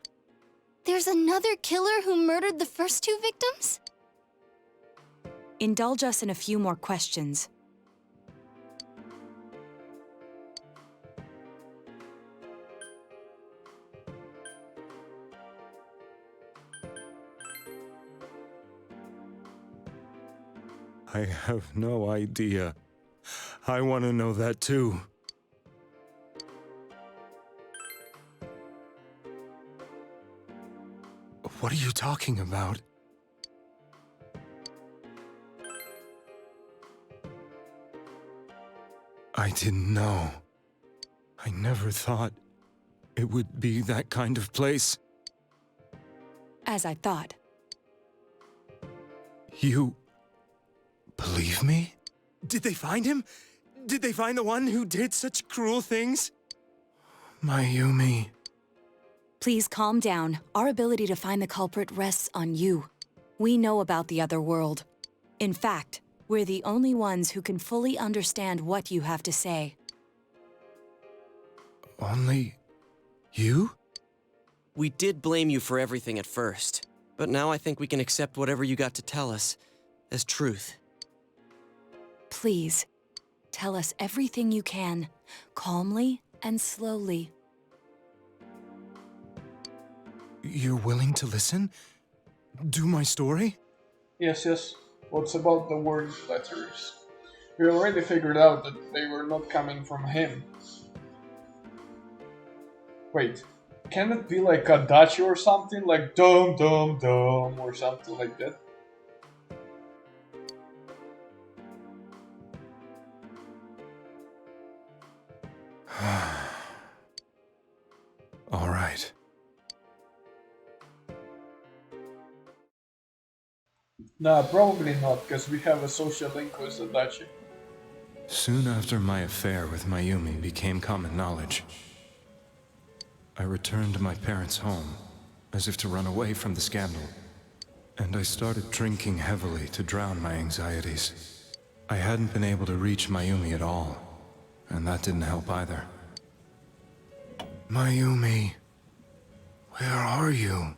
Speaker 15: There's another killer who murdered the first two victims?
Speaker 5: Indulge us in a few more questions.
Speaker 12: I have no idea. I want to know that too. What are you talking about? I didn't know. I never thought it would be that kind of place.
Speaker 5: As I thought.
Speaker 12: You believe me? Did they find him? Did they find the one who did such cruel things? Mayumi.
Speaker 5: Please calm down. Our ability to find the culprit rests on you. We know about the other world. In fact, we're the only ones who can fully understand what you have to say.
Speaker 12: Only you?
Speaker 7: We did blame you for everything at first, but now I think we can accept whatever you got to tell us as truth.
Speaker 5: Please, tell us everything you can, calmly and slowly.
Speaker 12: You're willing to listen? Do my story?
Speaker 1: Yes, yes. What's about the word letters? We already figured out that they were not coming from him. Wait, can it be like a Adachi or something? Like dum dum dum or something like that?
Speaker 12: All right.
Speaker 1: Nah, probably not, because we have a social link with Adachi.
Speaker 12: Soon after my affair with Mayumi became common knowledge, I returned to my parents' home, as if to run away from the scandal. And I started drinking heavily to drown my anxieties. I hadn't been able to reach Mayumi at all, and that didn't help either. Mayumi, where are you?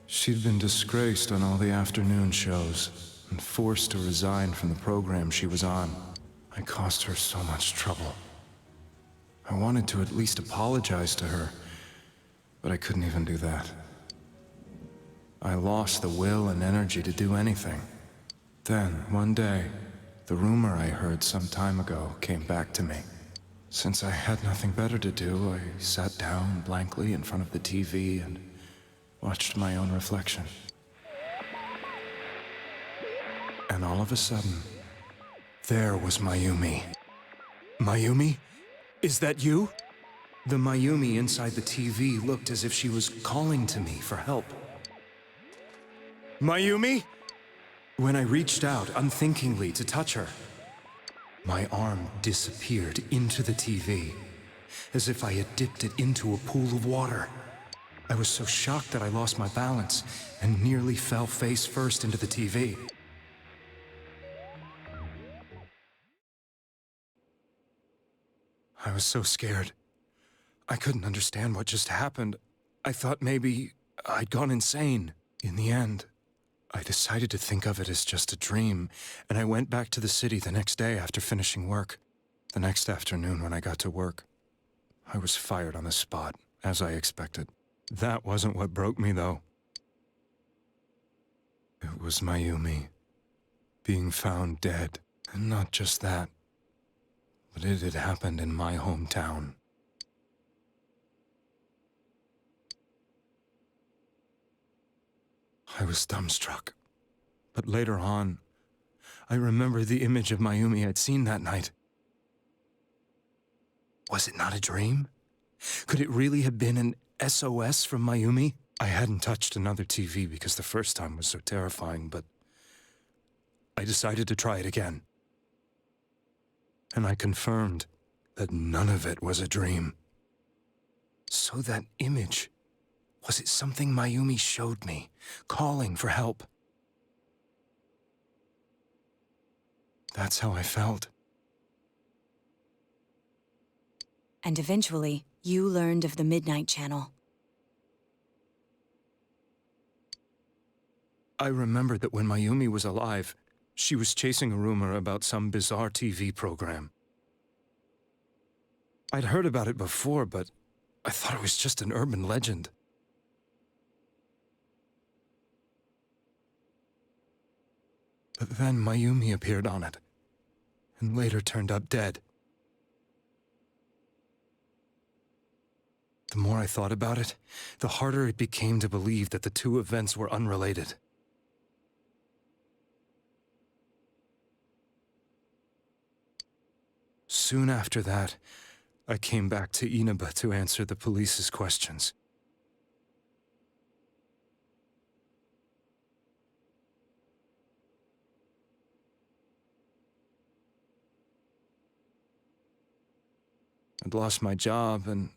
Speaker 12: She'd been disgraced on all the afternoon shows, and forced to resign from the program she was on. I caused her so much trouble. I wanted to at least apologize to her, but I couldn't even do that. I lost the will and energy to do anything. Then, one day, the rumor I heard some time ago came back to me. Since I had nothing better to do, I sat down blankly in front of the TV and watched my own reflection. And all of a sudden, there was Mayumi. Mayumi? Is that you? The Mayumi inside the TV looked as if she was calling to me for help. Mayumi? When I reached out unthinkingly to touch her, my arm disappeared into the TV, as if I had dipped it into a pool of water. I was so shocked that I lost my balance and nearly fell face first into the TV. I was so scared. I couldn't understand what just happened. I thought maybe I'd gone insane. In the end, I decided to think of it as just a dream, and I went back to the city the next day after finishing work. The next afternoon when I got to work, I was fired on the spot, as I expected. That wasn't what broke me, though. It was Mayumi being found dead. And not just that, but it had happened in my hometown. I was dumbstruck. But later on, I remembered the image of Mayumi I'd seen that night. Was it not a dream? Could it really have been an SOS from Mayumi? I hadn't touched another TV because the first time was so terrifying, but I decided to try it again. And I confirmed that none of it was a dream. So that image, was it something Mayumi showed me, calling for help? That's how I felt.
Speaker 5: And eventually, you learned of the Midnight Channel.
Speaker 12: I remembered that when Mayumi was alive, she was chasing a rumor about some bizarre TV program. I'd heard about it before, but I thought it was just an urban legend. But then Mayumi appeared on it, and later turned up dead. The more I thought about it, the harder it became to believe that the two events were unrelated. Soon after that, I came back to Inaba to answer the police's questions. I'd lost my job, and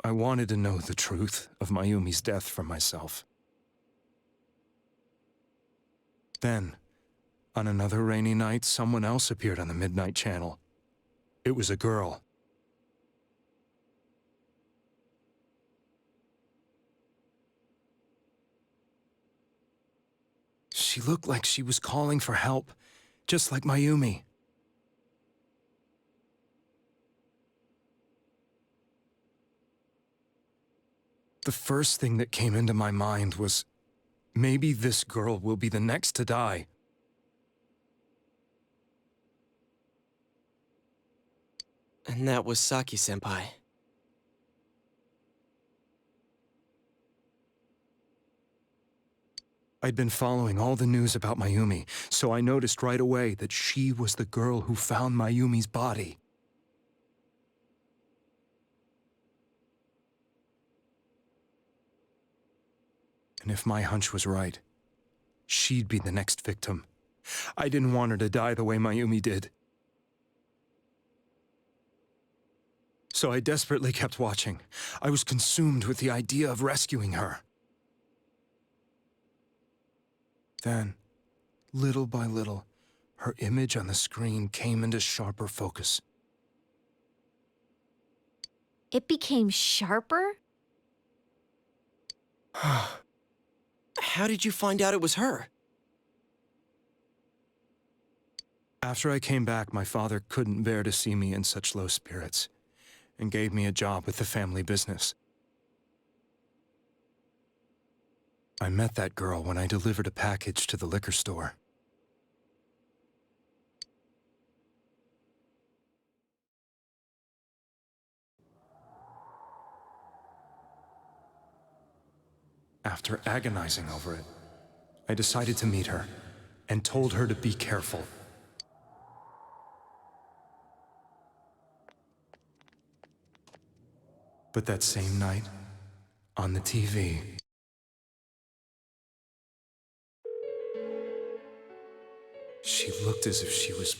Speaker 12: I wanted to know the truth of Mayumi's death for myself. Then, on another rainy night, someone else appeared on the Midnight Channel. It was a girl. She looked like she was calling for help, just like Mayumi. The first thing that came into my mind was, maybe this girl will be the next to die.
Speaker 7: And that was Saki-senpai.
Speaker 12: I'd been following all the news about Mayumi, so I noticed right away that she was the girl who found Mayumi's body. And if my hunch was right, she'd be the next victim. I didn't want her to die the way Mayumi did. So I desperately kept watching. I was consumed with the idea of rescuing her. Then, little by little, her image on the screen came into sharper focus.
Speaker 2: It became sharper?
Speaker 7: How did you find out it was her?
Speaker 12: After I came back, my father couldn't bear to see me in such low spirits, and gave me a job with the family business. I met that girl when I delivered a package to the liquor store. After agonizing over it, I decided to meet her and told her to be careful. But that same night, on the TV, she looked as if she was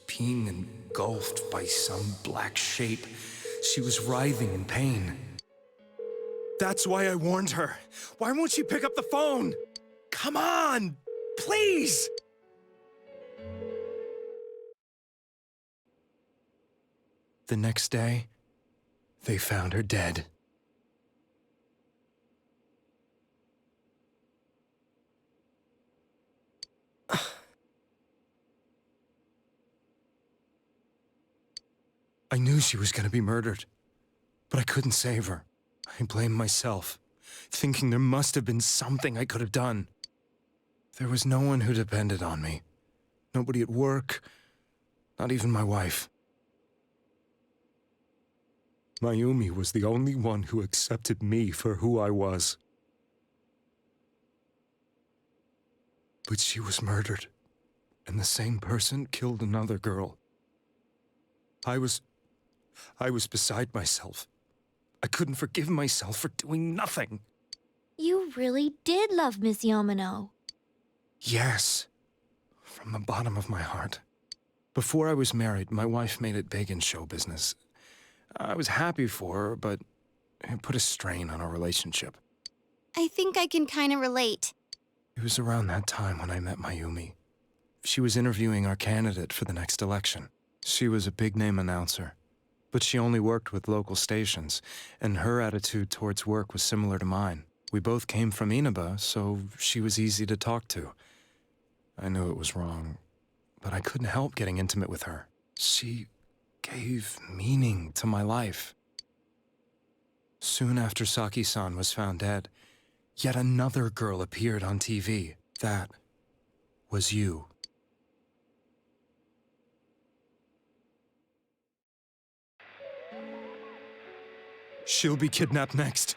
Speaker 12: being engulfed by some black shape. She was writhing in pain. That's why I warned her. Why won't she pick up the phone? Come on! Please! The next day, they found her dead. I knew she was gonna be murdered, but I couldn't save her. I blamed myself, thinking there must have been something I could have done. There was no one who depended on me. Nobody at work, not even my wife. Mayumi was the only one who accepted me for who I was. But she was murdered, and the same person killed another girl. I was beside myself. I couldn't forgive myself for doing nothing.
Speaker 2: You really did love Miss Yamano.
Speaker 12: Yes, from the bottom of my heart. Before I was married, my wife made it big in show business. I was happy for her, but it put a strain on our relationship.
Speaker 15: I think I can kind of relate.
Speaker 12: It was around that time when I met Mayumi. She was interviewing our candidate for the next election. She was a big-name announcer, but she only worked with local stations, and her attitude towards work was similar to mine. We both came from Inaba, so she was easy to talk to. I knew it was wrong, but I couldn't help getting intimate with her. She gave meaning to my life. Soon after Saki-san was found dead, yet another girl appeared on TV. That was you. She'll be kidnapped next.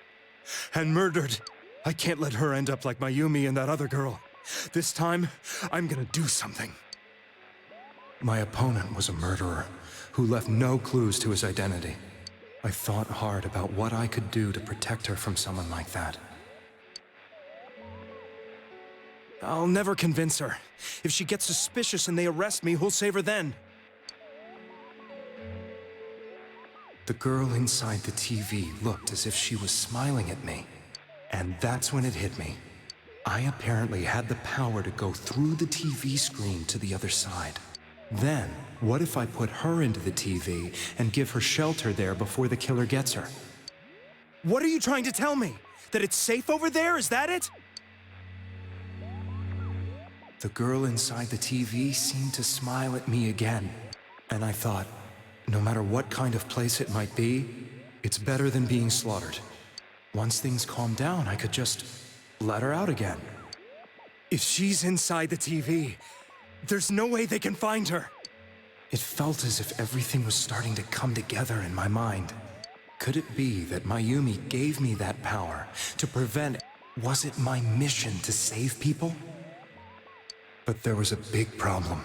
Speaker 12: And murdered. I can't let her end up like Mayumi and that other girl. This time, I'm gonna do something. My opponent was a murderer who left no clues to his identity. I thought hard about what I could do to protect her from someone like that. I'll never convince her. If she gets suspicious and they arrest me, who'll save her then? The girl inside the TV looked as if she was smiling at me. And that's when it hit me. I apparently had the power to go through the TV screen to the other side. Then, what if I put her into the TV and give her shelter there before the killer gets her? What are you trying to tell me? That it's safe over there? Is that it? The girl inside the TV seemed to smile at me again. And I thought, no matter what kind of place it might be, it's better than being slaughtered. Once things calm down, I could just let her out again. If she's inside the TV, there's no way they can find her. It felt as if everything was starting to come together in my mind. Could it be that Mayumi gave me that power to prevent... Was it my mission to save people? But there was a big problem.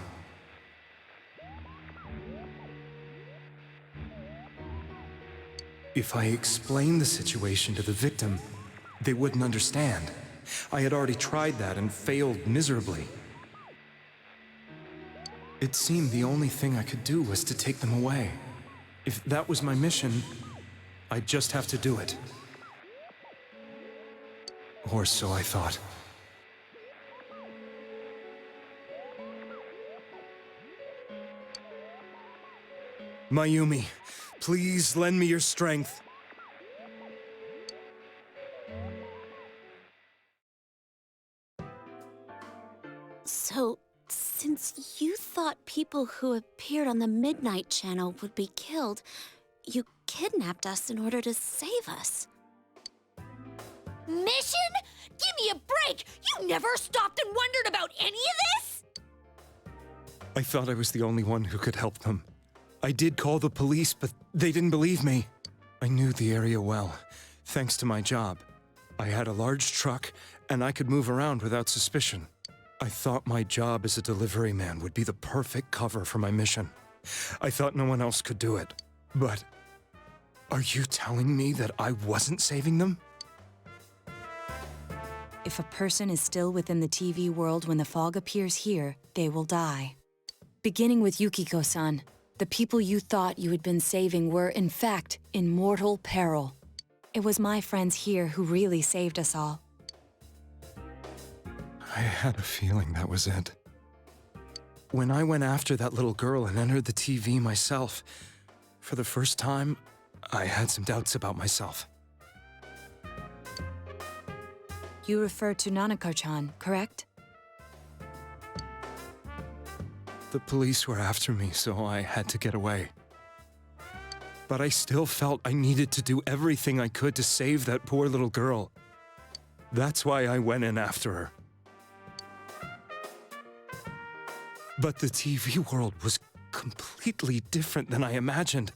Speaker 12: If I explained the situation to the victim, they wouldn't understand. I had already tried that and failed miserably. It seemed the only thing I could do was to take them away. If that was my mission, I'd just have to do it. Or so I thought. Mayumi, please lend me your strength.
Speaker 14: So, since you thought people who appeared on the Midnight Channel would be killed, you kidnapped us in order to save us.
Speaker 2: Mission? Give me a break! You never stopped and wondered about any of this?
Speaker 12: I thought I was the only one who could help them. I did call the police, but they didn't believe me. I knew the area well, thanks to my job. I had a large truck, and I could move around without suspicion. I thought my job as a delivery man would be the perfect cover for my mission. I thought no one else could do it. But are you telling me that I wasn't saving them?
Speaker 5: If a person is still within the TV world when the fog appears here, they will die. Beginning with Yukiko-san, the people you thought you had been saving were, in fact, in mortal peril. It was my friends here who really saved us all.
Speaker 12: I had a feeling that was it. When I went after that little girl and entered the TV myself, for the first time, I had some doubts about myself.
Speaker 5: You refer to Nanako-chan, correct?
Speaker 12: The police were after me, so I had to get away. But I still felt I needed to do everything I could to save that poor little girl. That's why I went in after her. But the TV world was completely different than I imagined.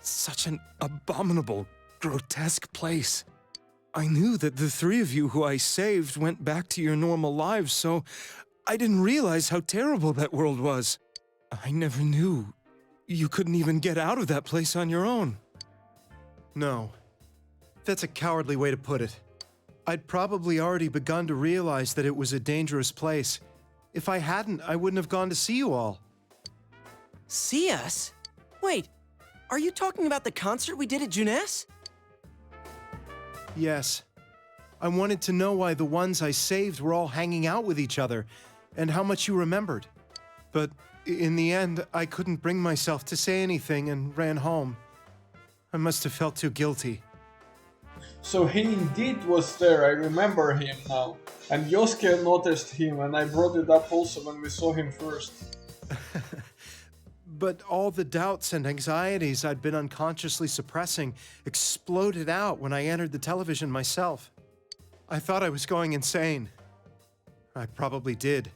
Speaker 12: Such an abominable, grotesque place. I knew that the three of you who I saved went back to your normal lives, so I didn't realize how terrible that world was. I never knew you couldn't even get out of that place on your own.
Speaker 13: No. That's a cowardly way to put it. I'd probably already begun to realize that it was a dangerous place. If I hadn't, I wouldn't have gone to see you all.
Speaker 7: See us? Wait, are you talking about the concert we did at Junes?
Speaker 13: Yes. I wanted to know why the ones I saved were all hanging out with each other, and how much you remembered. But in the end, I couldn't bring myself to say anything and ran home. I must have felt too guilty.
Speaker 1: So he indeed was there, I remember him now. And Yosuke noticed him, and I brought it up also when we saw him first.
Speaker 13: But all the doubts and anxieties I'd been unconsciously suppressing exploded out when I entered the television myself. I thought I was going insane. I probably did.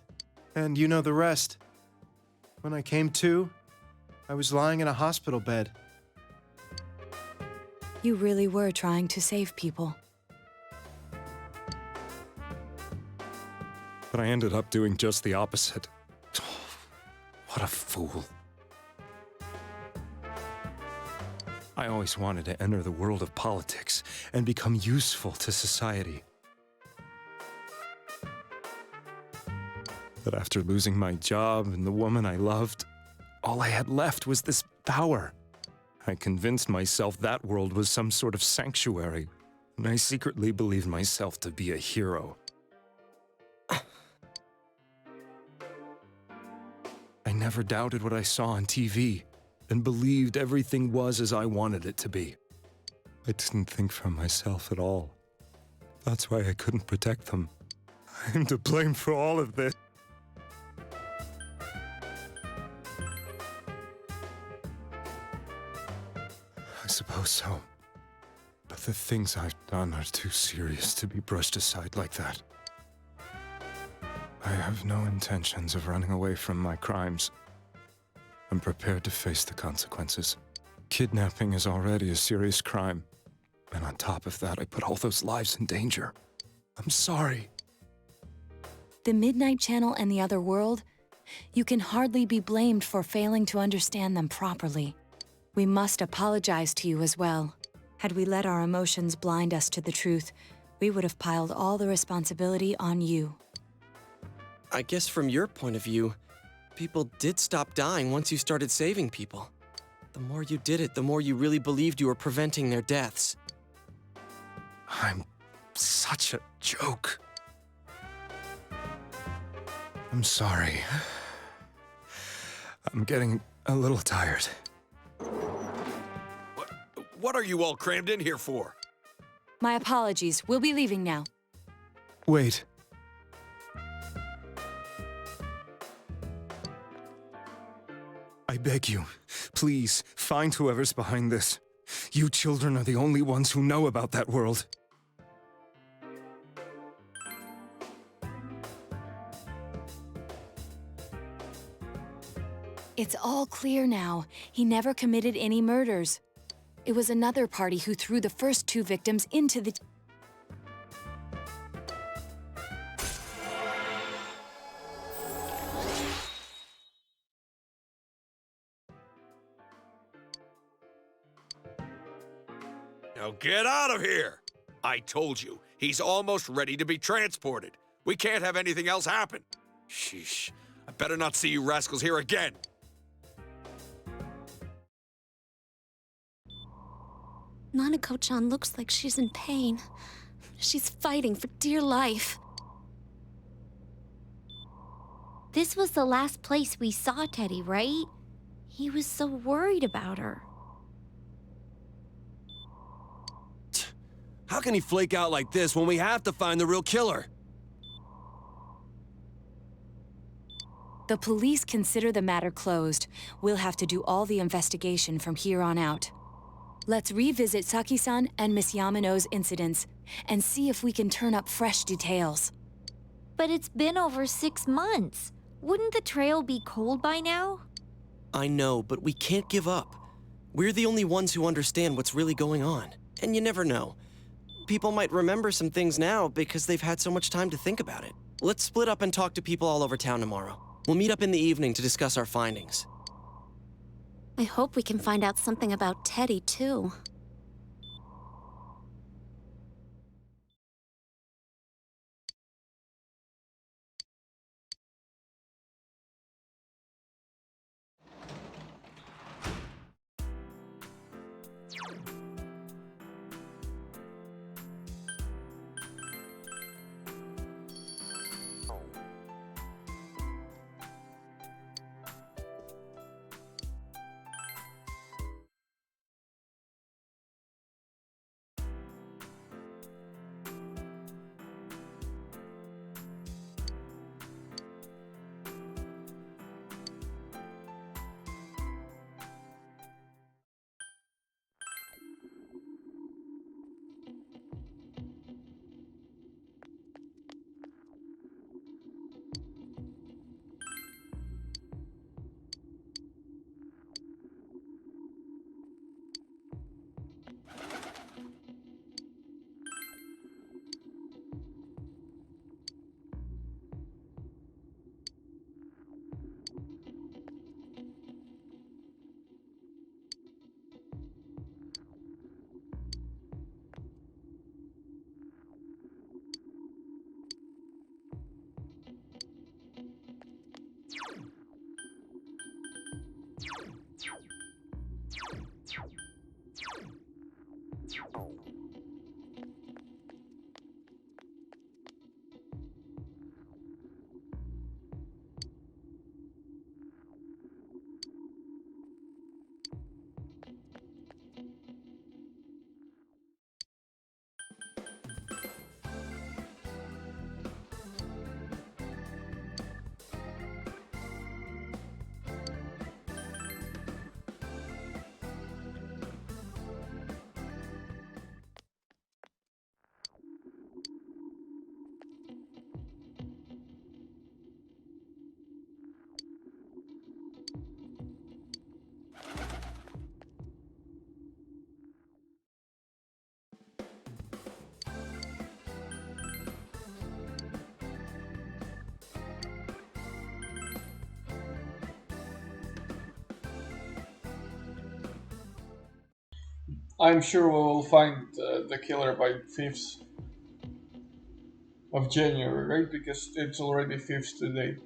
Speaker 13: And you know the rest. When I came to, I was lying in a hospital bed.
Speaker 5: You really were trying to save people.
Speaker 12: But I ended up doing just the opposite. What a fool. I always wanted to enter the world of politics and become useful to society. But after losing my job and the woman I loved, all I had left was this power. I convinced myself that world was some sort of sanctuary, and I secretly believed myself to be a hero. I never doubted what I saw on TV, and believed everything was as I wanted it to be. I didn't think for myself at all. That's why I couldn't protect them. I'm to blame for all of this. I suppose so. But the things I've done are too serious to be brushed aside like that. I have no intentions of running away from my crimes. I'm prepared to face the consequences. Kidnapping is already a serious crime. And on top of that, I put all those lives in danger. I'm sorry.
Speaker 5: The Midnight Channel and the other world, you can hardly be blamed for failing to understand them properly. We must apologize to you as well. Had we let our emotions blind us to the truth, we would have piled all the responsibility on you.
Speaker 7: I guess from your point of view, people did stop dying once you started saving people. The more you did it, the more you really believed you were preventing their deaths.
Speaker 12: I'm such a joke. I'm sorry. I'm getting a little tired.
Speaker 10: What are you all crammed in here for?
Speaker 5: My apologies. We'll be leaving now.
Speaker 12: Wait. I beg you, please, find whoever's behind this. You children are the only ones who know about that world.
Speaker 5: It's all clear now. He never committed any murders. It was another party who threw the first two victims into the...
Speaker 10: Now get out of here! I told you, he's almost ready to be transported. We can't have anything else happen. Sheesh. I better not see you rascals here again.
Speaker 14: Nanako-chan looks like she's in pain. She's fighting for dear life.
Speaker 2: This was the last place we saw Teddy, right? He was so worried about her.
Speaker 19: How can he flake out like this when we have to find the real killer?
Speaker 5: The police consider the matter closed. We'll have to do all the investigation from here on out. Let's revisit Saki-san and Miss Yamano's incidents and see if we can turn up fresh details.
Speaker 2: But it's been over 6 months. Wouldn't the trail be cold by now?
Speaker 7: I know, but we can't give up. We're the only ones who understand what's really going on. And you never know. People might remember some things now because they've had so much time to think about it. Let's split up and talk to people all over town tomorrow. We'll meet up in the evening to discuss our findings.
Speaker 14: I hope we can find out something about Teddy, too.
Speaker 1: I'm sure we will find the killer by 5th of January, right? Because it's already 5th today.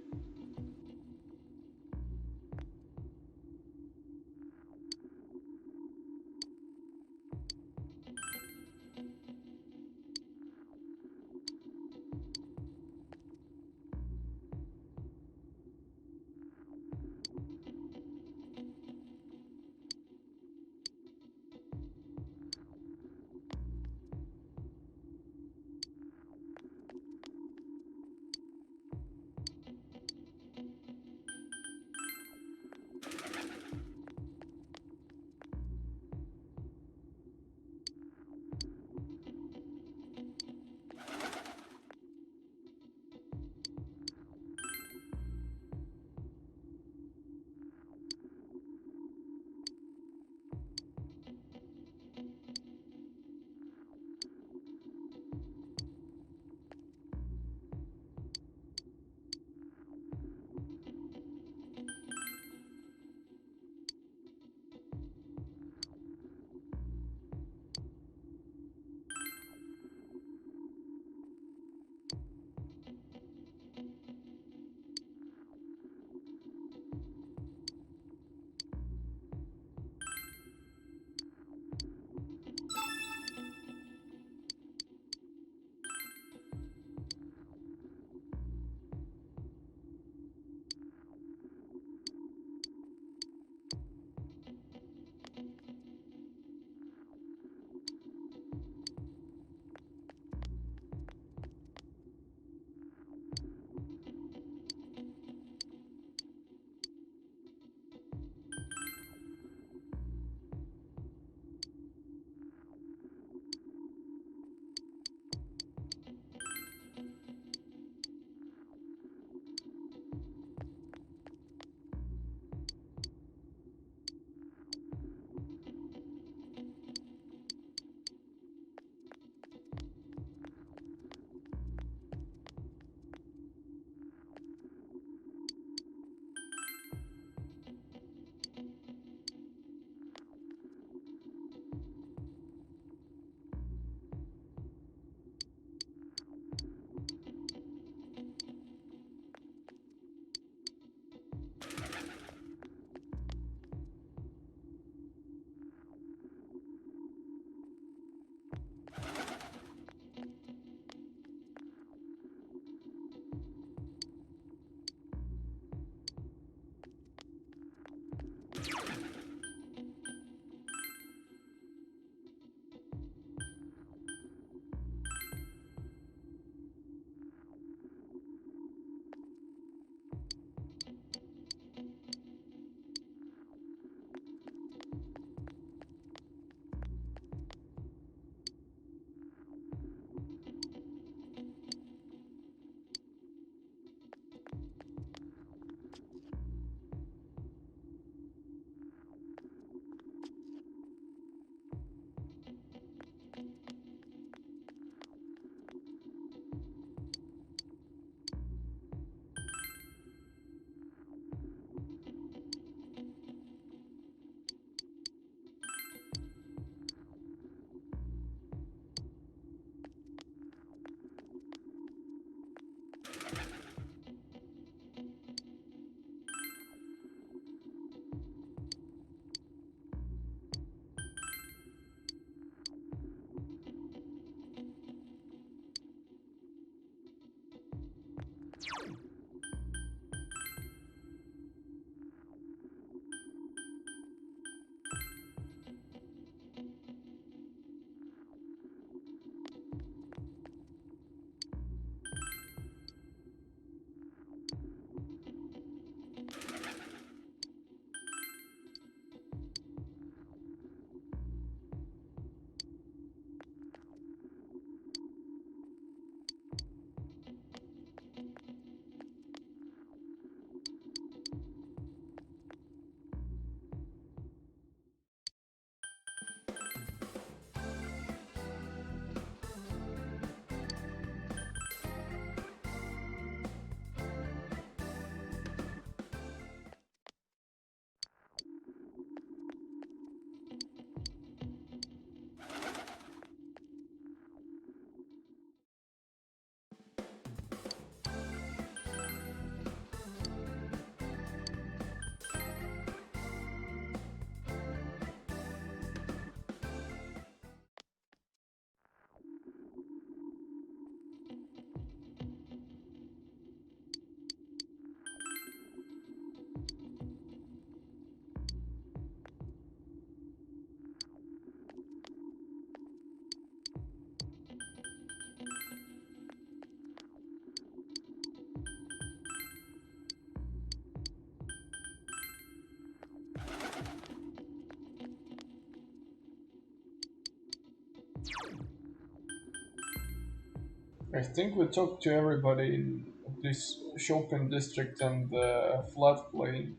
Speaker 1: I think we talked to everybody in this shopping district and the floodplain.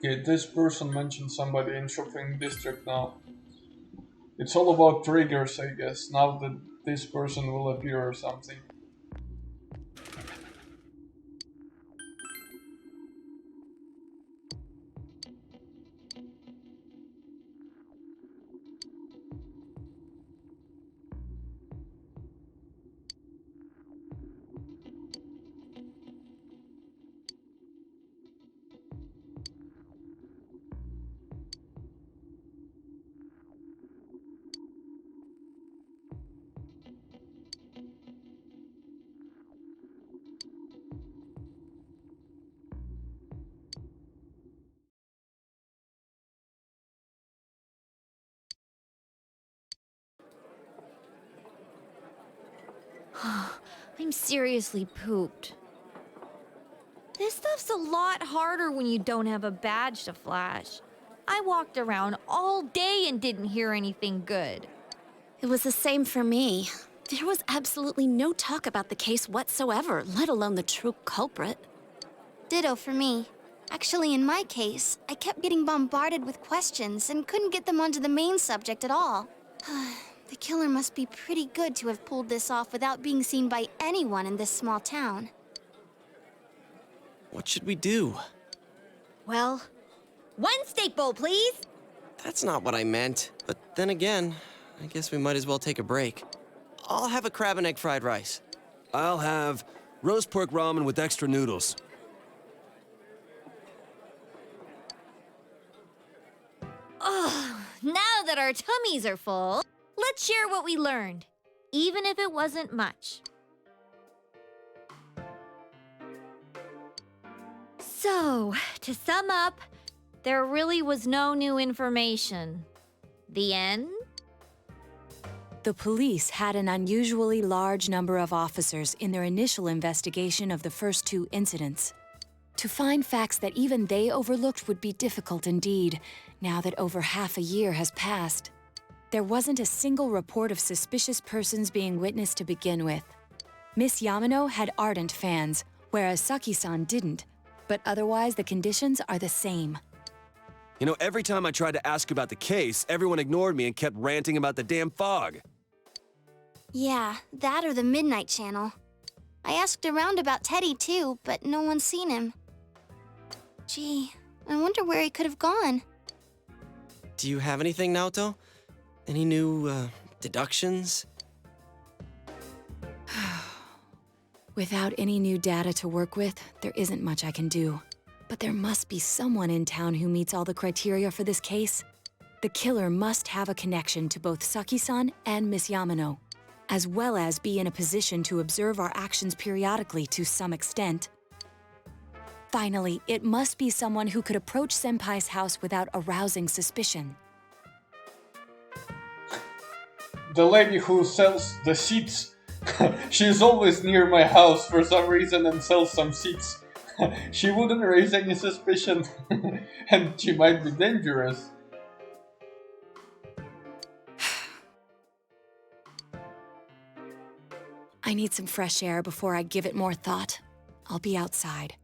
Speaker 1: Okay, this person mentioned somebody in shopping district now. It's all about triggers, I guess, now that this person will appear or something.
Speaker 2: I'm seriously pooped. This stuff's a lot harder when you don't have a badge to flash. I walked around all day and didn't hear anything good.
Speaker 14: It was the same for me. There was absolutely no talk about the case whatsoever, let alone the true culprit.
Speaker 15: Ditto for me. Actually, in my case, I kept getting bombarded with questions and couldn't get them onto the main subject at all. The killer must be pretty good to have pulled this off without being seen by anyone in this small town.
Speaker 7: What should we do?
Speaker 2: Well, one steak bowl, please.
Speaker 7: That's not what I meant. But then again, I guess we might as well take a break. I'll have a crab and egg fried rice.
Speaker 19: I'll have roast pork ramen with extra noodles.
Speaker 2: Ugh, now that our tummies are full, let's share what we learned, even if it wasn't much. So, to sum up, there really was no new information. The end?
Speaker 5: The police had an unusually large number of officers in their initial investigation of the first two incidents. To find facts that even they overlooked would be difficult indeed, now that over half a year has passed. There wasn't a single report of suspicious persons being witnessed to begin with. Miss Yamano had ardent fans, whereas Saki-san didn't, but otherwise the conditions are the same.
Speaker 19: You know, every time I tried to ask about the case, everyone ignored me and kept ranting about the damn fog.
Speaker 15: Yeah, that or the Midnight Channel. I asked around about Teddy too, but no one's seen him. Gee, I wonder where he could have gone.
Speaker 7: Do you have anything, Naoto? Any new, deductions?
Speaker 5: Without any new data to work with, there isn't much I can do. But there must be someone in town who meets all the criteria for this case. The killer must have a connection to both Saki-san and Miss Yamano, as well as be in a position to observe our actions periodically to some extent. Finally, it must be someone who could approach Senpai's house without arousing suspicion.
Speaker 1: The lady who sells the seats. She's always near my house for some reason and sells some seats. She wouldn't raise any suspicion. And she might be dangerous.
Speaker 5: I need some fresh air before I give it more thought. I'll be outside.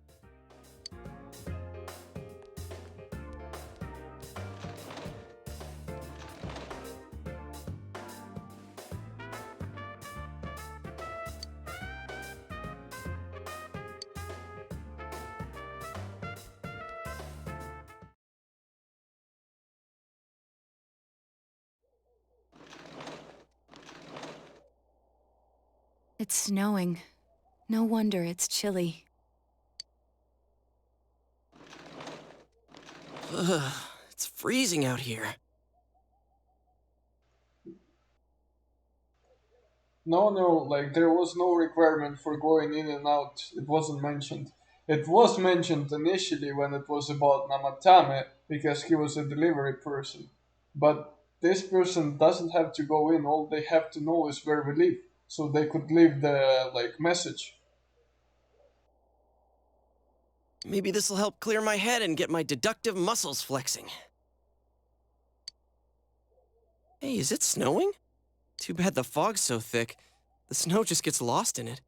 Speaker 5: It's snowing. No wonder it's chilly.
Speaker 7: Ugh, it's freezing out here.
Speaker 1: No, like there was no requirement for going in and out. It wasn't mentioned. It was mentioned initially when it was about Namatame because he was a delivery person. But this person doesn't have to go in. All they have to know is where we live, so they could leave the like message.
Speaker 7: Maybe this'll help clear my head and get my deductive muscles flexing. Hey, is it snowing? Too bad the fog's so thick. The snow just gets lost in it.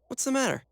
Speaker 7: What's the matter?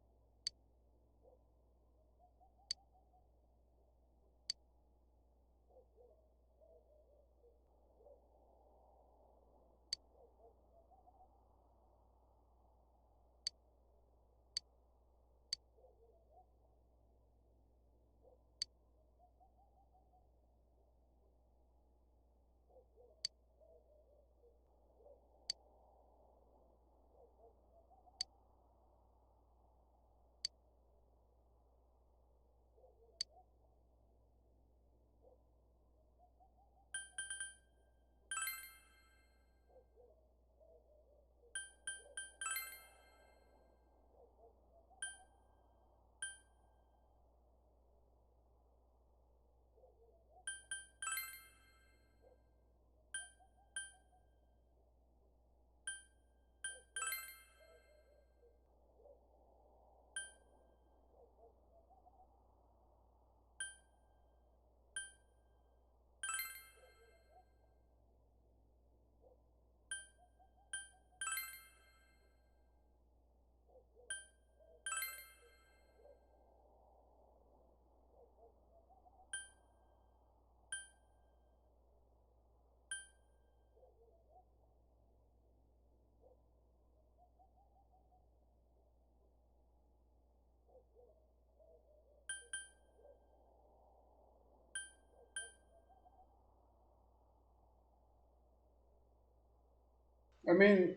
Speaker 1: I mean,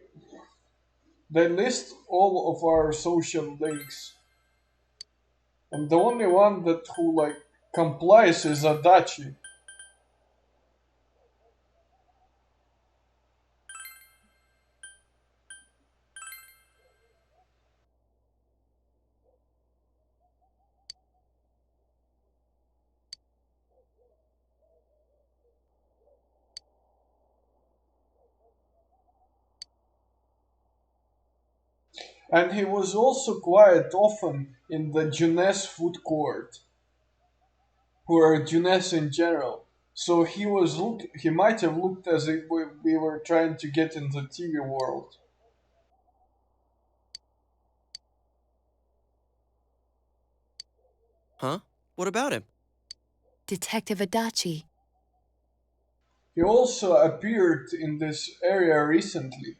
Speaker 1: they list all of our social links, and the only one that who like complies is Adachi. And he was also quite often in the Junes food court, or Junes in general. So he might have looked as if we were trying to get in the TV world.
Speaker 7: Huh? What about him?
Speaker 5: Detective Adachi.
Speaker 1: He also appeared in this area recently.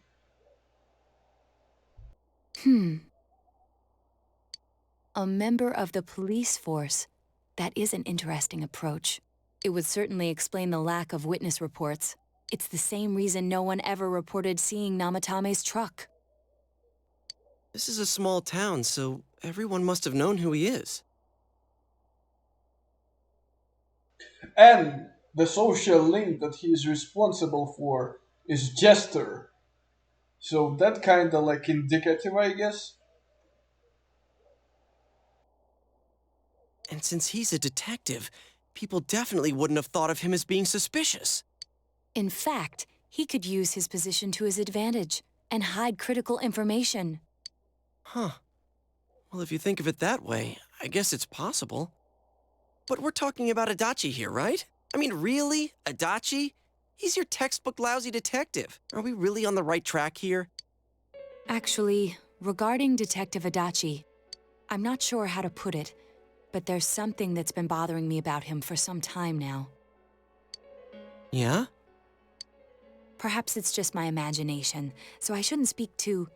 Speaker 5: A member of the police force. That is an interesting approach. It would certainly explain the lack of witness reports. It's the same reason no one ever reported seeing Namatame's truck.
Speaker 7: This is a small town, so everyone must have known who he is.
Speaker 1: And the social link that he is responsible for is Jester. So that kind of like indicative, I guess.
Speaker 7: And since he's a detective, people definitely wouldn't have thought of him as being suspicious.
Speaker 5: In fact, he could use his position to his advantage and hide critical information.
Speaker 7: Huh. Well, if you think of it that way, I guess it's possible. But we're talking about Adachi here, right? I mean, really? Adachi? He's your textbook lousy detective. Are we really on the right track here?
Speaker 5: Actually, regarding Detective Adachi, I'm not sure how to put it, but there's something that's been bothering me about him for some time now.
Speaker 7: Yeah?
Speaker 5: Perhaps it's just my imagination, so I shouldn't speak too...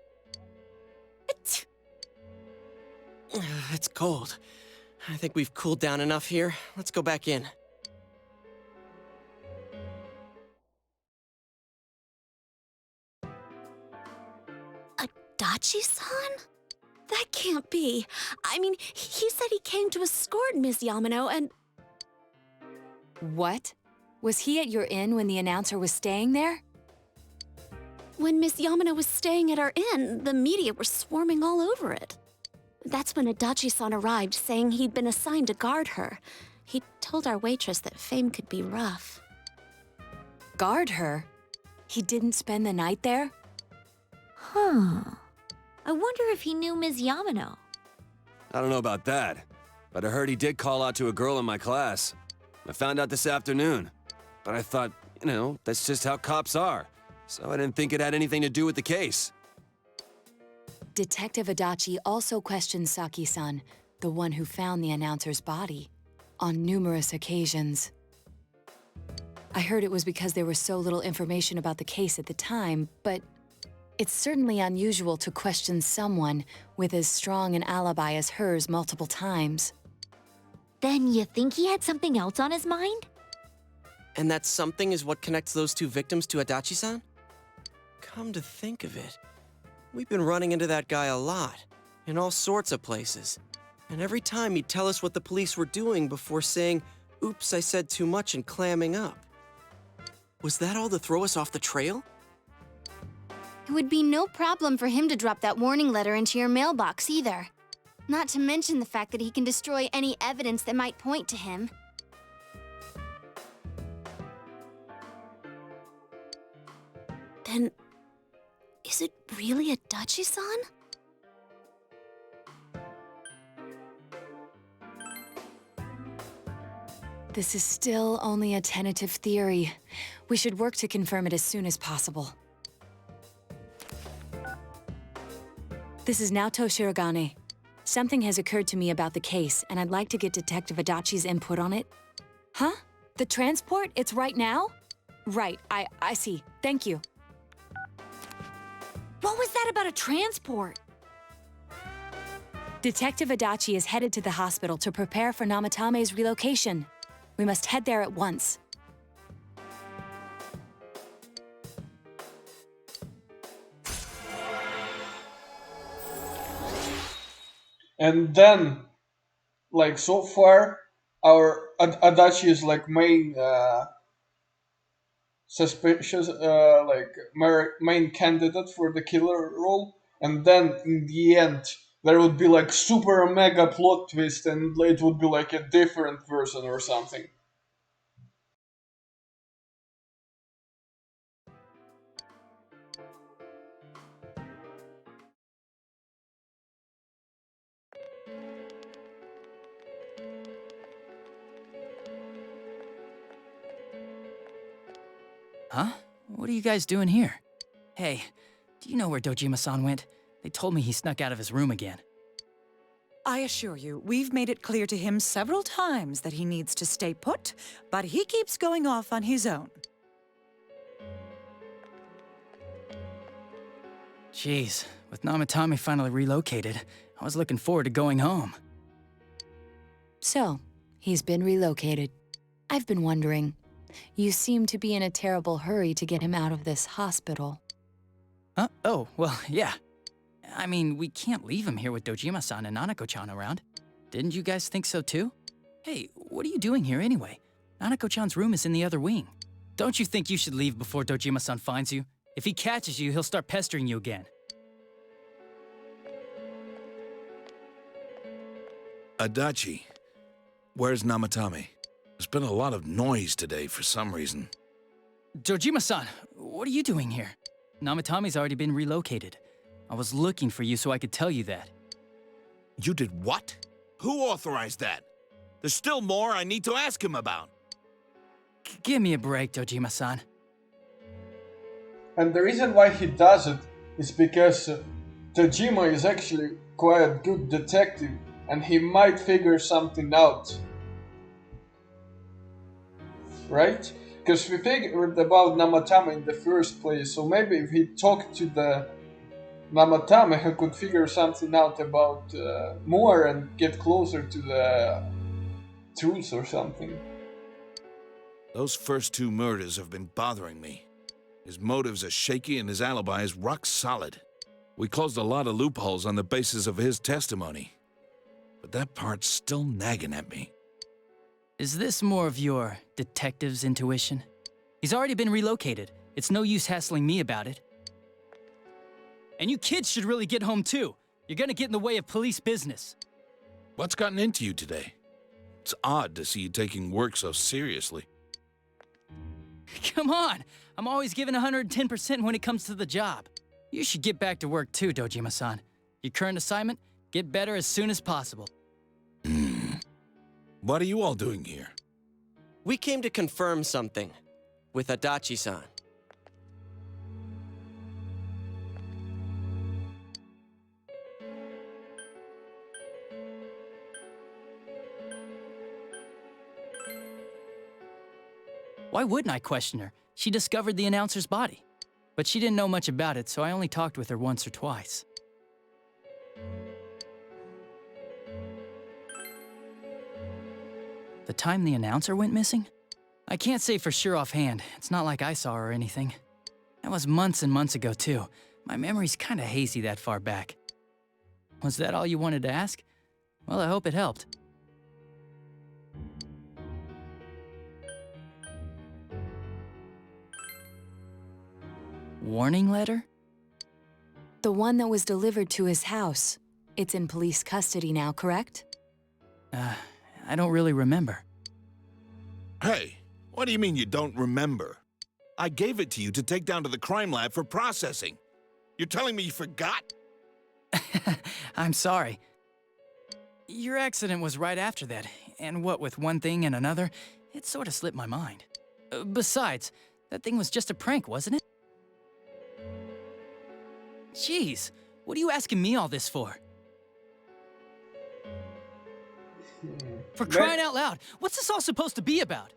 Speaker 7: It's cold. I think we've cooled down enough here. Let's go back in.
Speaker 14: Adachi-san? That can't be. I mean, he said he came to escort Miss Yamano and...
Speaker 5: What? Was he at your inn when the announcer was staying there?
Speaker 14: When Miss Yamano was staying at our inn, the media were swarming all over it. That's when Adachi-san arrived, saying he'd been assigned to guard her. He told our waitress that fame could be rough.
Speaker 5: Guard her? He didn't spend the night there?
Speaker 2: Huh. I wonder if he knew Ms. Yamano.
Speaker 19: I don't know about that, but I heard he did call out to a girl in my class. I found out this afternoon. But I thought, that's just how cops are. So I didn't think it had anything to do with the case.
Speaker 5: Detective Adachi also questioned Saki-san, the one who found the announcer's body, on numerous occasions. I heard it was because there was so little information about the case at the time, but it's certainly unusual to question someone with as strong an alibi as hers multiple times.
Speaker 2: Then you think he had something else on his mind?
Speaker 7: And that something is what connects those two victims to Adachi-san? Come to think of it, we've been running into that guy a lot, in all sorts of places. And every time he'd tell us what the police were doing before saying, "Oops, I said too much," and clamming up. Was that all to throw us off the trail?
Speaker 15: It would be no problem for him to drop that warning letter into your mailbox either. Not to mention the fact that he can destroy any evidence that might point to him.
Speaker 14: Then, is it really Adachi-san?
Speaker 5: This is still only a tentative theory. We should work to confirm it as soon as possible. This is Naoto Shirogane. Something has occurred to me about the case, and I'd like to get Detective Adachi's input on it. Huh? The transport? It's right now? Right, I see. Thank you.
Speaker 2: What was that about a transport?
Speaker 5: Detective Adachi is headed to the hospital to prepare for Namatame's relocation. We must head there at once.
Speaker 1: And then, like, so far, our Adachi is like main suspicious, main candidate for the killer role. And then in the end, there would be like super mega plot twist, and it would be like a different person or something.
Speaker 9: Huh? What are you guys doing here? Hey, do you know where Dojima-san went? They told me he snuck out of his room again.
Speaker 11: I assure you, we've made it clear to him several times that he needs to stay put, but he keeps going off on his own.
Speaker 9: Jeez, with Namatame finally relocated, I was looking forward to going home.
Speaker 5: So, he's been relocated. I've been wondering. You seem to be in a terrible hurry to get him out of this hospital.
Speaker 9: Huh? Oh, well, yeah. I mean, we can't leave him here with Dojima-san and Nanako-chan around. Didn't you guys think so too? Hey, what are you doing here anyway? Nanako-chan's room is in the other wing. Don't you think you should leave before Dojima-san finds you? If he catches you, he'll start pestering you again.
Speaker 10: Adachi, where's Namatame? There's been a lot of noise today for some reason.
Speaker 9: Dojima-san, what are you doing here? Namatame's already been relocated. I was looking for you so I could tell you that.
Speaker 10: You did what? Who authorized that? There's still more I need to ask him about.
Speaker 9: Give me a break, Dojima-san.
Speaker 1: And the reason why he does it is because Dojima is actually quite a good detective, and he might figure something out. Right? Because we figured about Namatame in the first place, so maybe if he talked to the Namatame could figure something out about more and get closer to the truth or something.
Speaker 10: Those first 2 murders have been bothering me. His motives are shaky and his alibi is rock solid. We closed a lot of loopholes on the basis of his testimony. But that part's still nagging at me.
Speaker 9: Is this more of your detective's intuition? He's already been relocated. It's no use hassling me about it. And you kids should really get home too. You're gonna get in the way of police business.
Speaker 10: What's gotten into you today? It's odd to see you taking work so seriously.
Speaker 9: Come on! I'm always giving 110% when it comes to the job. You should get back to work too, Dojima-san. Your current assignment? Get better as soon as possible.
Speaker 10: What are you all doing here?
Speaker 7: We came to confirm something with Adachi-san.
Speaker 9: Why wouldn't I question her? She discovered the announcer's body. But she didn't know much about it, so I only talked with her once or twice. The time the announcer went missing? I can't say for sure offhand. It's not like I saw her or anything. That was months and months ago, too. My memory's kinda hazy that far back. Was that all you wanted to ask? Well, I hope it helped. Warning letter?
Speaker 5: The one that was delivered to his house. It's in police custody now, correct?
Speaker 9: I don't really remember.
Speaker 10: Hey, what do you mean you don't remember? I gave it to you to take down to the crime lab for processing. You're telling me you forgot?
Speaker 9: I'm sorry. Your accident was right after that, and what with one thing and another, it sort of slipped my mind. Besides, that thing was just a prank, wasn't it? Jeez, what are you asking me all this for? For crying out loud, what's this all supposed to be about?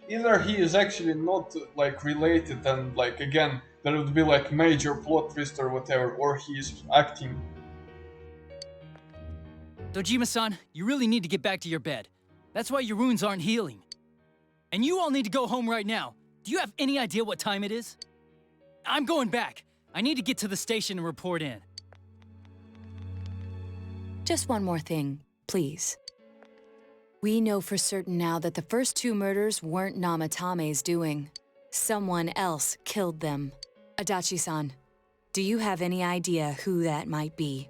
Speaker 1: Either he is actually not like related and like again there would be like major plot twist or whatever, or he is acting.
Speaker 9: Dojima-san, you really need to get back to your bed. That's why your wounds aren't healing. And you all need to go home right now. Do you have any idea what time it is? I'm going back. I need to get to the station and report in.
Speaker 5: Just one more thing, please. We know for certain now that the first 2 murders weren't Namatame's doing. Someone else killed them. Adachi-san, do you have any idea who that might be?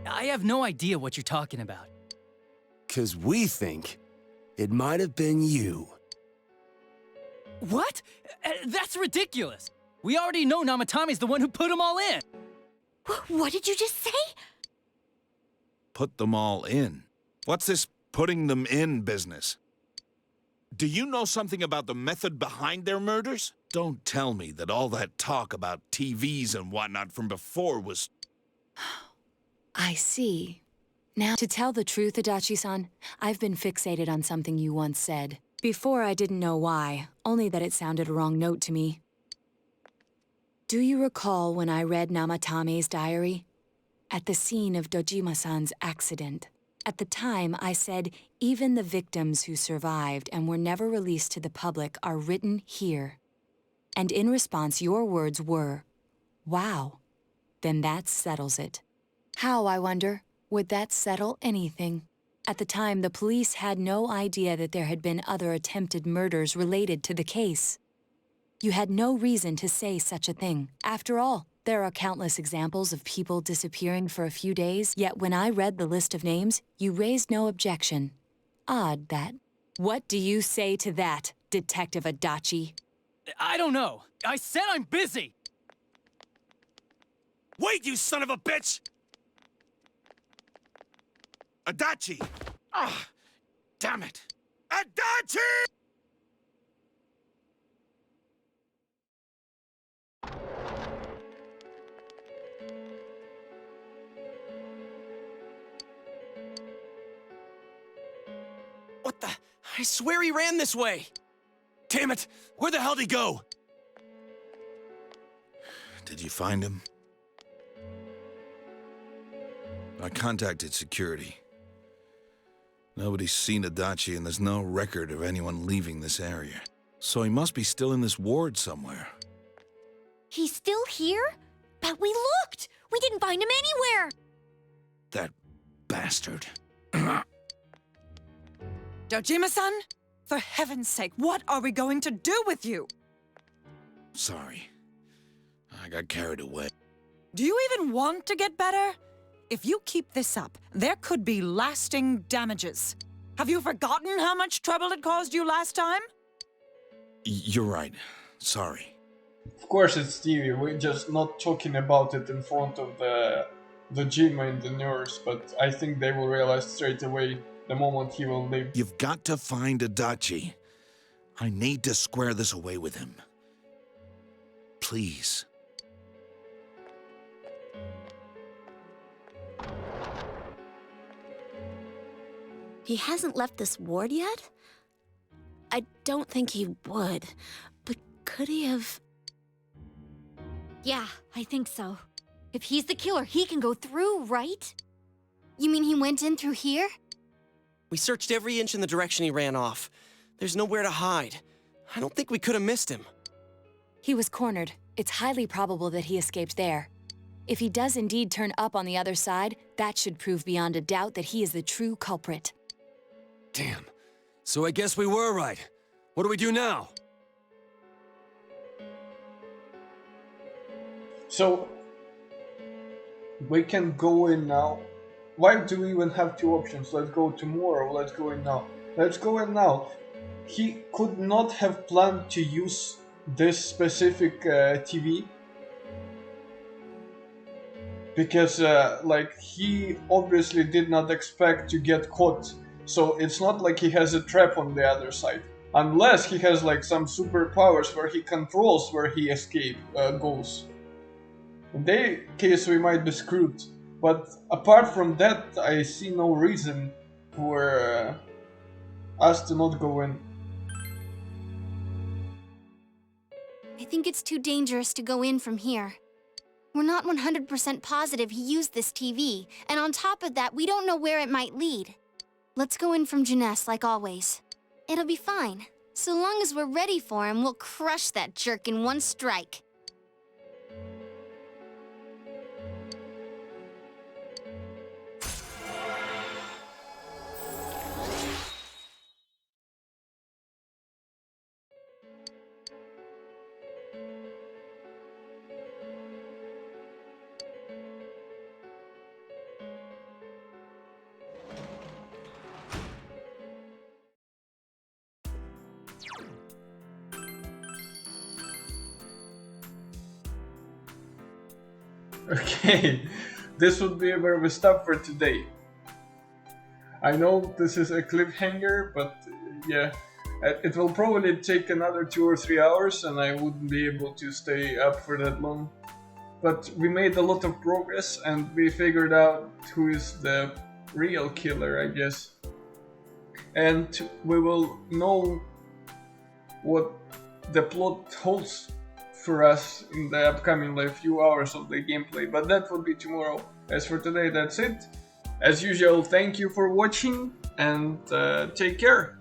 Speaker 9: I have no idea what you're talking about.
Speaker 19: 'Cause we think it might have been you.
Speaker 9: What? That's ridiculous. We already know Namatame's the one who put them all in.
Speaker 2: What did you just say?
Speaker 10: Put them all in? What's this putting them in business? Do you know something about the method behind their murders? Don't tell me that all that talk about TVs and whatnot from before was...
Speaker 5: I see. Now, to tell the truth, Adachi-san, I've been fixated on something you once said. Before, I didn't know why, only that it sounded a wrong note to me. Do you recall when I read Namatame's diary? At the scene of Dojima-san's accident. At the time, I said, even the victims who survived and were never released to the public are written here. And in response, your words were, wow, then that settles it. How, I wonder, would that settle anything? At the time, the police had no idea that there had been other attempted murders related to the case. You had no reason to say such a thing. After all, there are countless examples of people disappearing for a few days, yet when I read the list of names, you raised no objection. Odd, that. What do you say to that, Detective Adachi?
Speaker 9: I don't know. I said I'm busy!
Speaker 10: Wait, you son of a bitch! Adachi! Ah, damn it! Adachi!
Speaker 7: What the? I swear he ran this way!
Speaker 10: Damn it! Where the hell did he go? Did you find him? I contacted security. Nobody's seen Adachi, and there's no record of anyone leaving this area. So he must be still in this ward somewhere.
Speaker 2: He's still here? But we looked! We didn't find him anywhere!
Speaker 10: That bastard.
Speaker 11: Dojima-san, for heaven's sake, what are we going to do with you?
Speaker 10: Sorry. I got carried away.
Speaker 11: Do you even want to get better? If you keep this up, there could be lasting damages. Have you forgotten how much trouble it caused you last time?
Speaker 10: You're right. Sorry.
Speaker 1: Of course it's Stevie, we're just not talking about it in front of the Dojima and the nurse, but I think they will realize straight away the moment he will leave.
Speaker 10: You've got to find Adachi. I need to square this away with him. Please.
Speaker 14: He hasn't left this ward yet? I don't think he would, but could he have...
Speaker 2: Yeah, I think so. If he's the killer, he can go through, right?
Speaker 15: You mean he went in through here?
Speaker 7: We searched every inch in the direction he ran off. There's nowhere to hide. I don't think we could have missed him.
Speaker 5: He was cornered. It's highly probable that he escaped there. If he does indeed turn up on the other side, that should prove beyond a doubt that he is the true culprit.
Speaker 19: Damn. So I guess we were right. What do we do now?
Speaker 1: So, we can go in now. Why do we even have two options? Let's go tomorrow, let's go in now. Let's go in now. He could not have planned to use this specific TV. Because, like, he obviously did not expect to get caught. So it's not like he has a trap on the other side. Unless he has, like, some superpowers where he controls where he goes. In that case, we might be screwed. But apart from that, I see no reason for us to not go in.
Speaker 15: I think it's too dangerous to go in from here. We're not 100% positive he used this TV, and on top of that, we don't know where it might lead. Let's go in from Jeunesse like always. It'll be fine. So long as we're ready for him, we'll crush that jerk in one strike.
Speaker 1: Okay, this would be where we stop for today. I know this is a cliffhanger, but yeah, it will probably take another 2 or 3 hours and I wouldn't be able to stay up for that long. But we made a lot of progress and we figured out who is the real killer, I guess. And we will know what the plot holds for us in the upcoming few hours of the gameplay, but that will be tomorrow. As for today, that's it. As usual, thank you for watching and take care.